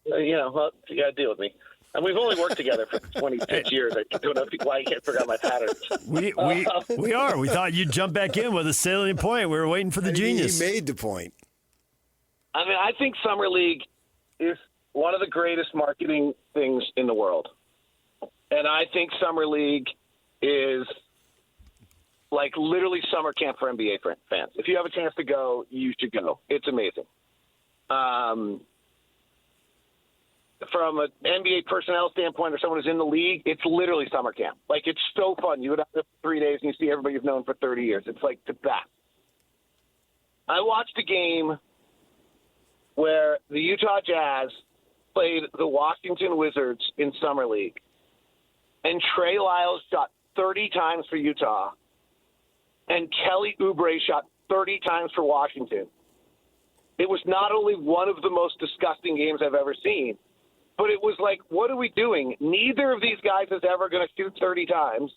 Well, you got to deal with me. And we've only worked together for 26 years. I don't know why you can't figure out my patterns. We are. We thought you'd jump back in with a salient point. We were waiting for the genius. He made the point. I mean, I think Summer League is one of the greatest marketing things in the world. And I think Summer League is like literally summer camp for NBA fans. If you have a chance to go, you should go. It's amazing. From an NBA personnel standpoint or someone who's in the league, it's literally summer camp. Like, it's so fun. You go down there for 3 days and you see everybody you've known for 30 years. It's like the best. I watched a game where the Utah Jazz played the Washington Wizards in Summer League, and Trey Lyles shot 30 times for Utah, and Kelly Oubre shot 30 times for Washington. It was not only one of the most disgusting games I've ever seen, but it was like, what are we doing? Neither of these guys is ever going to shoot 30 times.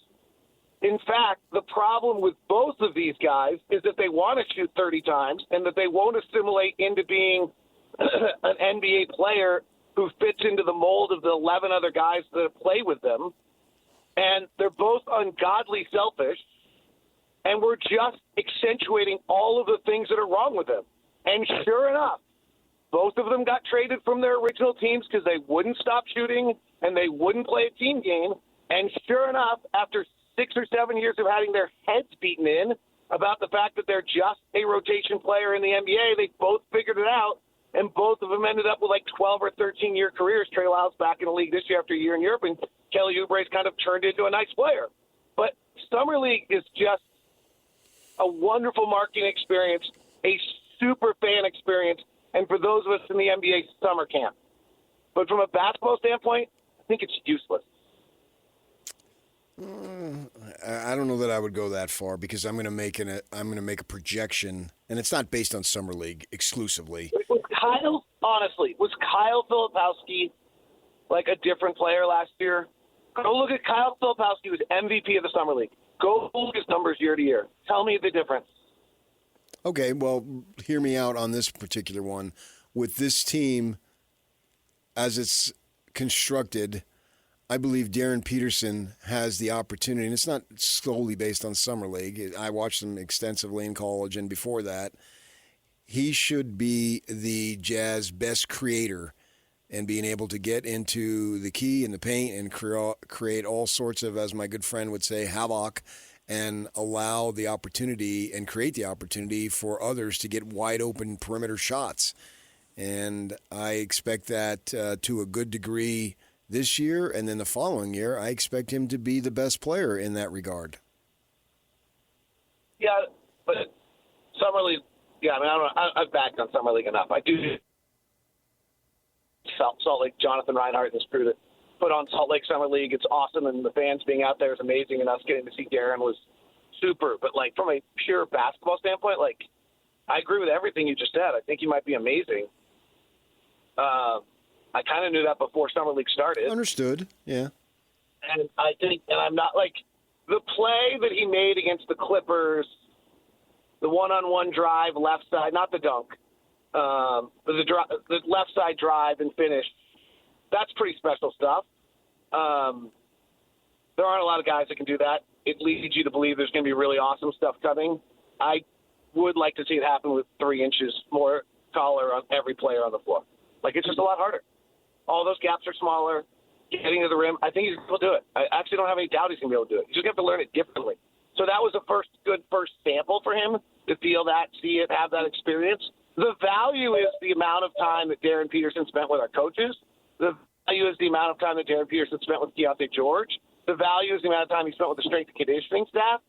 In fact, the problem with both of these guys is that they want to shoot 30 times and that they won't assimilate into being an NBA player who fits into the mold of the 11 other guys that play with them. And they're both ungodly selfish. And we're just accentuating all of the things that are wrong with them. And sure enough, both of them got traded from their original teams because they wouldn't stop shooting and they wouldn't play a team game. And sure enough, after 6 or 7 years of having their heads beaten in about the fact that they're just a rotation player in the NBA, they both figured it out, and both of them ended up with like 12 or 13-year careers. Trey Lyles back in the league this year after a year in Europe, and Kelly Oubre's kind of turned into a nice player. But Summer League is just a wonderful marketing experience, a super fan experience, and for those of us in the NBA, summer camp. But from a basketball standpoint, I think it's useless. I don't know that I would go that far because I'm going to make a projection, and it's not based on Summer League exclusively. Was Kyle Filipowski like a different player last year? Go look at Kyle Filipowski, who was MVP of the Summer League. Go look at his numbers year to year. Tell me the difference. Okay, well, hear me out on this particular one. With this team, as it's constructed, I believe Darren Peterson has the opportunity, and it's not solely based on Summer League. I watched him extensively in college and before that. He should be the Jazz best creator and being able to get into the key and the paint and create all sorts of, as my good friend would say, havoc, and allow the opportunity and create the opportunity for others to get wide open perimeter shots. And I expect that to a good degree this year, and then the following year, I expect him to be the best player in that regard. Yeah, but Summer League, yeah, I mean, I don't know, I've backed on Summer League enough. I do Salt Lake, Jonathan Reinhart and his crew that put on Salt Lake Summer League. It's awesome, and the fans being out there is amazing, and us getting to see Darren was super. But, like, from a pure basketball standpoint, like, I agree with everything you just said. I think he might be amazing. I kind of knew that before Summer League started. Understood, yeah. And I think, and I'm not like the play that he made against the Clippers, the one-on-one drive, left side, not the dunk, but the left side drive and finish. That's pretty special stuff. There aren't a lot of guys that can do that. It leads you to believe there's going to be really awesome stuff coming. I would like to see it happen with 3 inches more taller on every player on the floor. Like, it's just a lot harder. All those gaps are smaller. Getting to the rim, I think he's going to do it. I actually don't have any doubt he's going to be able to do it. He's just going to have to learn it differently. So that was a good first sample for him to feel that, see it, have that experience. The value is the amount of time that Darren Peterson spent with our coaches. The value is the amount of time that Darren Peterson spent with Keontae George. The value is the amount of time he spent with the strength and conditioning staff.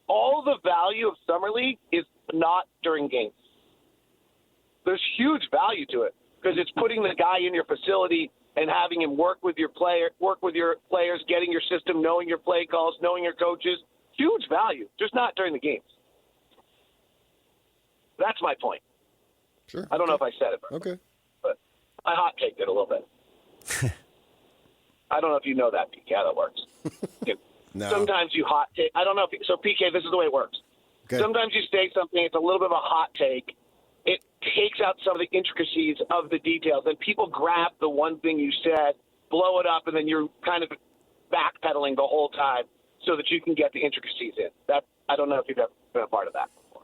All the value of Summer League is not during games. There's huge value to it because it's putting the guy in your facility and having him work with your players, getting your system, knowing your play calls, knowing your coaches. Huge value, just not during the games. That's my point. Sure. I don't know if I said it. Okay. But I hot-caked it a little bit. I don't know if you know that, PK, how that works. No. Sometimes you hot take. I don't know. So, PK, this is the way it works. Okay. Sometimes you say something, it's a little bit of a hot take. It takes out some of the intricacies of the details. And people grab the one thing you said, blow it up, and then you're kind of backpedaling the whole time so that you can get the intricacies in. I don't know if you've ever been a part of that before.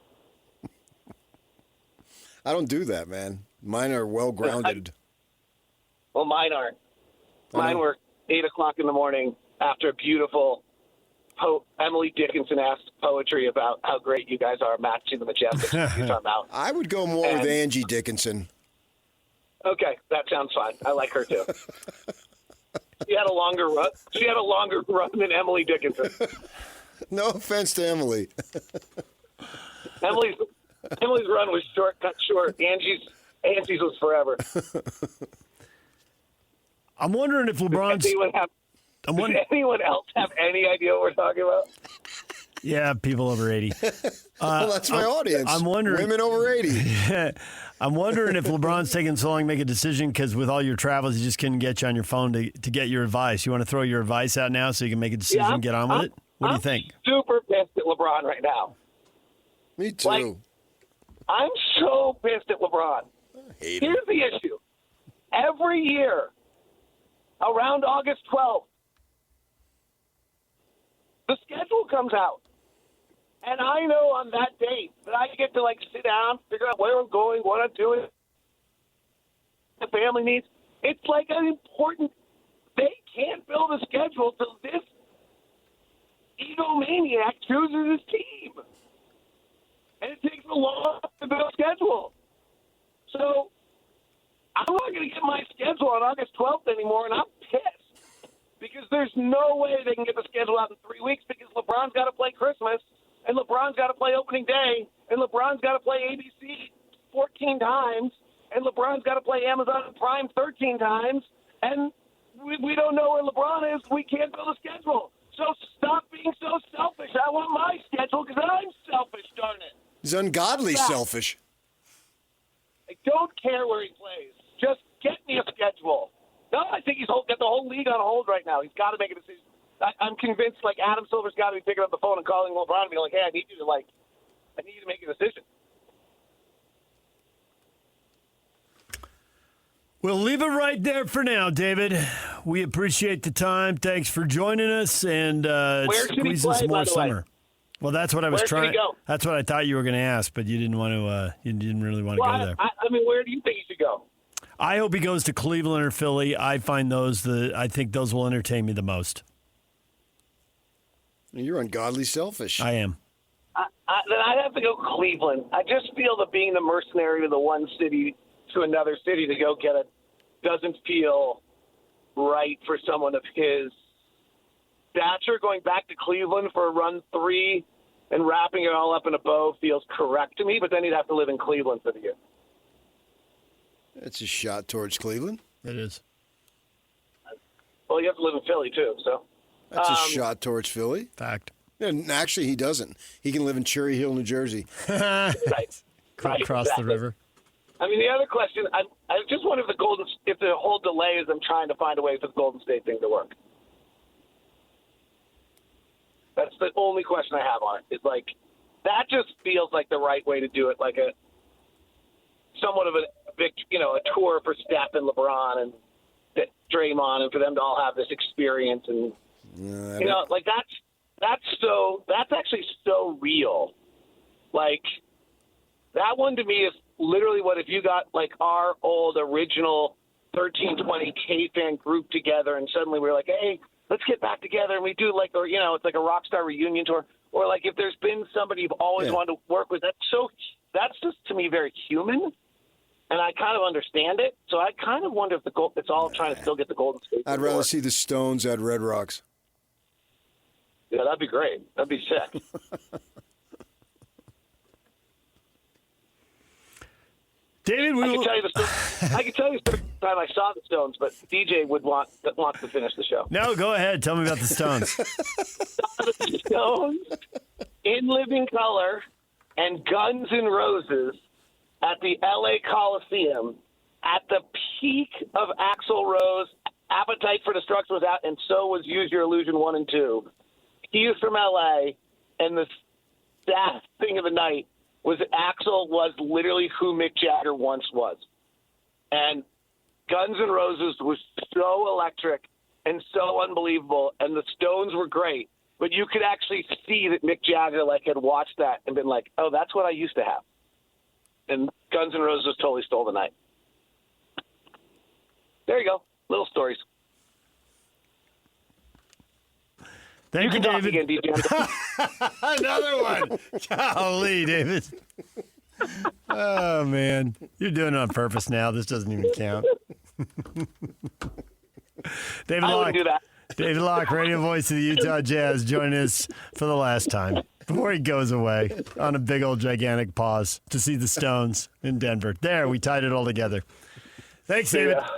I don't do that, man. Mine are well-grounded. Well, mine aren't. Mine were 8 o'clock in the morning after a beautiful Emily Dickinson-esque poetry about how great you guys are matching the Majestics in Utah Mountain. I would go more with Angie Dickinson. Okay, that sounds fine. I like her too. She had a longer run than Emily Dickinson. No offense to Emily. Emily's run was cut short. Angie's was forever. I'm wondering if LeBron's. Does anyone else have any idea what we're talking about? Yeah, people over 80. Well, that's my audience. I'm wondering. Women over 80. I'm wondering if LeBron's taking so long to make a decision because with all your travels, he just couldn't get you on your phone to get your advice. You want to throw your advice out now so you can make a decision and get on with it? What do you think? I'm super pissed at LeBron right now. Me too. I'm so pissed at LeBron. Here's the issue. Every year, around August 12th, the schedule comes out. And I know on that date that I get to, sit down, figure out where I'm going, what I'm doing, the family needs. It's an important – they can't build a schedule till this egomaniac chooses his team. And it takes a long time to build a schedule. So I'm not going to get my schedule on August 12th anymore, and I'm pissed. Because there's no way they can get the schedule out in 3 weeks because LeBron's got to play Christmas, and LeBron's got to play opening day, and LeBron's got to play ABC 14 times, and LeBron's got to play Amazon Prime 13 times, and we don't know where LeBron is. We can't build a schedule. So stop being so selfish. I want my schedule because I'm selfish, darn it. He's ungodly selfish. I don't care where he plays. Just get me a schedule. No, I think he's got the whole league on hold right now. He's got to make a decision. I'm convinced, Adam Silver's got to be picking up the phone and calling LeBron and being like, hey, I need you to make a decision. We'll leave it right there for now, David. We appreciate the time. Thanks for joining us and squeezing some more summer. Well, that's what I was trying. That's what I thought you were going to ask, but you didn't want to. You didn't really want to go there. Where do you think he should go? I hope he goes to Cleveland or Philly. I find I think those will entertain me the most. You're ungodly selfish. I am. Then I'd have to go Cleveland. I just feel that being the mercenary to the one city to another city to go get it doesn't feel right for someone of his stature. Going back to Cleveland for a run 3 and wrapping it all up in a bow feels correct to me, but then he'd have to live in Cleveland for the year. It's a shot towards Cleveland. It is. Well, you have to live in Philly, too, so. That's a shot towards Philly. Fact. And actually, he doesn't. He can live in Cherry Hill, New Jersey. Right. Across the river. I mean, the other question, I just wonder if the whole delay is them trying to find a way for the Golden State thing to work. That's the only question I have on it. It's like that just feels like the right way to do it, like a somewhat of a tour for Steph and LeBron and Draymond, and for them to all have this experience, and like that's actually so real. Like that one to me is literally what if you got like our old original 1320 K-fan group together, and suddenly we're like, hey, let's get back together, and we do like, or it's like a rock star reunion tour, or like if there's been somebody you've always wanted to work with. That's just to me very human. And I kind of understand it, so I kind of wonder if it's all trying to still get the Golden State. I'd rather see the Stones at Red Rocks. Yeah, that'd be great. That'd be sick. David, I can tell you the time I saw the Stones, but DJ wants to finish the show. No, go ahead. Tell me about the Stones. Saw the Stones in living color and Guns N' Roses at the L.A. Coliseum at the peak of Axl Rose. Appetite for Destruction was out, and so was Use Your Illusion 1 and 2. He's from L.A., and the sad thing of the night was that Axl was literally who Mick Jagger once was. And Guns N' Roses was so electric and so unbelievable, and the Stones were great, but you could actually see that Mick Jagger had watched that and been like, oh, that's what I used to have. And Guns N' Roses totally stole the night. There you go. Little stories. Thank you, David. David. Again, DJ. Another one. Golly, David. Oh, man. You're doing it on purpose now. This doesn't even count. David I Locke. wouldn't do that. David Locke, radio voice of the Utah Jazz, joining us for the last time before he goes away on a big old gigantic pause to see the Stones in Denver. There, we tied it all together. Thanks, David. Yeah.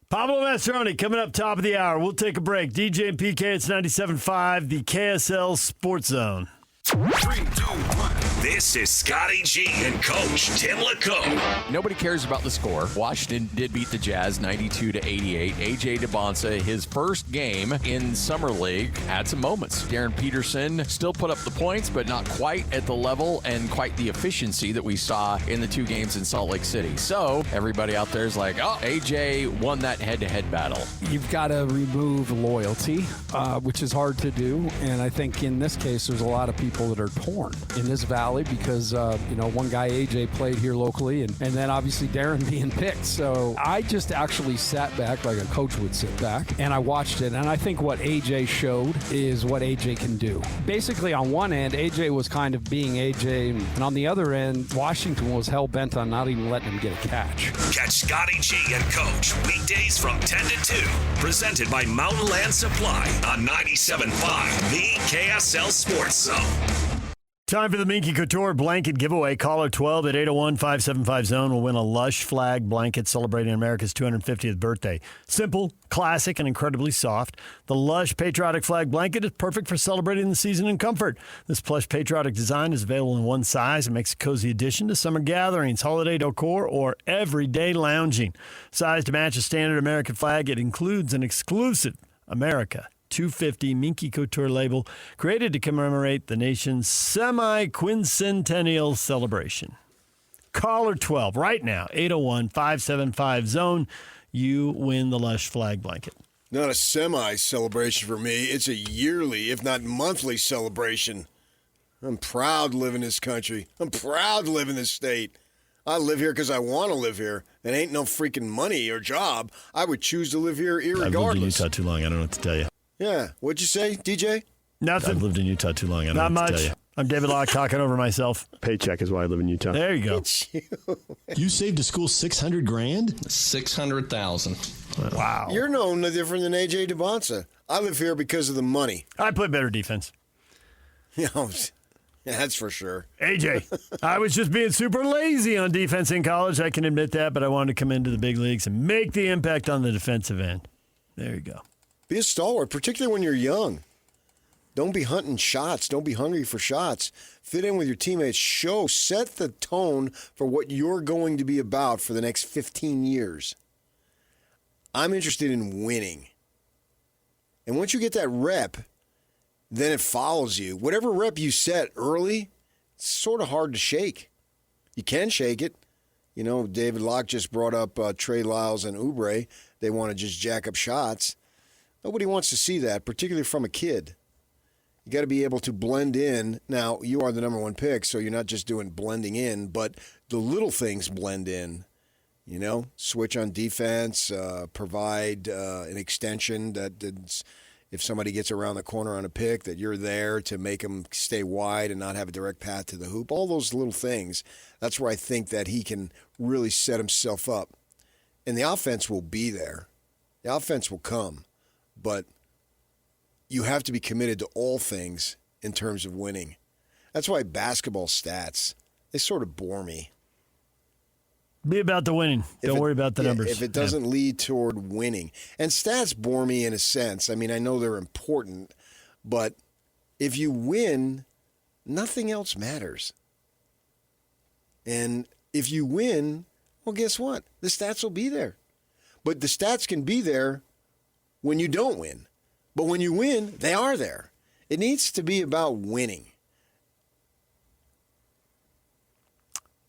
Pablo Mastroeni coming up top of the hour. We'll take a break. DJ and PK, it's 97.5, the KSL Sports Zone. 3, 2, 1. This is Scotty G and Coach Tim LeComb. Nobody cares about the score. Washington did beat the Jazz 92-88. AJ Dybantsa, his first game in Summer League, had some moments. Darren Peterson still put up the points, but not quite at the level and quite the efficiency that we saw in the 2 games in Salt Lake City. So everybody out there is like, oh, AJ won that head-to-head battle. You've got to remove loyalty, which is hard to do. And I think in this case, there's a lot of people that are torn in this valley because, one guy, AJ, played here locally, and then obviously Darren being picked. So I just actually sat back like a coach would sit back, and I watched it. And I think what AJ showed is what AJ can do. Basically, on one end, AJ was kind of being AJ, and on the other end, Washington was hell-bent on not even letting him get a catch. Catch Scotty G and Coach weekdays from 10 to 2. Presented by Mountain Land Supply on 97.5, the KSL Sports Zone. Time for the Minky Couture blanket giveaway. Caller 12 at 801-575-ZONE will win a Lush Flag blanket celebrating America's 250th birthday. Simple, classic, and incredibly soft. The Lush Patriotic Flag blanket is perfect for celebrating the season in comfort. This plush patriotic design is available in one size and makes a cozy addition to summer gatherings, holiday decor, or everyday lounging. Sized to match a standard American flag, it includes an exclusive America 250 Minky Couture label created to commemorate the nation's semi-quincentennial celebration. Caller 12 right now, 801-575-ZONE. You win the Lush Flag blanket. Not a semi-celebration for me. It's a yearly, if not monthly celebration. I'm proud to live in this country. I'm proud to live in this state. I live here because I want to live here. It ain't no freaking money or job. I would choose to live here irregardless. I've lived in Utah too long. I don't know what to tell you. Yeah. What'd you say, DJ? Nothing. I've lived in Utah too long. I don't know what to tell you. I'm David Locke talking over myself. Paycheck is why I live in Utah. There you go. You saved the school $600,000? $600,000. Wow. You're no different than AJ Dybantsa. I live here because of the money. I play better defense. Yeah, that's for sure. AJ, I was just being super lazy on defense in college. I can admit that, but I wanted to come into the big leagues and make the impact on the defensive end. There you go. Be a stalwart, particularly when you're young. Don't be hunting shots. Don't be hungry for shots. Fit in with your teammates. Set the tone for what you're going to be about for the next 15 years. I'm interested in winning. And once you get that rep, then it follows you. Whatever rep you set early, it's sort of hard to shake. You can shake it. You know, David Locke just brought up Trey Lyles and Oubre. They want to just jack up shots. Nobody wants to see that, particularly from a kid. You got to be able to blend in. Now, you are the number one pick, so you're not just doing blending in, but the little things blend in. You know, switch on defense, provide an extension that if somebody gets around the corner on a pick, that you're there to make them stay wide and not have a direct path to the hoop. All those little things, that's where I think that he can really set himself up. And the offense will be there. The offense will come. But you have to be committed to all things in terms of winning. That's why basketball stats, they sort of bore me. Be about the winning. Don't worry about the numbers. If it doesn't lead toward winning. And stats bore me in a sense. I mean, I know they're important, but if you win, nothing else matters. And if you win, well, guess what? The stats will be there. But the stats can be there when you don't win. But when you win, they are there. It needs to be about winning.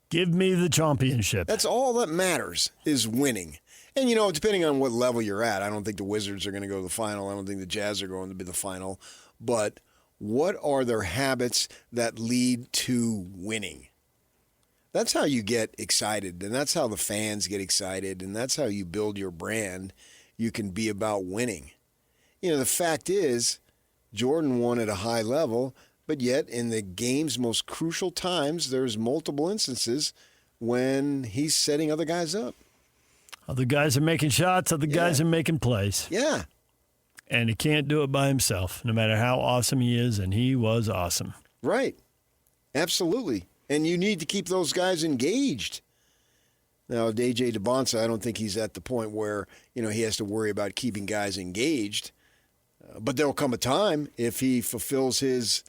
Give me the championship. That's all that matters is winning. And, you know, depending on what level you're at, I don't think the Wizards are going to go to the final. I don't think the Jazz are going to be the final. But what are their habits that lead to winning? That's how you get excited, and that's how the fans get excited, and that's how you build your brand. You can be about winning. You know, the fact is, Jordan won at a high level, but yet in the game's most crucial times, there's multiple instances when he's setting other guys up. Other guys are making shots, other guys are making plays. Yeah. And he can't do it by himself, no matter how awesome he is, and he was awesome. Right. Absolutely. And you need to keep those guys engaged. Now, AJ Dybantsa, I don't think he's at the point where, you know, he has to worry about keeping guys engaged. But there will come a time if he fulfills his,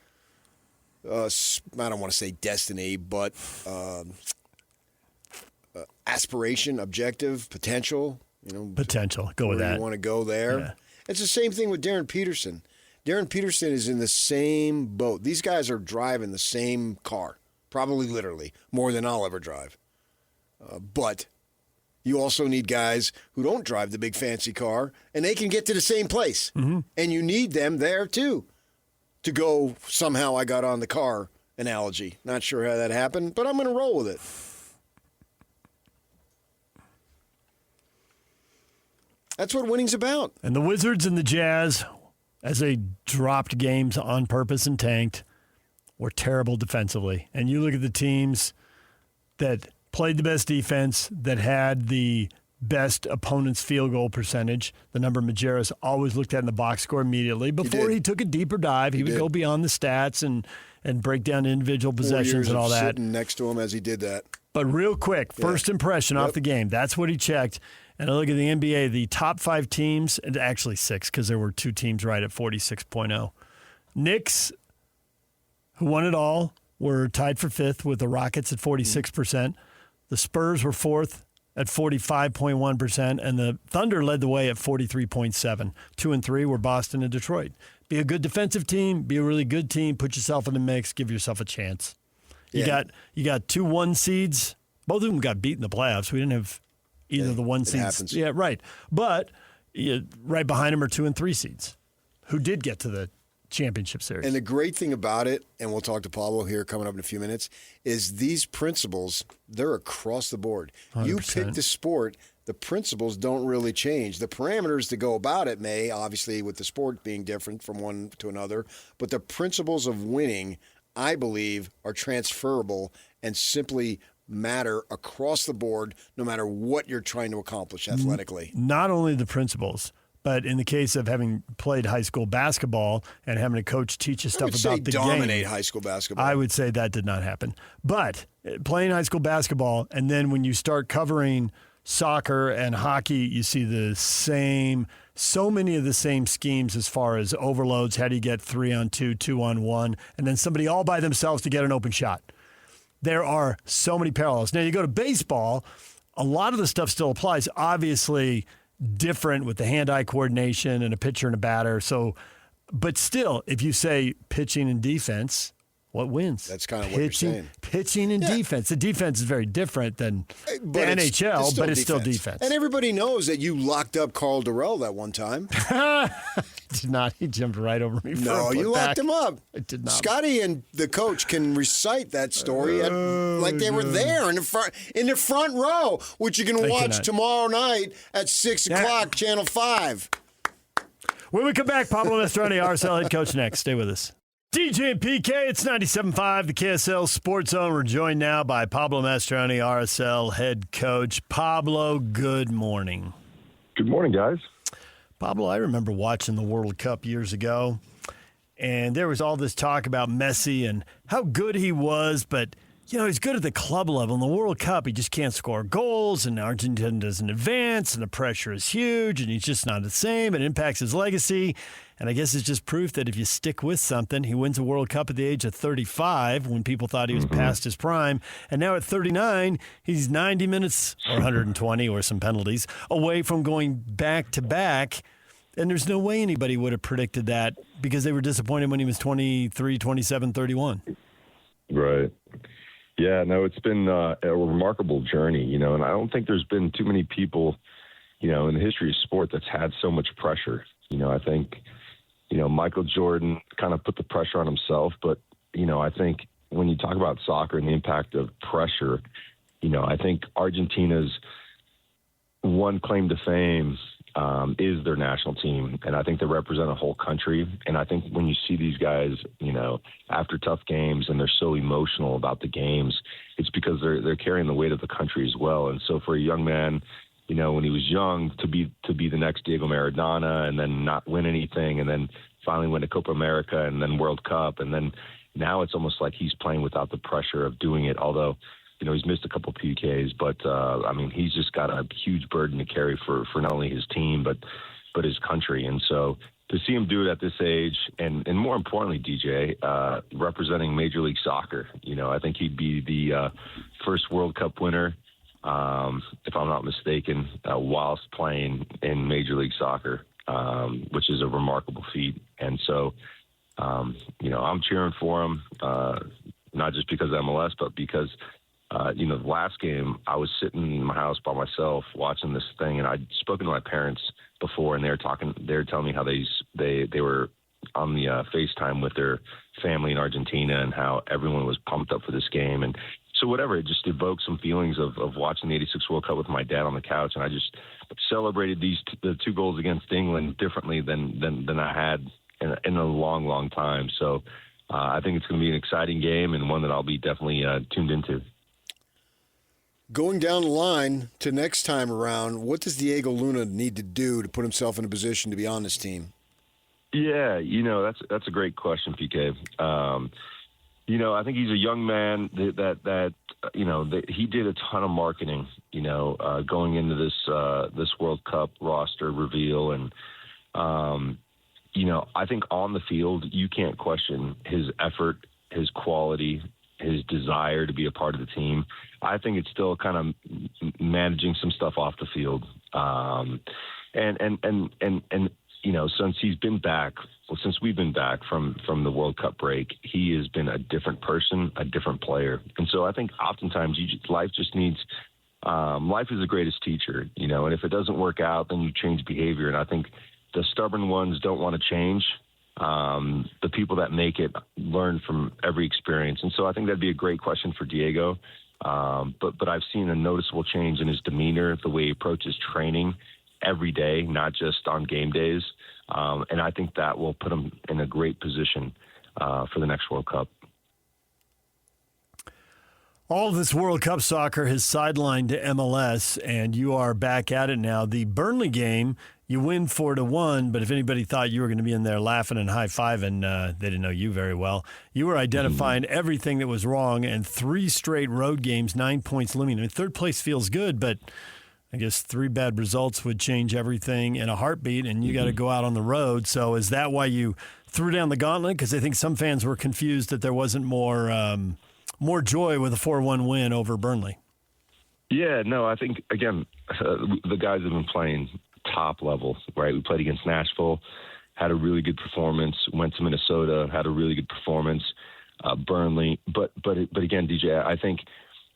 I don't want to say destiny, but aspiration, objective, potential. You know, potential. Go with that. You want to go there. Yeah. It's the same thing with Darren Peterson. Darren Peterson is in the same boat. These guys are driving the same car, probably literally, more than I'll ever drive. But you also need guys who don't drive the big fancy car, and they can get to the same place. Mm-hmm. And you need them there, too, to go, somehow I got on the car analogy. Not sure how that happened, but I'm going to roll with it. That's what winning's about. And the Wizards and the Jazz, as they dropped games on purpose and tanked, were terrible defensively. And you look at the teams that played the best defense, that had the best opponent's field goal percentage. The number Majerus always looked at in the box score immediately. Before he took a deeper dive, he would go beyond the stats and break down individual possessions and all that. Sitting next to him as he did that. But real quick, first impression off the game. That's what he checked. And I look at the NBA, the top 5 teams, and actually 6 because there were 2 teams right at 46.0. Knicks, who won it all, were tied for 5th with the Rockets at 46%. The Spurs were 4th at 45.1%, and the Thunder led the way at 43.7%. 2 and 3 were Boston and Detroit. Be a good defensive team, be a really good team, put yourself in the mix, give yourself a chance. You got 2 1 seeds. Both of them got beat in the playoffs. We didn't have either the 1 seeds. Happens. Yeah, right. But right behind them are 2 and 3 seeds who did get to the championship series. And the great thing about it, and we'll talk to Pablo here coming up in a few minutes, is these principles, they're across the board. 100%. You pick the sport, the principles don't really change. The parameters to go about it may, obviously, with the sport being different from one to another, but the principles of winning, I believe, are transferable and simply matter across the board no matter what you're trying to accomplish athletically. Not only the principles, but in the case of having played high school basketball and having a coach teach you stuff about the game. Dominate high school basketball. I would say that did not happen. But playing high school basketball, and then when you start covering soccer and hockey, you see so many of the same schemes as far as overloads. How do you get 3-on-2, 2-on-1, and then somebody all by themselves to get an open shot? There are so many parallels. Now, you go to baseball, a lot of the stuff still applies. Obviously, different with the hand-eye coordination and a pitcher and a batter. So, but still, if you say pitching and defense, what wins? That's kind of what you're saying. Pitching and defense. The defense is very different than the NHL, but it's still defense. And everybody knows that you locked up Carl Durrell that one time. Did not. He jumped right over me. No, you locked him up. I did not. Scotty and the coach can recite that story like they were there in the front row, which you can watch tomorrow night at 6 o'clock, Channel 5. When we come back, Pablo Mastroeni, RSL head coach, next. Stay with us. DJ and PK, it's 97.5, the KSL Sports Zone. We're joined now by Pablo Mastroeni, RSL head coach. Pablo, good morning. Good morning, guys. Pablo, I remember watching the World Cup years ago, and there was all this talk about Messi and how good he was, but, you know, he's good at the club level. In the World Cup, he just can't score goals, and Argentina doesn't advance, and the pressure is huge, and he's just not the same. It impacts his legacy. And I guess it's just proof that if you stick with something, he wins a World Cup at the age of 35 when people thought he was past his prime. And now at 39, he's 90 minutes or 120 or some penalties away from going back-to-back. And there's no way anybody would have predicted that because they were disappointed when he was 23, 27, 31. Right. Yeah, no, it's been a remarkable journey, you know, and I don't think there's been too many people, you know, in the history of sport that's had so much pressure. You know, I think, you know, Michael Jordan kind of put the pressure on himself. But, you know, I think when you talk about soccer and the impact of pressure, you know, I think Argentina's one claim to fame is their national team. And I think they represent a whole country. And I think when you see these guys, you know, after tough games and they're so emotional about the games, it's because they're carrying the weight of the country as well. And so for a young man, you know, when he was young, to be the next Diego Maradona and then not win anything and then finally win a Copa America and then World Cup. And then now it's almost like he's playing without the pressure of doing it. Although, you know, he's missed a couple PKs, but I mean, he's just got a huge burden to carry for not only his team, but his country. And so to see him do it at this age and more importantly, DJ, representing Major League Soccer, you know, I think he'd be the first World Cup winner, if I'm not mistaken, whilst playing in Major League Soccer, which is a remarkable feat. And so, you know, I'm cheering for him, not just because of MLS, but because, you know, the last game I was sitting in my house by myself watching this thing, and I'd spoken to my parents before, and they were telling me how they were on the FaceTime with their family in Argentina and how everyone was pumped up for this game. And so whatever, it just evoked some feelings of watching the 86 World Cup with my dad on the couch. And I just celebrated the 2 goals against England differently than I had in a long, long time. So I think it's going to be an exciting game and one that I'll be definitely tuned into. Going down the line to next time around, what does Diego Luna need to do to put himself in a position to be on this team? Yeah, you know, that's a great question, PK. You know, I think he's a young man that you know, he did a ton of marketing, you know, going into this World Cup roster reveal. And, you know, I think on the field, you can't question his effort, his quality, his desire to be a part of the team. I think it's still kind of managing some stuff off the field. And you know, since we've been back from the World Cup break, he has been a different person, a different player. And so I think oftentimes life just needs, life is the greatest teacher, you know, and if it doesn't work out, then you change behavior. And I think the stubborn ones don't want to change. The people that make it learn from every experience. And so I think that'd be a great question for Diego. But I've seen a noticeable change in his demeanor, the way he approaches training every day, not just on game days. And I think that will put him in a great position for the next World Cup. All of this World Cup soccer has sidelined to MLS, and you are back at it now. The Burnley game, you win 4-1, but if anybody thought you were going to be in there laughing and high-fiving, they didn't know you very well. You were identifying everything that was wrong, and 3 straight road games, 9 points limiting. I mean, third place feels good, but I guess 3 bad results would change everything in a heartbeat, and you got to go out on the road. So is that why you threw down the gauntlet? Because I think some fans were confused that there wasn't more joy with a 4-1 win over Burnley. Yeah, no, I think, again, the guys have been playing top level, right? We played against Nashville, had a really good performance, went to Minnesota, had a really good performance, Burnley. But again, DJ, I think,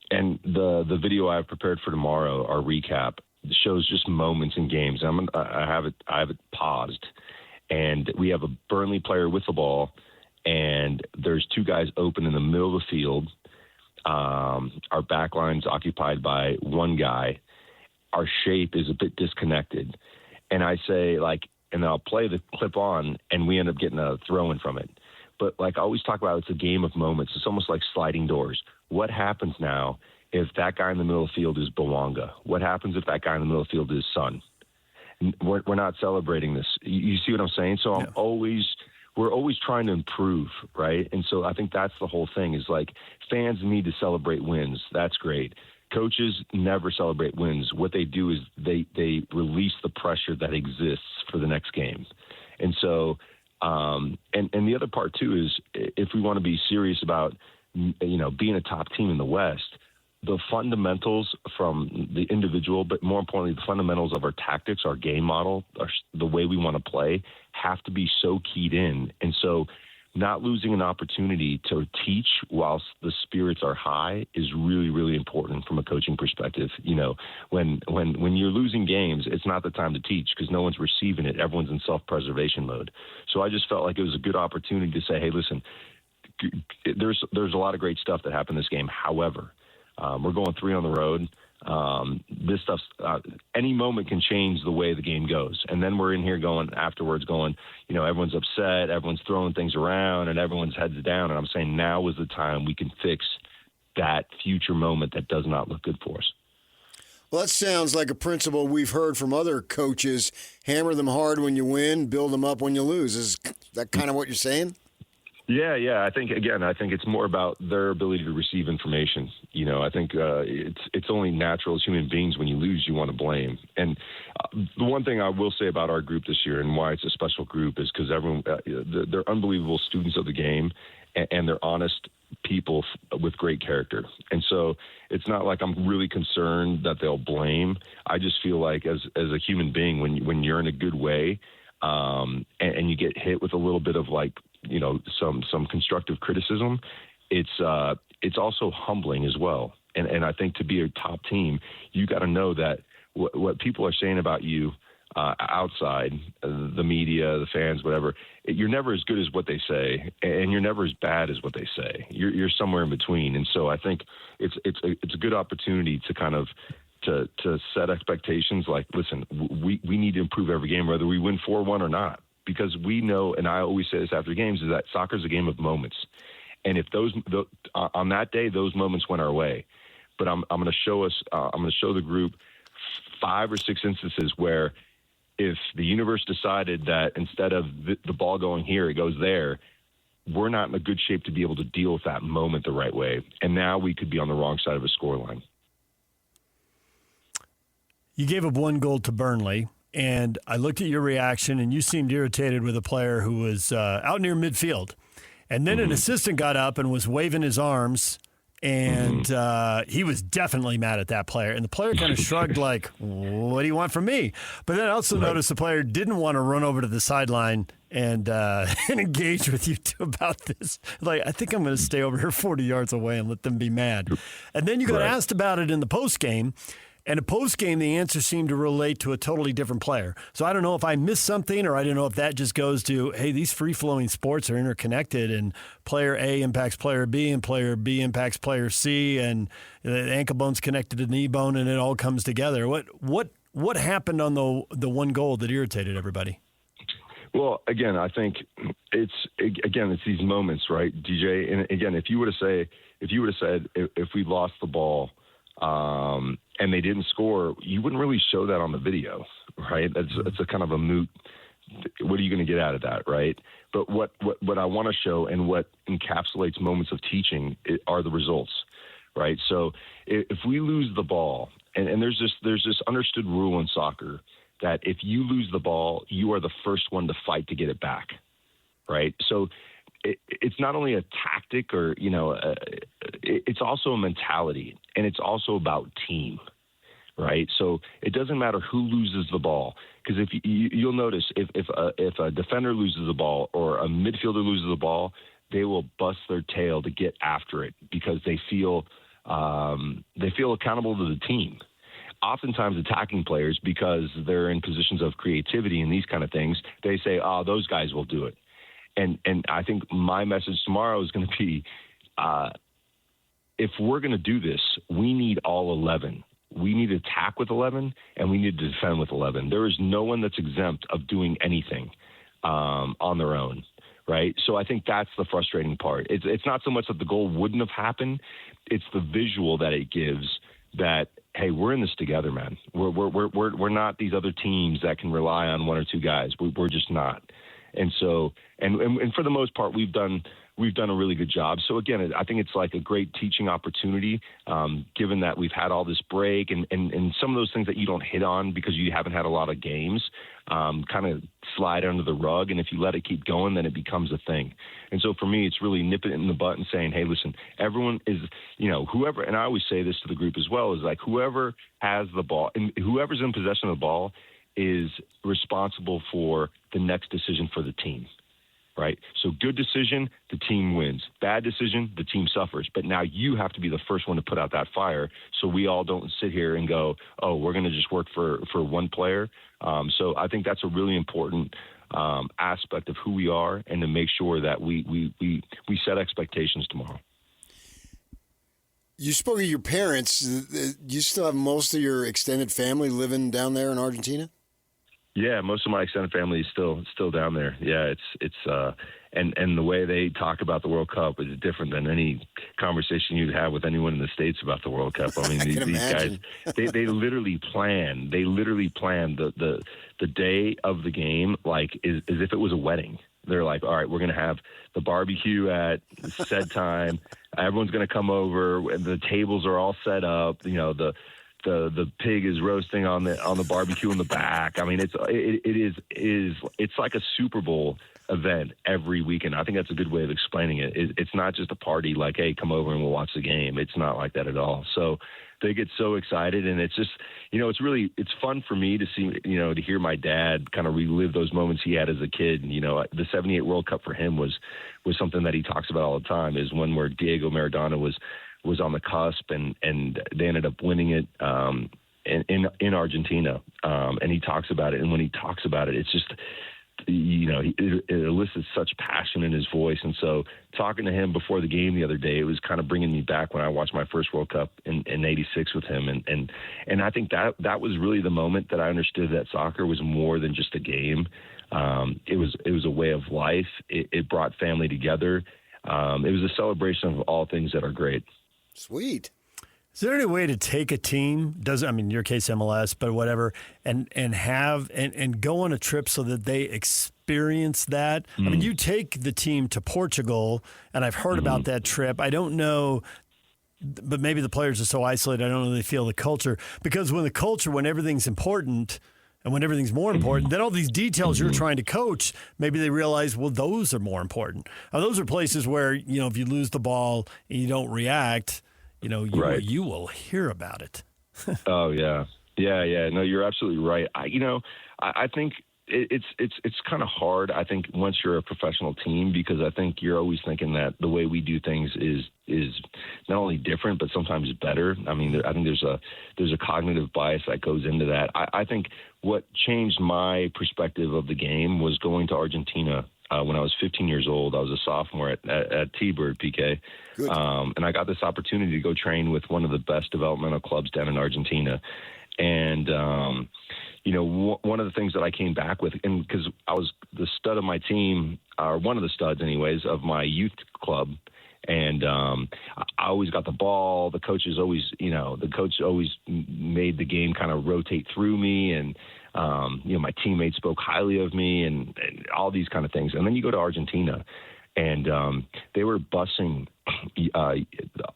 and the video I've prepared for tomorrow, our recap, shows just moments in games. I have it paused, and we have a Burnley player with the ball, and there's two guys open in the middle of the field. Our back line's occupied by one guy. Our shape is a bit disconnected. And I say, like, and I'll play the clip on, and we end up getting a throw in from it. But like I always talk about, it's a game of moments. It's almost like sliding doors. What happens now if that guy in the middle of the field is Bawanga? What happens if that guy in the middle of the field is Son? We're not celebrating this. You see what I'm saying? So we're always trying to improve, right? And so I think that's the whole thing, is like, fans need to celebrate wins. That's great. Coaches never celebrate wins. What they do is they release the pressure that exists for the next game. And so, and the other part too is, if we want to be serious about, being a top team in the West, the fundamentals from the individual, but more importantly, the fundamentals of our tactics, our game model, the way we want to play, have to be so keyed in. And so not losing an opportunity to teach whilst the spirits are high is really, really important from a coaching perspective. When you're losing games, it's not the time to teach, because no one's receiving it. Everyone's in self-preservation mode. So I just felt like it was a good opportunity to say, hey, listen, there's a lot of great stuff that happened this game. However, we're going 3 on the road. This stuff's any moment can change the way the game goes. And then we're in here afterwards going, everyone's upset, everyone's throwing things around, and everyone's heads down. And I'm saying now is the time we can fix that future moment that does not look good for us. Well, that sounds like a principle we've heard from other coaches. Hammer them hard when you win, build them up when you lose. Is that kind of what you're saying? Yeah. I think it's more about their ability to receive information. I think it's only natural as human beings, when you lose, you want to blame. And the one thing I will say about our group this year, and why it's a special group, is because everyone, they're unbelievable students of the game, and they're honest people with great character. And so it's not like I'm really concerned that they'll blame. I just feel like as a human being, when you're in a good way, and you get hit with a little bit of some constructive criticism, it's also humbling as well. And I think to be a top team, you got to know that what people are saying about you outside, the media, the fans, whatever, you're never as good as what they say, and you're never as bad as what they say. You're somewhere in between. And so I think it's a good opportunity to kind of to set expectations. Like, listen, we need to improve every game, whether we win 4-1 or not. Because we know, and I always say this after games, is that soccer is a game of moments. And if on that day, those moments went our way. But I'm going to show the group 5 or 6 instances where, if the universe decided that instead of the ball going here, it goes there, we're not in a good shape to be able to deal with that moment the right way. And now we could be on the wrong side of a scoreline. You gave up 1 goal to Burnley. And I looked at your reaction, and you seemed irritated with a player who was out near midfield. And then an assistant got up and was waving his arms, and he was definitely mad at that player. And the player kind of shrugged like, what do you want from me? But then I also noticed the player didn't want to run over to the sideline and engage with you two about this. Like, I think I'm going to stay over here 40 yards away and let them be mad. And then you got asked about it in the postgame. And a post-game, the answer seemed to relate to a totally different player. So I don't know if I missed something, or I don't know if that just goes to, hey, these free-flowing sports are interconnected, and player A impacts player B, and player B impacts player C, and the ankle bone's connected to the knee bone, and it all comes together. What happened on the 1 goal that irritated everybody? Well, again, I think it's these moments, right, DJ? And again, if you would have said if we lost the ball, and they didn't score, you wouldn't really show that on the video, right? It's a kind of a moot. What are you going to get out of that, right? But what I want to show, and what encapsulates moments of teaching, are the results, right? So if we lose the ball, and there's this understood rule in soccer that if you lose the ball, you are the first one to fight to get it back, right? So it's not only a tactic, or it's also a mentality, and it's also about team, right? So it doesn't matter who loses the ball, because if you'll notice if a defender loses the ball or a midfielder loses the ball, they will bust their tail to get after it because they feel accountable to the team. Oftentimes attacking players, because they're in positions of creativity and these kind of things, they say, "Oh, those guys will do it." And I think my message tomorrow is going to be, if we're going to do this, we need all 11. We need to attack with 11, and we need to defend with 11. There is no one that's exempt of doing anything on their own, right? So I think that's the frustrating part. It's not so much that the goal wouldn't have happened. It's the visual that it gives that, hey, we're in this together, man. We're not these other teams that can rely on one or two guys. We're just not. And so, and for the most part, we've done a really good job. So again, I think it's like a great teaching opportunity, given that we've had all this break and some of those things that you don't hit on because you haven't had a lot of games, kind of slide under the rug. And if you let it keep going, then it becomes a thing. And so for me, it's really nipping it in the butt and saying, hey, listen, everyone is, whoever, and I always say this to the group as well, is like whoever has the ball and whoever's in possession of the ball is responsible for the next decision for the team. Right? So good decision, the team wins. Bad decision, the team suffers. But now you have to be the first one to put out that fire so we all don't sit here and go, oh, we're going to just work for one player. So I think that's a really important aspect of who we are, and to make sure that we set expectations tomorrow. You spoke of your parents. You still have most of your extended family living down there in Argentina? Yeah, most of my extended family is still down there. Yeah, it's and the way they talk about the World Cup is different than any conversation you'd have with anyone in the States about the World Cup. I mean, these guys, they literally plan. They literally plan the day of the game like as if it was a wedding. They're like, all right, we're going to have the barbecue at said time. Everyone's going to come over. The tables are all set up. The pig is roasting on the barbecue in the back. I mean, it's like a Super Bowl event every weekend. I think that's a good way of explaining it. It's not just a party like, hey, come over and we'll watch the game. It's not like that at all. So they get so excited, and it's just, it's fun for me to see, to hear my dad kind of relive those moments he had as a kid. And, the 78 World Cup for him was something that he talks about all the time, is one where Diego Maradona was on the cusp, and they ended up winning it in Argentina. And he talks about it. And when he talks about it, it's just, it elicits such passion in his voice. And so talking to him before the game the other day, it was kind of bringing me back when I watched my first World Cup in 86 with him. And I think that was really the moment that I understood that soccer was more than just a game. It was a way of life. It brought family together. It was a celebration of all things that are great. Sweet. Is there any way to take a team, in your case MLS, but whatever, and go on a trip so that they experience that? I mean, you take the team to Portugal, and I've heard about that trip. I don't know, but maybe the players are so isolated, I don't know if they feel the culture. Because when everything's important and when everything's more important, then all these details you're trying to coach, maybe they realize, well, those are more important. Those are places where, if you lose the ball and you don't react, you will hear about it. Oh, yeah. Yeah. No, you're absolutely right. I think it's kind of hard, I think, once you're a professional team, because I think you're always thinking that the way we do things is not only different, but sometimes better. I mean, I think there's a cognitive bias that goes into that. I think what changed my perspective of the game was going to Argentina when I was 15 years old. I was a sophomore at T-Bird, PK. And I got this opportunity to go train with one of the best developmental clubs down in Argentina. And, one of the things that I came back with, and because I was the stud of my team, or one of the studs anyways, of my youth club, and I always got the ball. The coach always made the game kind of rotate through me, and my teammates spoke highly of me, and all these kind of things. And then you go to Argentina, and they were busing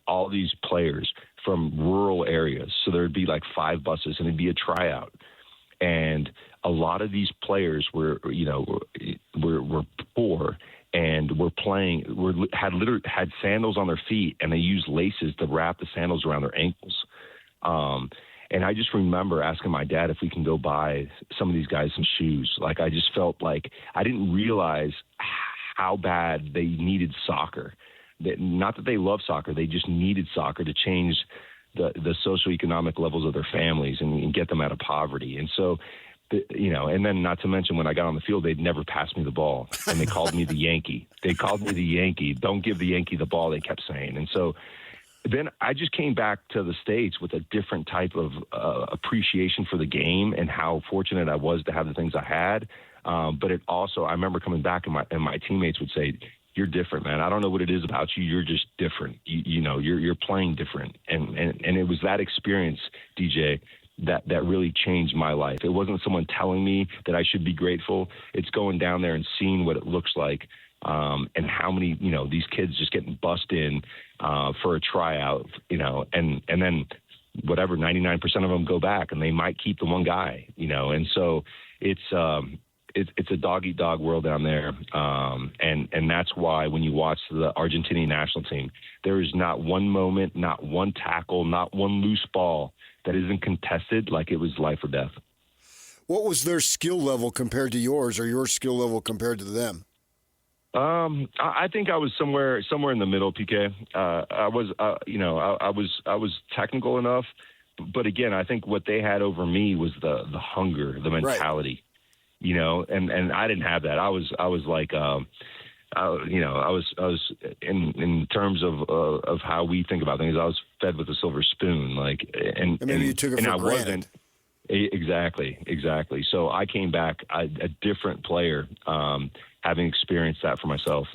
all these players from rural areas. So there'd be like 5 buses, and it'd be a tryout. And a lot of these players were poor and had sandals on their feet, and they used laces to wrap the sandals around their ankles. And I just remember asking my dad if we can go buy some of these guys some shoes. Like, I just felt like I didn't realize how bad they needed soccer. Not that they love soccer, they just needed soccer to change the socioeconomic levels of their families and get them out of poverty. And so, and then not to mention when I got on the field, they'd never pass me the ball. And they called me the Yankee. They called me the Yankee. Don't give the Yankee the ball, they kept saying. And so then I just came back to the States with a different type of appreciation for the game and how fortunate I was to have the things I had. But it also, I remember coming back and my teammates would say, "You're different, man. I don't know what it is about you. You're just different. You're playing different." And it was that experience, DJ, that really changed my life. It wasn't someone telling me that I should be grateful. It's going down there and seeing what it looks like, and how many, these kids just getting bussed in for a tryout, and then whatever, 99% of them go back and they might keep the one guy, and so it's a dog-eat-dog world down there. And that's why when you watch the Argentinian national team, there is not one moment, not one tackle, not one loose ball that isn't contested like it was life or death. What was their skill level compared to yours, or your skill level compared to them? I think I was somewhere in the middle, PK. I was technical enough, but again, I think what they had over me was the hunger, the mentality. Right. And I didn't have that. I was like, I was in terms of how we think about things. I was fed with a silver spoon, and maybe you took it for granted. Exactly. So I came back a different player, having experienced that for myself.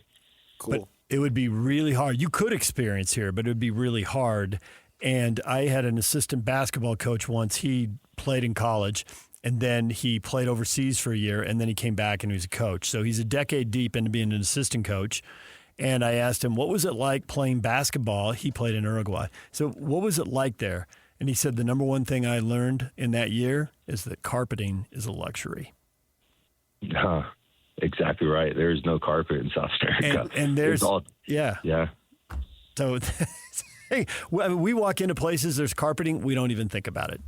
Cool. But it would be really hard. You could experience here, but it would be really hard. And I had an assistant basketball coach once. He played in college, and then he played overseas for a year, and then he came back and he was a coach. So he's a decade deep into being an assistant coach. And I asked him, what was it like playing basketball? He played in Uruguay. So what was it like there? And he said, the number one thing I learned in that year is that carpeting is a luxury. Exactly right. There is no carpet in South America. And there's yeah. So hey, we walk into places, there's carpeting, we don't even think about it.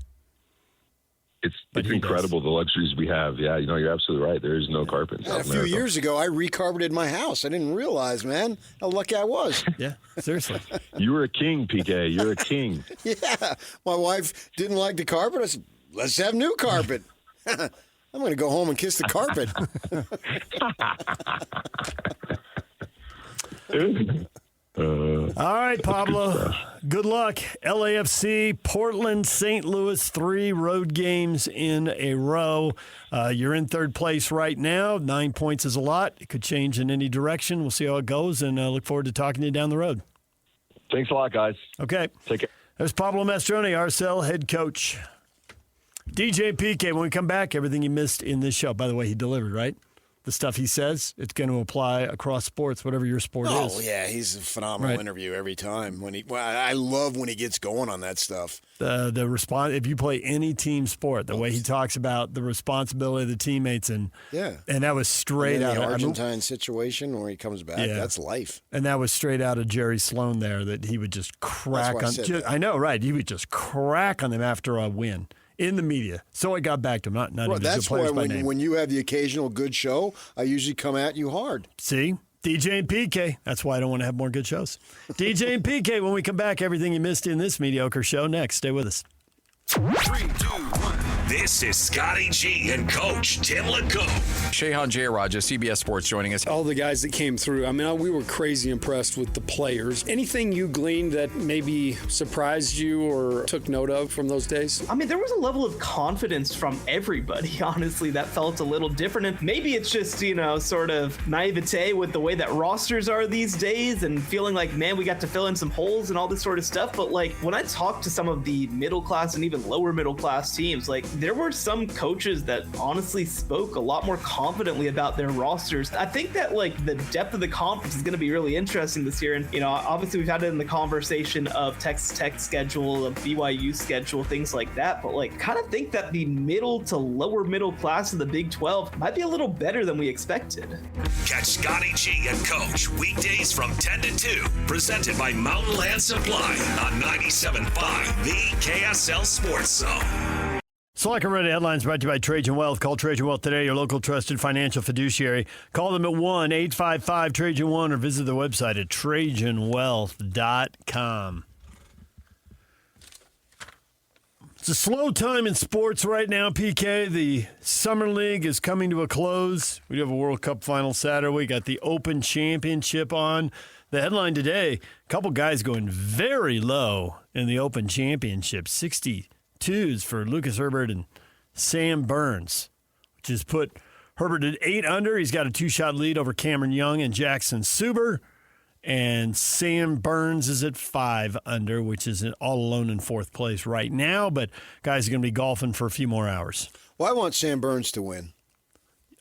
It's incredible, the luxuries we have. Yeah, you're absolutely right. There is no carpet in South America. A few years ago, I recarpeted my house. I didn't realize, man, how lucky I was. Yeah, seriously. You were a king, PK. You're a king. Yeah. My wife didn't like the carpet. I said, let's have new carpet. I'm going to go home and kiss the carpet. All right, Pablo. Good luck. LAFC, Portland, St. Louis, 3 road games in a row. You're in third place right now. 9 points is a lot. It could change in any direction. We'll see how it goes, and look forward to talking to you down the road. Thanks a lot, guys. Okay. Take care. There's Pablo Mastroeni, RSL head coach. DJ PK, when we come back, everything you missed in this show. By the way, he delivered, right? The stuff he says, it's going to apply across sports, whatever your sport is. Oh, yeah, he's a phenomenal interview every time. I love when he gets going on that stuff. The response, if you play any team sport, the way he talks about the responsibility of the teammates, and that was straight out of the Argentine situation where he comes back. Yeah. That's life. And that was straight out of Jerry Sloan there, that he would just crack on. I know, right? He would just crack on them after a win. In the media. So I got back to him. Not individual that's players why by name. When you have the occasional good show, I usually come at you hard. See? DJ and PK. That's why I don't want to have more good shows. DJ and PK, when we come back, everything you missed in this mediocre show. Next, stay with us. 3, 2, 1. This is Scotty G and Coach Tim LeComb. Shehan Jayaraj, CBS Sports, joining us. All the guys that came through, we were crazy impressed with the players. Anything you gleaned that maybe surprised you or took note of from those days? There was a level of confidence from everybody, honestly, that felt a little different. And maybe it's just, sort of naivete with the way that rosters are these days and feeling like, man, we got to fill in some holes and all this sort of stuff. But when I talk to some of the middle class and even lower middle class teams, there were some coaches that honestly spoke a lot more confidently about their rosters. I think that like the depth of the conference is going to be really interesting this year. And, you know, obviously we've had it in the conversation of Texas Tech schedule, of BYU schedule, things like that. But like, kind of think that the middle to lower middle class of the Big 12 might be a little better than we expected. Catch Scotty G and Coach weekdays from 10 to 2, presented by Mountain Land Supply on 97.5, the KSL Sports Zone. Slack and Ready headlines brought to you by Trajan Wealth. Call Trajan Wealth today, your local trusted financial fiduciary. Call them at 1-855-TRAJAN1 or visit their website at TrajanWealth.com. It's a slow time in sports right now, PK. The Summer League is coming to a close. We do have a World Cup final Saturday. We got the Open Championship on. The headline today, a couple guys going very low in the Open Championship. 62s for Lucas Herbert and Sam Burns, which has put Herbert at 8 under. He's got a 2-shot lead over Cameron Young and Jackson Suber. And Sam Burns is at 5 under, which is all alone in 4th place right now. But guys are going to be golfing for a few more hours. Well, I want Sam Burns to win.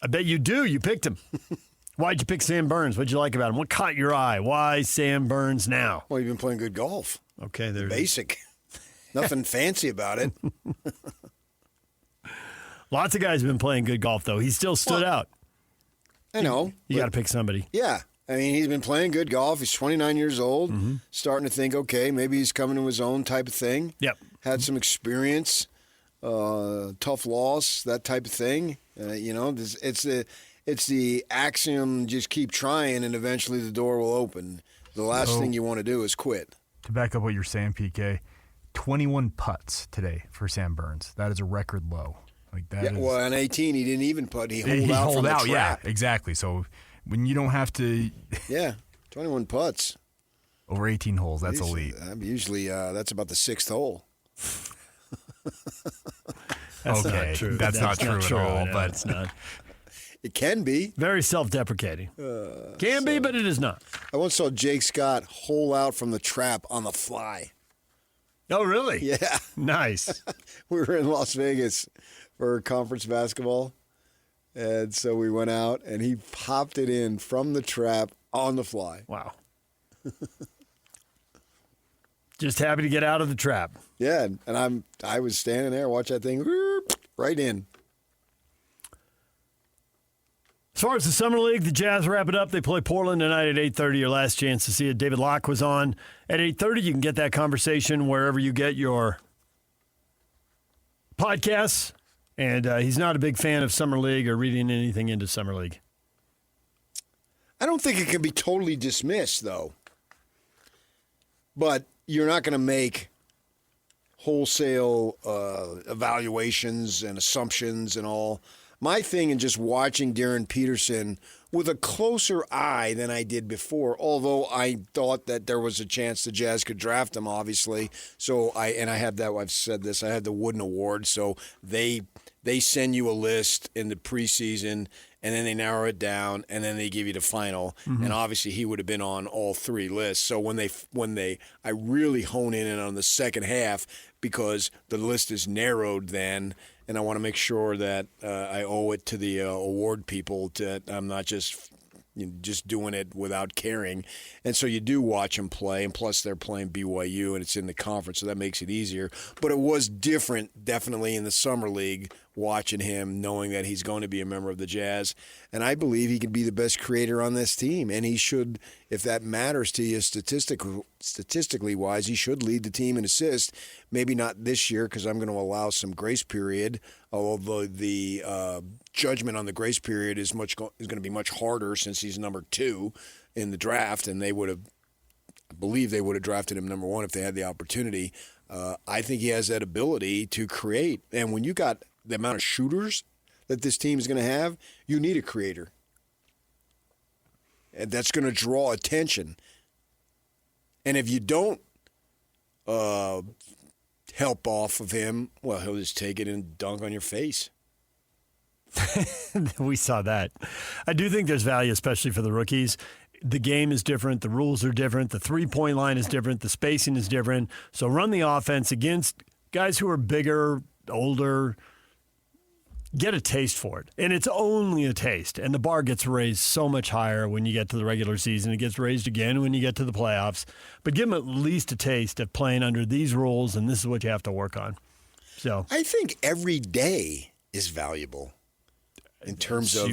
I bet you do. You picked him. Why'd you pick Sam Burns? What'd you like about him? What caught your eye? Why Sam Burns now? Well, you've been playing good golf. Okay, there's basic. Nothing fancy about it. Lots of guys have been playing good golf, though. He still stood out. I know. You got to pick somebody. Yeah. I mean, he's been playing good golf. He's 29 years old, starting to think, okay, maybe he's coming to his own type of thing. Yep. Had some experience, tough loss, that type of thing. You know, it's the axiom, just keep trying and eventually the door will open. The last thing you want to do is quit. To back up what you're saying, PK, 21 putts today for Sam Burns. That is a record low. Like that. Yeah, well, on 18, he didn't even putt. He holed out from the trap. Yeah, exactly. So when you don't have to. Yeah, 21 putts. Over 18 holes, that's elite. Usually that's about the 6th hole. That's okay, not true. That's not true at all. No, but it's not. It can be. Very self-deprecating. Can be, but it is not. I once saw Jake Scott hole out from the trap on the fly. Oh, really? Yeah. Nice. We were in Las Vegas for conference basketball, and so we went out, and he popped it in from the trap on the fly. Wow. Just happy to get out of the trap. Yeah, and I was standing there, watch that thing right in. As far as the Summer League, the Jazz wrap it up. They play Portland tonight at 8:30. Your last chance to see it. David Locke was on at 8:30. You can get that conversation wherever you get your podcasts. And he's not a big fan of Summer League or reading anything into Summer League. I don't think it can be totally dismissed, though. But you're not going to make wholesale evaluations and assumptions and all. My thing in just watching Darren Peterson with a closer eye than I did before, although I thought that there was a chance the Jazz could draft him, obviously. So I have that. I've said this. I had the Wooden Award. So they send you a list in the preseason, and then they narrow it down, and then they give you the final. Mm-hmm. And obviously, he would have been on all 3 lists. So when I really hone in on the second half because the list is narrowed then. And I want to make sure that I owe it to the award people that I'm not just doing it without caring. And so you do watch them play, and plus they're playing BYU, and it's in the conference, so that makes it easier. But it was different, definitely, in the Summer League, watching him, knowing that he's going to be a member of the Jazz. And I believe he could be the best creator on this team, and he should, if that matters to you statistically wise, he should lead the team in assists. Maybe not this year because I'm going to allow some grace period, although the judgment on the grace period is going to be much harder since he's number 2 in the draft, and I believe they would have drafted him number 1 if they had the opportunity. I think he has that ability to create, and when you got the amount of shooters that this team is going to have, you need a creator. And that's going to draw attention. And if you don't help off of him, well, he'll just take it and dunk on your face. We saw that. I do think there's value, especially for the rookies. The game is different. The rules are different. The three-point line is different. The spacing is different. So run the offense against guys who are bigger, older, get a taste for it. And it's only a taste. And the bar gets raised so much higher when you get to the regular season. It gets raised again when you get to the playoffs. But give them at least a taste of playing under these rules, and this is what you have to work on. So I think every day is valuable in terms of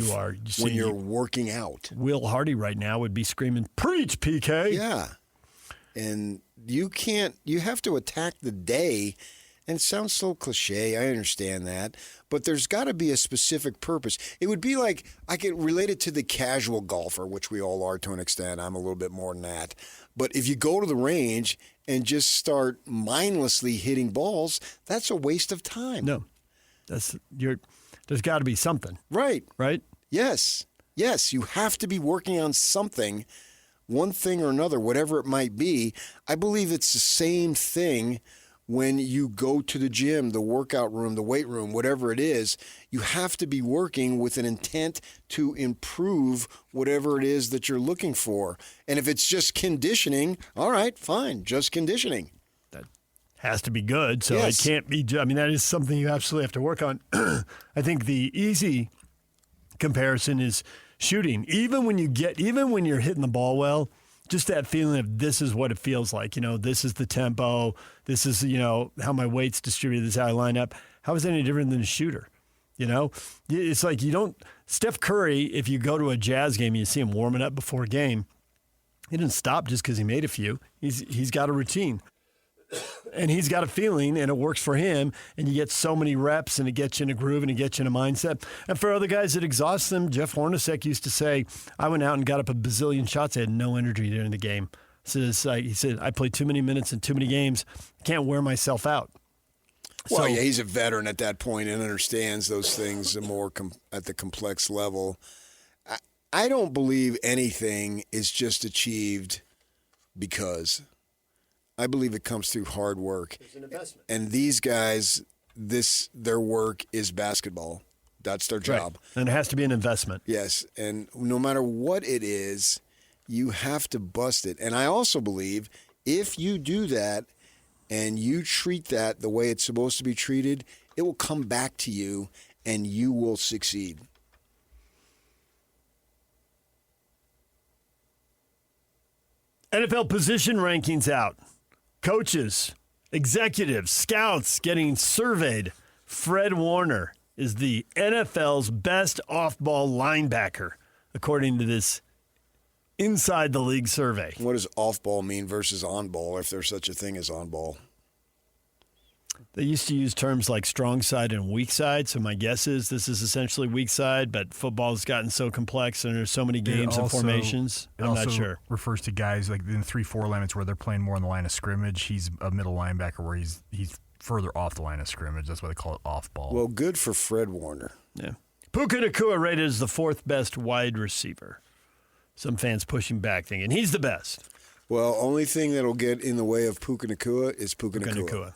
when you're working out. Will Hardy right now would be screaming, "Preach, PK!" Yeah. And you have to attack the day. And it sounds so cliche, I understand that. But there's got to be a specific purpose. It would be like, I could relate it to the casual golfer, which we all are to an extent. I'm a little bit more than that. But if you go to the range and just start mindlessly hitting balls, that's a waste of time. No. There's got to be something. Right. Right? Yes. Yes, you have to be working on something, one thing or another, whatever it might be. I believe it's the same thing when you go to the gym, the workout room, the weight room, whatever it is. You have to be working with an intent to improve whatever it is that you're looking for. And if it's just conditioning, all right, fine, just conditioning. That has to be good, so Yes. it can't be. I mean, that is something you absolutely have to work on. I think the easy comparison is shooting. Even when you're hitting the ball well, just that feeling of this is what it feels like. This is the tempo. This is, how my weight's distributed. This is how I line up. How is that any different than a shooter? It's like Steph Curry, if you go to a Jazz game and you see him warming up before a game, he didn't stop just because he made a few. He's got a routine. And he's got a feeling, and it works for him, and you get so many reps, and it gets you in a groove, and it gets you in a mindset. And for other guys, it exhausts them. Jeff Hornacek used to say, I went out and got up a bazillion shots. I had no energy during the game. So he said, I played too many minutes and too many games. I can't wear myself out. Well, yeah, he's a veteran at that point and understands those things more at the complex level. I don't believe anything is just achieved because. I believe it comes through hard work. It's an investment. And these guys, their work is basketball. That's their job. Right. And it has to be an investment. Yes. And no matter what it is, you have to bust it. And I also believe if you do that and you treat that the way it's supposed to be treated, it will come back to you and you will succeed. NFL position rankings out. Coaches, executives, scouts getting surveyed. Fred Warner is the NFL's best off-ball linebacker, according to this Inside the League survey. What does off-ball mean versus on-ball, if there's such a thing as on-ball? They used to use terms like strong side and weak side, so my guess is this is essentially weak side, but football's gotten so complex and there's so many games and formations. I'm not sure. It refers to guys like in 3-4 limits where they're playing more on the line of scrimmage. He's a middle linebacker where he's further off the line of scrimmage. That's why they call it off ball. Well, good for Fred Warner. Yeah. Puka Nacua rated as the fourth best wide receiver. Some fans pushing back thinking he's the best. Well, only thing that'll get in the way of Puka Nacua is Puka Nacua.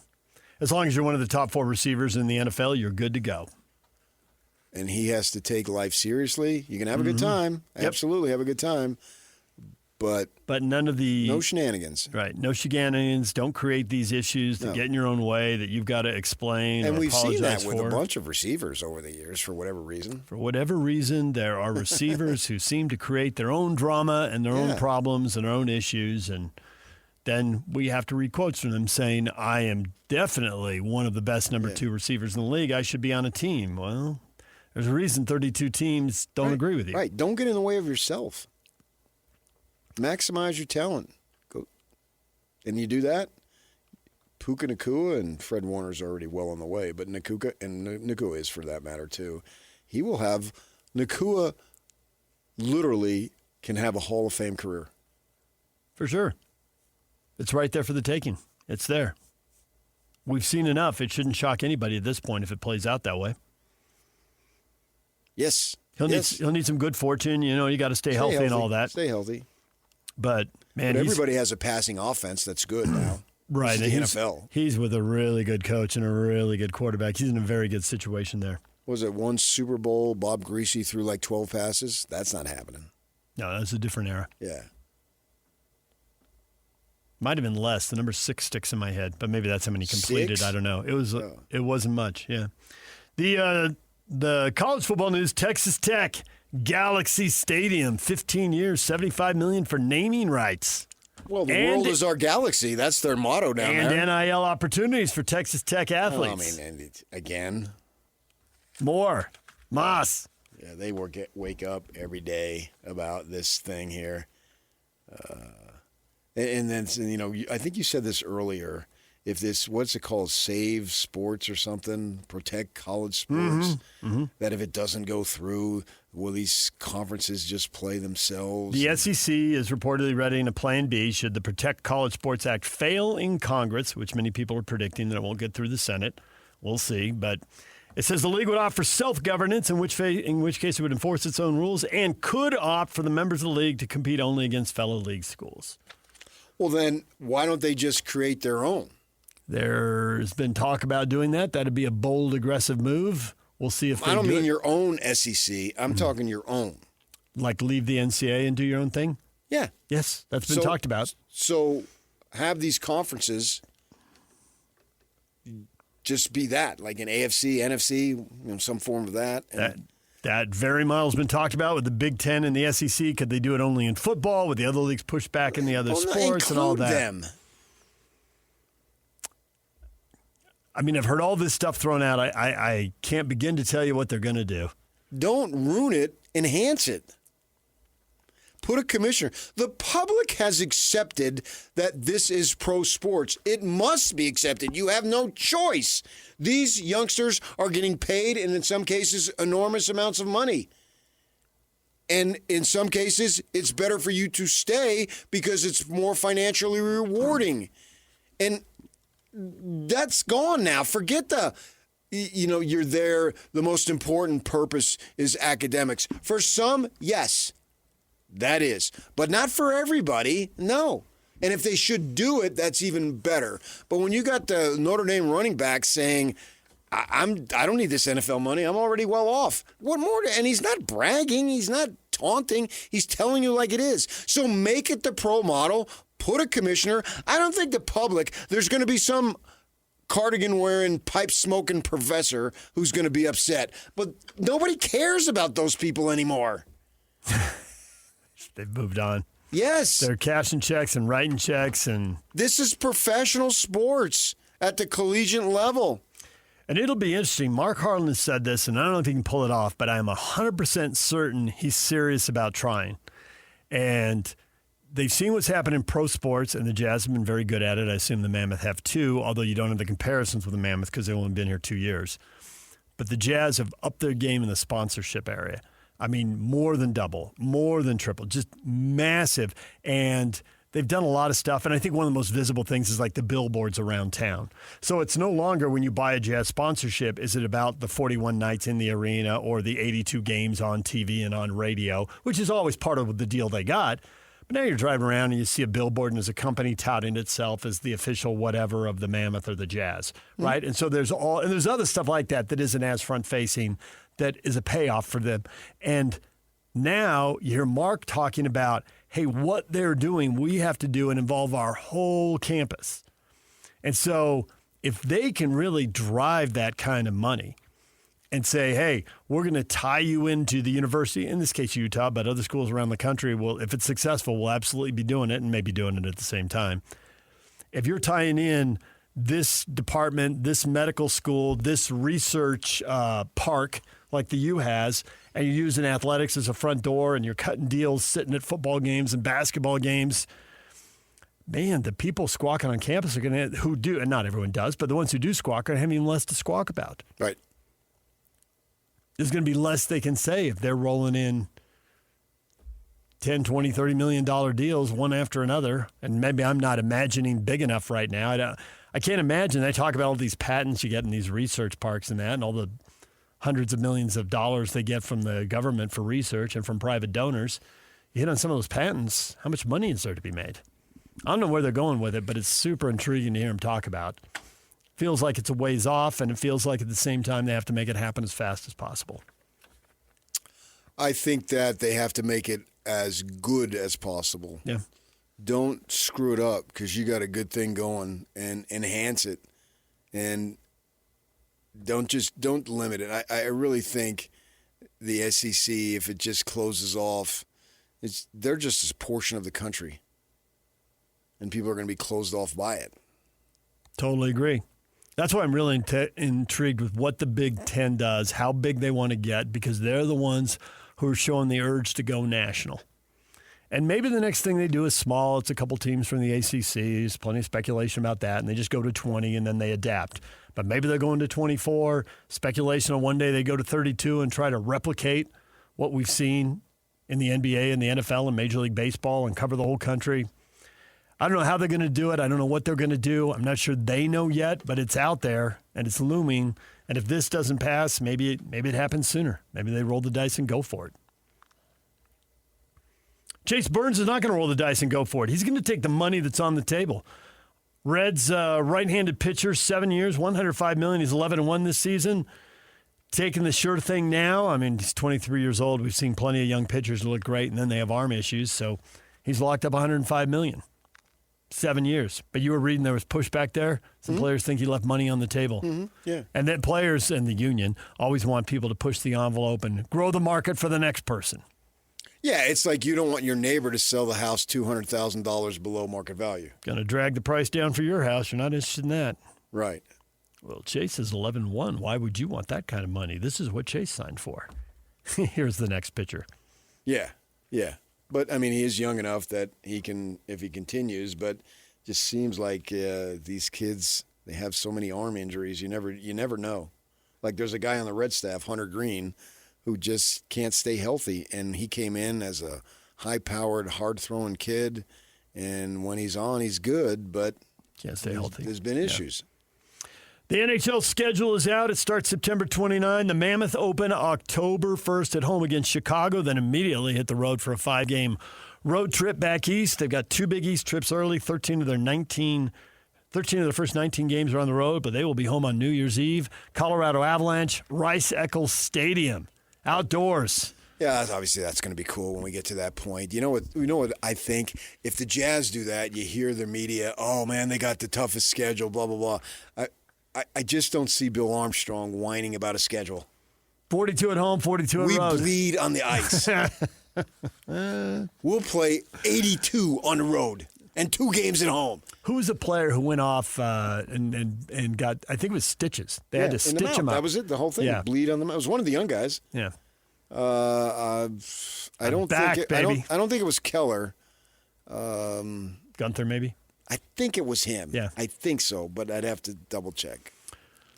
As long as you're one of the top 4 receivers in the NFL, you're good to go. And he has to take life seriously. You can have a good time. Yep. Absolutely have a good time. But none of the... No shenanigans. Right. No shenanigans. Don't create these issues that get in your own way that you've got to explain and or we've apologize seen that with for. a bunch of receivers over the years for whatever reason. For whatever reason, there are receivers who seem to create their own drama and their own problems and their own issues, and then we have to read quotes from them saying, I am definitely one of the best number 2 receivers in the league. I should be on a team. Well, there's a reason 32 teams don't agree with you. Right. Don't get in the way of yourself. Maximize your talent. Go, and you do that, Puka Nacua and Fred Warner's already well on the way, but Nacua is for that matter too. He will have, Nacua literally can have a Hall of Fame career. For sure. It's right there for the taking. It's there. We've seen enough. It shouldn't shock anybody at this point if it plays out that way. Yes. He'll need some good fortune. You got to stay healthy and all that. Stay healthy. But, man, everybody has a passing offense that's good now. Right. This is the NFL. He's with a really good coach and a really good quarterback. He's in a very good situation there. Was it one Super Bowl, Bob Greasy threw like 12 passes? That's not happening. No, that's a different era. Yeah. Might have been less. The number 6 sticks in my head, but maybe that's how many completed. 6? I don't know. It wasn't much. Yeah. The The college football news, Texas Tech, Galaxy Stadium, 15 years, $75 million for naming rights. Well, the world is our galaxy. That's their motto down there. And NIL opportunities for Texas Tech athletes. Again. More. Moss. Yeah, they wake up every day about this thing here. And then, I think you said this earlier. If this, what's it called, Save Sports or something, Protect College Sports, that if it doesn't go through, will these conferences just play themselves? The SEC is reportedly readying a plan B should the Protect College Sports Act fail in Congress, which many people are predicting that it won't get through the Senate. We'll see. But it says the league would opt for self-governance, in which case it would enforce its own rules, and could opt for the members of the league to compete only against fellow league schools. Well, then why don't they just create their own? There's been talk about doing that. That'd be a bold, aggressive move. We'll see if they I don't do mean it. your own SEC. I'm talking your own. Like leave the NCAA and do your own thing? Yeah. Yes, that's been talked about. So have these conferences just be that, like an AFC, NFC, some form of that. That very model has been talked about with the Big Ten and the SEC. Could they do it only in football? Would the other leagues push back in the other sports and all that? Them. I mean, I've heard all this stuff thrown out. I can't begin to tell you what they're going to do. Don't ruin it. Enhance it. Put a commissioner. The public has accepted that this is pro sports. It must be accepted. You have no choice. These youngsters are getting paid, and in some cases, enormous amounts of money. And in some cases, it's better for you to stay because it's more financially rewarding. And that's gone now. Forget you're there. The most important purpose is academics. For some, yes, that is. But not for everybody, no. And if they should do it, that's even better. But when you got the Notre Dame running back saying, I don't need this NFL money. I'm already well off. What more? And he's not bragging. He's not taunting. He's telling you like it is. So make it the pro model. Put a commissioner. I don't think the public, there's going to be some cardigan-wearing, pipe-smoking professor who's going to be upset. But nobody cares about those people anymore. They've moved on. Yes. They're cashing checks and writing checks. And this is professional sports at the collegiate level. And it'll be interesting. Mark Harlan said this, and I don't know if he can pull it off, but I am 100% certain he's serious about trying. And they've seen what's happened in pro sports, and the Jazz have been very good at it. I assume the Mammoth have too, although you don't have the comparisons with the Mammoth because they've only been here 2 years. But the Jazz have upped their game in the sponsorship area. I mean, more than double, more than triple, just massive. And they've done a lot of stuff. And I think one of the most visible things is like the billboards around town. So it's no longer when you buy a Jazz sponsorship, is it about the 41 nights in the arena or the 82 games on TV and on radio, which is always part of the deal they got. But now you're driving around and you see a billboard and there's a company touting itself as the official whatever of the Mammoth or the Jazz, right? And so there's other stuff like that that isn't as front-facing that is a payoff for them. And now you hear Mark talking about, hey, what they're doing, we have to do and involve our whole campus. And so if they can really drive that kind of money and say, hey, we're going to tie you into the university, in this case Utah, but other schools around the country will, if it's successful, will absolutely be doing it and maybe doing it at the same time. If you're tying in this department, this medical school, this research park like the U has, and you're using athletics as a front door and you're cutting deals sitting at football games and basketball games, man, the people squawking on campus are going to, who do, and not everyone does, but the ones who do squawk are having less to squawk about. Right. There's going to be less they can say if they're rolling in $10, $20, $30 million deals one after another. And maybe I'm not imagining big enough right now. I can't imagine. They talk about all these patents you get in these research parks and that, and all the hundreds of millions of dollars they get from the government for research and from private donors. You hit on some of those patents, how much money is there to be made? I don't know where they're going with it, but it's super intriguing to hear them talk about. Feels like it's a ways off, and it feels like at the same time they have to make it happen as fast as possible. I think that they have to make it as good as possible. Yeah. Don't screw it up because you got a good thing going, and enhance it. And Don't limit it. I really think the SEC, if it just closes off, they're just a portion of the country, and people are going to be closed off by it. Totally agree. That's why I'm really intrigued with what the Big Ten does, how big they want to get, because they're the ones who are showing the urge to go national. And maybe the next thing they do is small. It's a couple teams from the ACC. There's plenty of speculation about that, and they just go to 20, and then they adapt. But maybe they're going to 24. Speculation on one day they go to 32 and try to replicate what we've seen in the NBA and the NFL and Major League Baseball and cover the whole country. I don't know how they're going to do it. I don't know what they're going to do. I'm not sure they know yet, but it's out there, and it's looming. And if this doesn't pass, maybe it happens sooner. Maybe they roll the dice and go for it. Chase Burns is not going to roll the dice and go for it. He's going to take the money that's on the table. Reds right-handed pitcher, 7 years, $105 million. He's 11-1 this season. Taking the sure thing now. I mean, he's 23 years old. We've seen plenty of young pitchers look great, and then they have arm issues. So he's locked up $105 million. 7 years. But you were reading there was pushback there. Some players think he left money on the table. Yeah. And then players and the union always want people to push the envelope and grow the market for the next person. Yeah, it's like you don't want your neighbor to sell the house $200,000 below market value. Going to drag the price down for your house. You're not interested in that. Right. Well, Chase is 11-1. Why would you want that kind of money? This is what Chase signed for. Here's the next pitcher. Yeah. But, I mean, he is young enough that he can, if he continues, but just seems like these kids, they have so many arm injuries, you never know. Like there's a guy on the Red staff, Hunter Green, who just can't stay healthy, and he came in as a high-powered, hard-throwing kid, and when he's on, he's good, but can't stay healthy. There's been issues. The NHL schedule is out. It starts September 29. The Mammoth Open October 1st at home against Chicago, then immediately hit the road for a 5-game road trip back east. They've got 2 Big East trips early. 13 of their first 19 games are on the road, but they will be home on New Year's Eve. Colorado Avalanche, Rice-Eccles Stadium, outdoors. Yeah, obviously that's going to be cool when we get to that point. You know what I think? If the Jazz do that, you hear their media, oh, man, they got the toughest schedule, blah, blah, blah. I just don't see Bill Armstrong whining about a schedule. 42 at home, 42 at road. We bleed on the ice. We'll play 82 on the road and 2 games at home. Who was a player who went off and got, I think it was stitches. They had to stitch him up. That was it, the whole thing. Yeah. Bleed on the mouth. It was one of the young guys. Yeah. I don't think it was Keller. Gunther, maybe? I think it was him. Yeah. I think so, but I'd have to double check.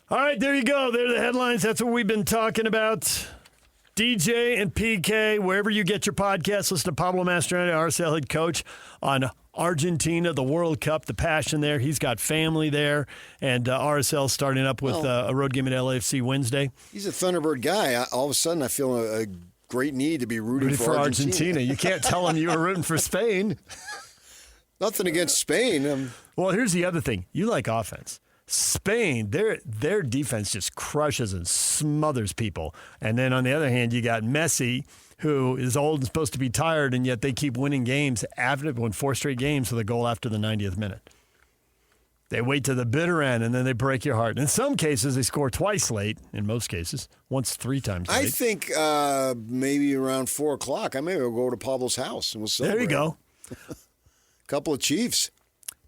All right, there you go. There are the headlines. That's what we've been talking about. DJ and PK, wherever you get your podcasts, listen to Pablo Mastroeni, RSL head coach, on Argentina, the World Cup, the passion there. He's got family there, and RSL starting up with a road game at LAFC Wednesday. He's a Thunderbird guy. All of a sudden, I feel a great need to be rooting for Argentina. You can't tell him you were rooting for Spain. Nothing against Spain. Well, here's the other thing. You like offense. Spain, their defense just crushes and smothers people. And then on the other hand, you got Messi, who is old and supposed to be tired, and yet they keep winning games after won 4 straight games with a goal after the 90th minute. They wait to the bitter end, and then they break your heart. In some cases, they score twice late. In most cases, once 3 times late. I think maybe around 4 o'clock, I may go to Pablo's house and we'll celebrate. There you go. Couple of Chiefs.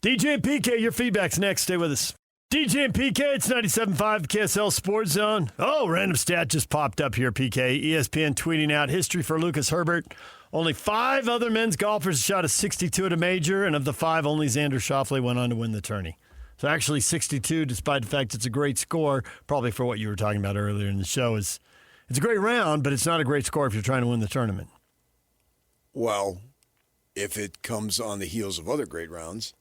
DJ and PK, your feedback's next. Stay with us. DJ and PK, it's 97.5 KSL Sports Zone. Oh, random stat just popped up here, PK. ESPN tweeting out history for Lucas Herbert. Only 5 other men's golfers shot a 62 at a major, and of the 5, only Xander Schauffele went on to win the tourney. So actually 62, despite the fact it's a great score, probably for what you were talking about earlier in the show, it's a great round, but it's not a great score if you're trying to win the tournament. Well, if it comes on the heels of other great rounds.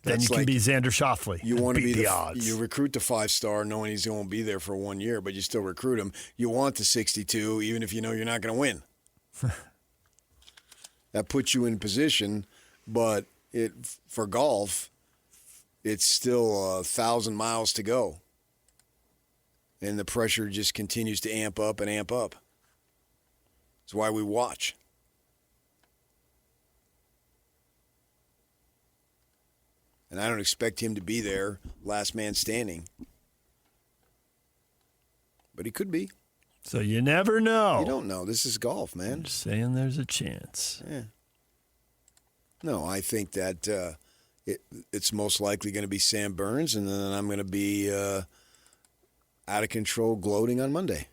Then you can be Xander Schauffele. You want to be the odds. You recruit the 5-star knowing he's going to be there for 1 year, but you still recruit him. You want the 62 even if you know you're not going to win. That puts you in position, but for golf, it's still 1,000 miles to go. And the pressure just continues to amp up and amp up. That's why we watch. And I don't expect him to be there, last man standing. but he could be. So you never know. You don't know. This is golf, man. I'm just saying there's a chance. Yeah. No, I think that it's most likely going to be Sam Burns, and then I'm going to be out of control gloating on Monday.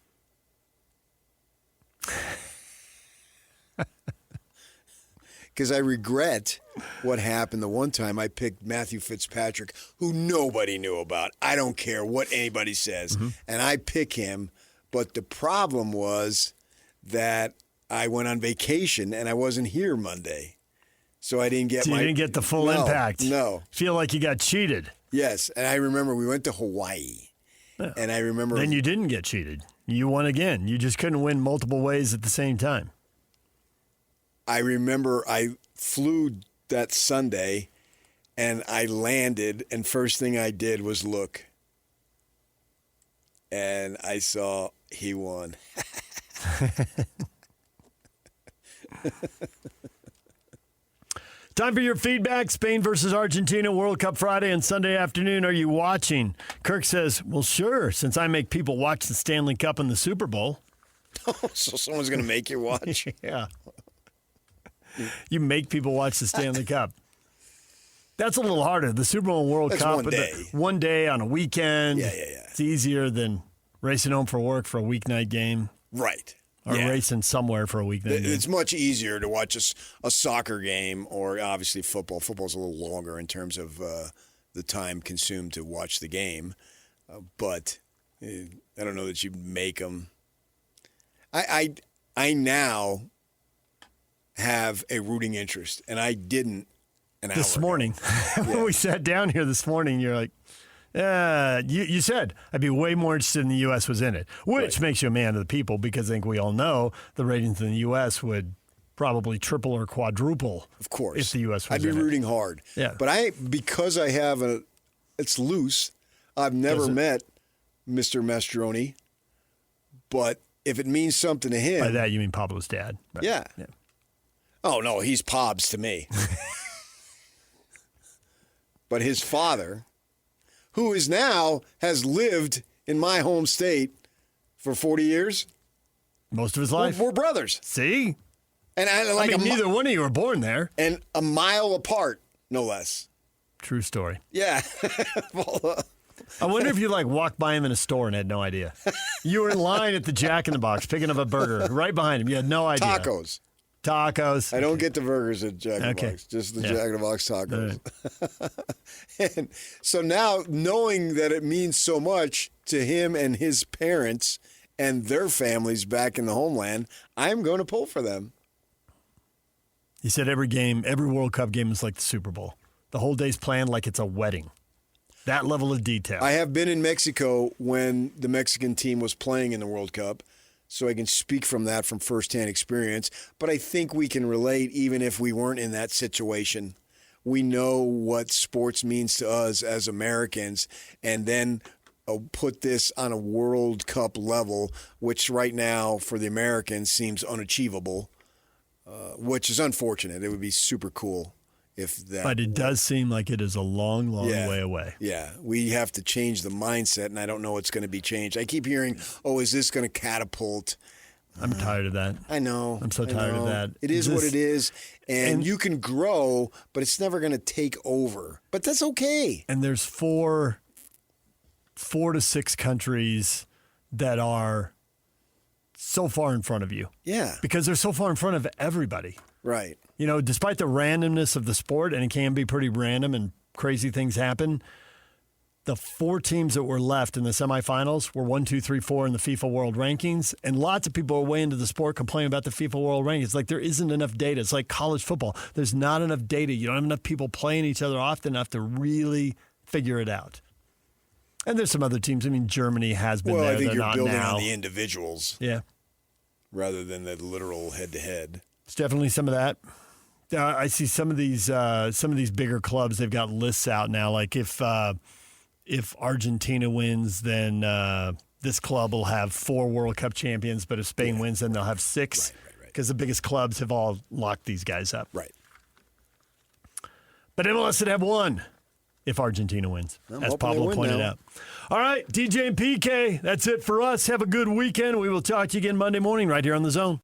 Because I regret what happened the one time I picked Matthew Fitzpatrick, who nobody knew about. I don't care what anybody says. Mm-hmm. And I pick him, but the problem was that I went on vacation and I wasn't here Monday. So I didn't get you didn't get the full impact. No. Feel like you got cheated. Yes. And I remember we went to Hawaii. Yeah. And I remember. Then you didn't get cheated. You won again. You just couldn't win multiple ways at the same time. I remember I flew that Sunday and I landed, and first thing I did was look. And I saw he won. Time for your feedback. Spain versus Argentina, World Cup Friday and Sunday afternoon. Are you watching? Kirk says, well, sure, since I make people watch the Stanley Cup and the Super Bowl. Oh, so someone's going to make you watch? Yeah. You make people watch the Stanley Cup. That's a little harder. The Super Bowl and World Cup. One day. One day on a weekend. Yeah. It's easier than racing home for work for a weeknight game. Right. Or racing somewhere for a weeknight game. It's much easier to watch a soccer game or obviously football. Football's a little longer in terms of the time consumed to watch the game. But I don't know that you make them. I now have a rooting interest, and I didn't an hour this morning. When we sat down here this morning, you're like, you said I'd be way more interested in the U.S. was in it, which makes you a man of the people because I think we all know the ratings in the U.S. would probably triple or quadruple. Of course. If the U.S. was I'd be in rooting hard. Yeah. But because I have it's loose, I've never met Mr. Mastroeni, but if it means something to him. By that, you mean Pablo's dad. Right? Yeah. Oh, no, he's Pobs to me. But his father, who is now has lived in my home state for 40 years. Most of his life. We're brothers. See? And neither one of you were born there. And a mile apart, no less. True story. Yeah. I wonder if you walked by him in a store and had no idea. You were in line at the Jack in the Box picking up a burger right behind him. You had no idea. Tacos. I don't get the burgers at Jack in the Box, just the Jack in the Box tacos. Right. And so now, knowing that it means so much to him and his parents and their families back in the homeland, I'm going to pull for them. He said every World Cup game is like the Super Bowl. The whole day's planned like it's a wedding. That level of detail. I have been in Mexico when the Mexican team was playing in the World Cup, so I can speak from that from firsthand experience. But I think we can relate even if we weren't in that situation. We know what sports means to us as Americans, and then put this on a World Cup level, which right now for the Americans seems unachievable, which is unfortunate. It would be super cool. But it does seem like it is a long, long way away. Yeah, we have to change the mindset, and I don't know what's going to be changed. I keep hearing, is this going to catapult? I'm tired of that. I know. I'm so tired of that. It is what it is, and you can grow, but it's never going to take over. But that's okay. And there's four to six countries that are so far in front of you. Yeah. Because they're so far in front of everybody. Right. You know, despite the randomness of the sport, and it can be pretty random and crazy things happen, the four teams that were left in the semifinals were 1, 2, 3, 4 in the FIFA World Rankings, and lots of people are way into the sport complaining about the FIFA World Rankings. Like, there isn't enough data. It's like college football. There's not enough data. You don't have enough people playing each other often enough to really figure it out. And there's some other teams. I mean, Germany has been there. Well, I think They're you're building now. on the individuals. Yeah. Rather than the literal head-to-head. It's definitely some of that. I see some of these bigger clubs. They've got lists out now. Like if Argentina wins, then this club will have 4 World Cup champions. But if Spain wins, then they'll have 6. Because the biggest clubs have all locked these guys up. Right. But MLS would have 1. if Argentina wins, I'm as hoping Pablo they win pointed now. out. All right, DJ and PK, that's it for us. Have a good weekend. We will talk to you again Monday morning right here on The Zone.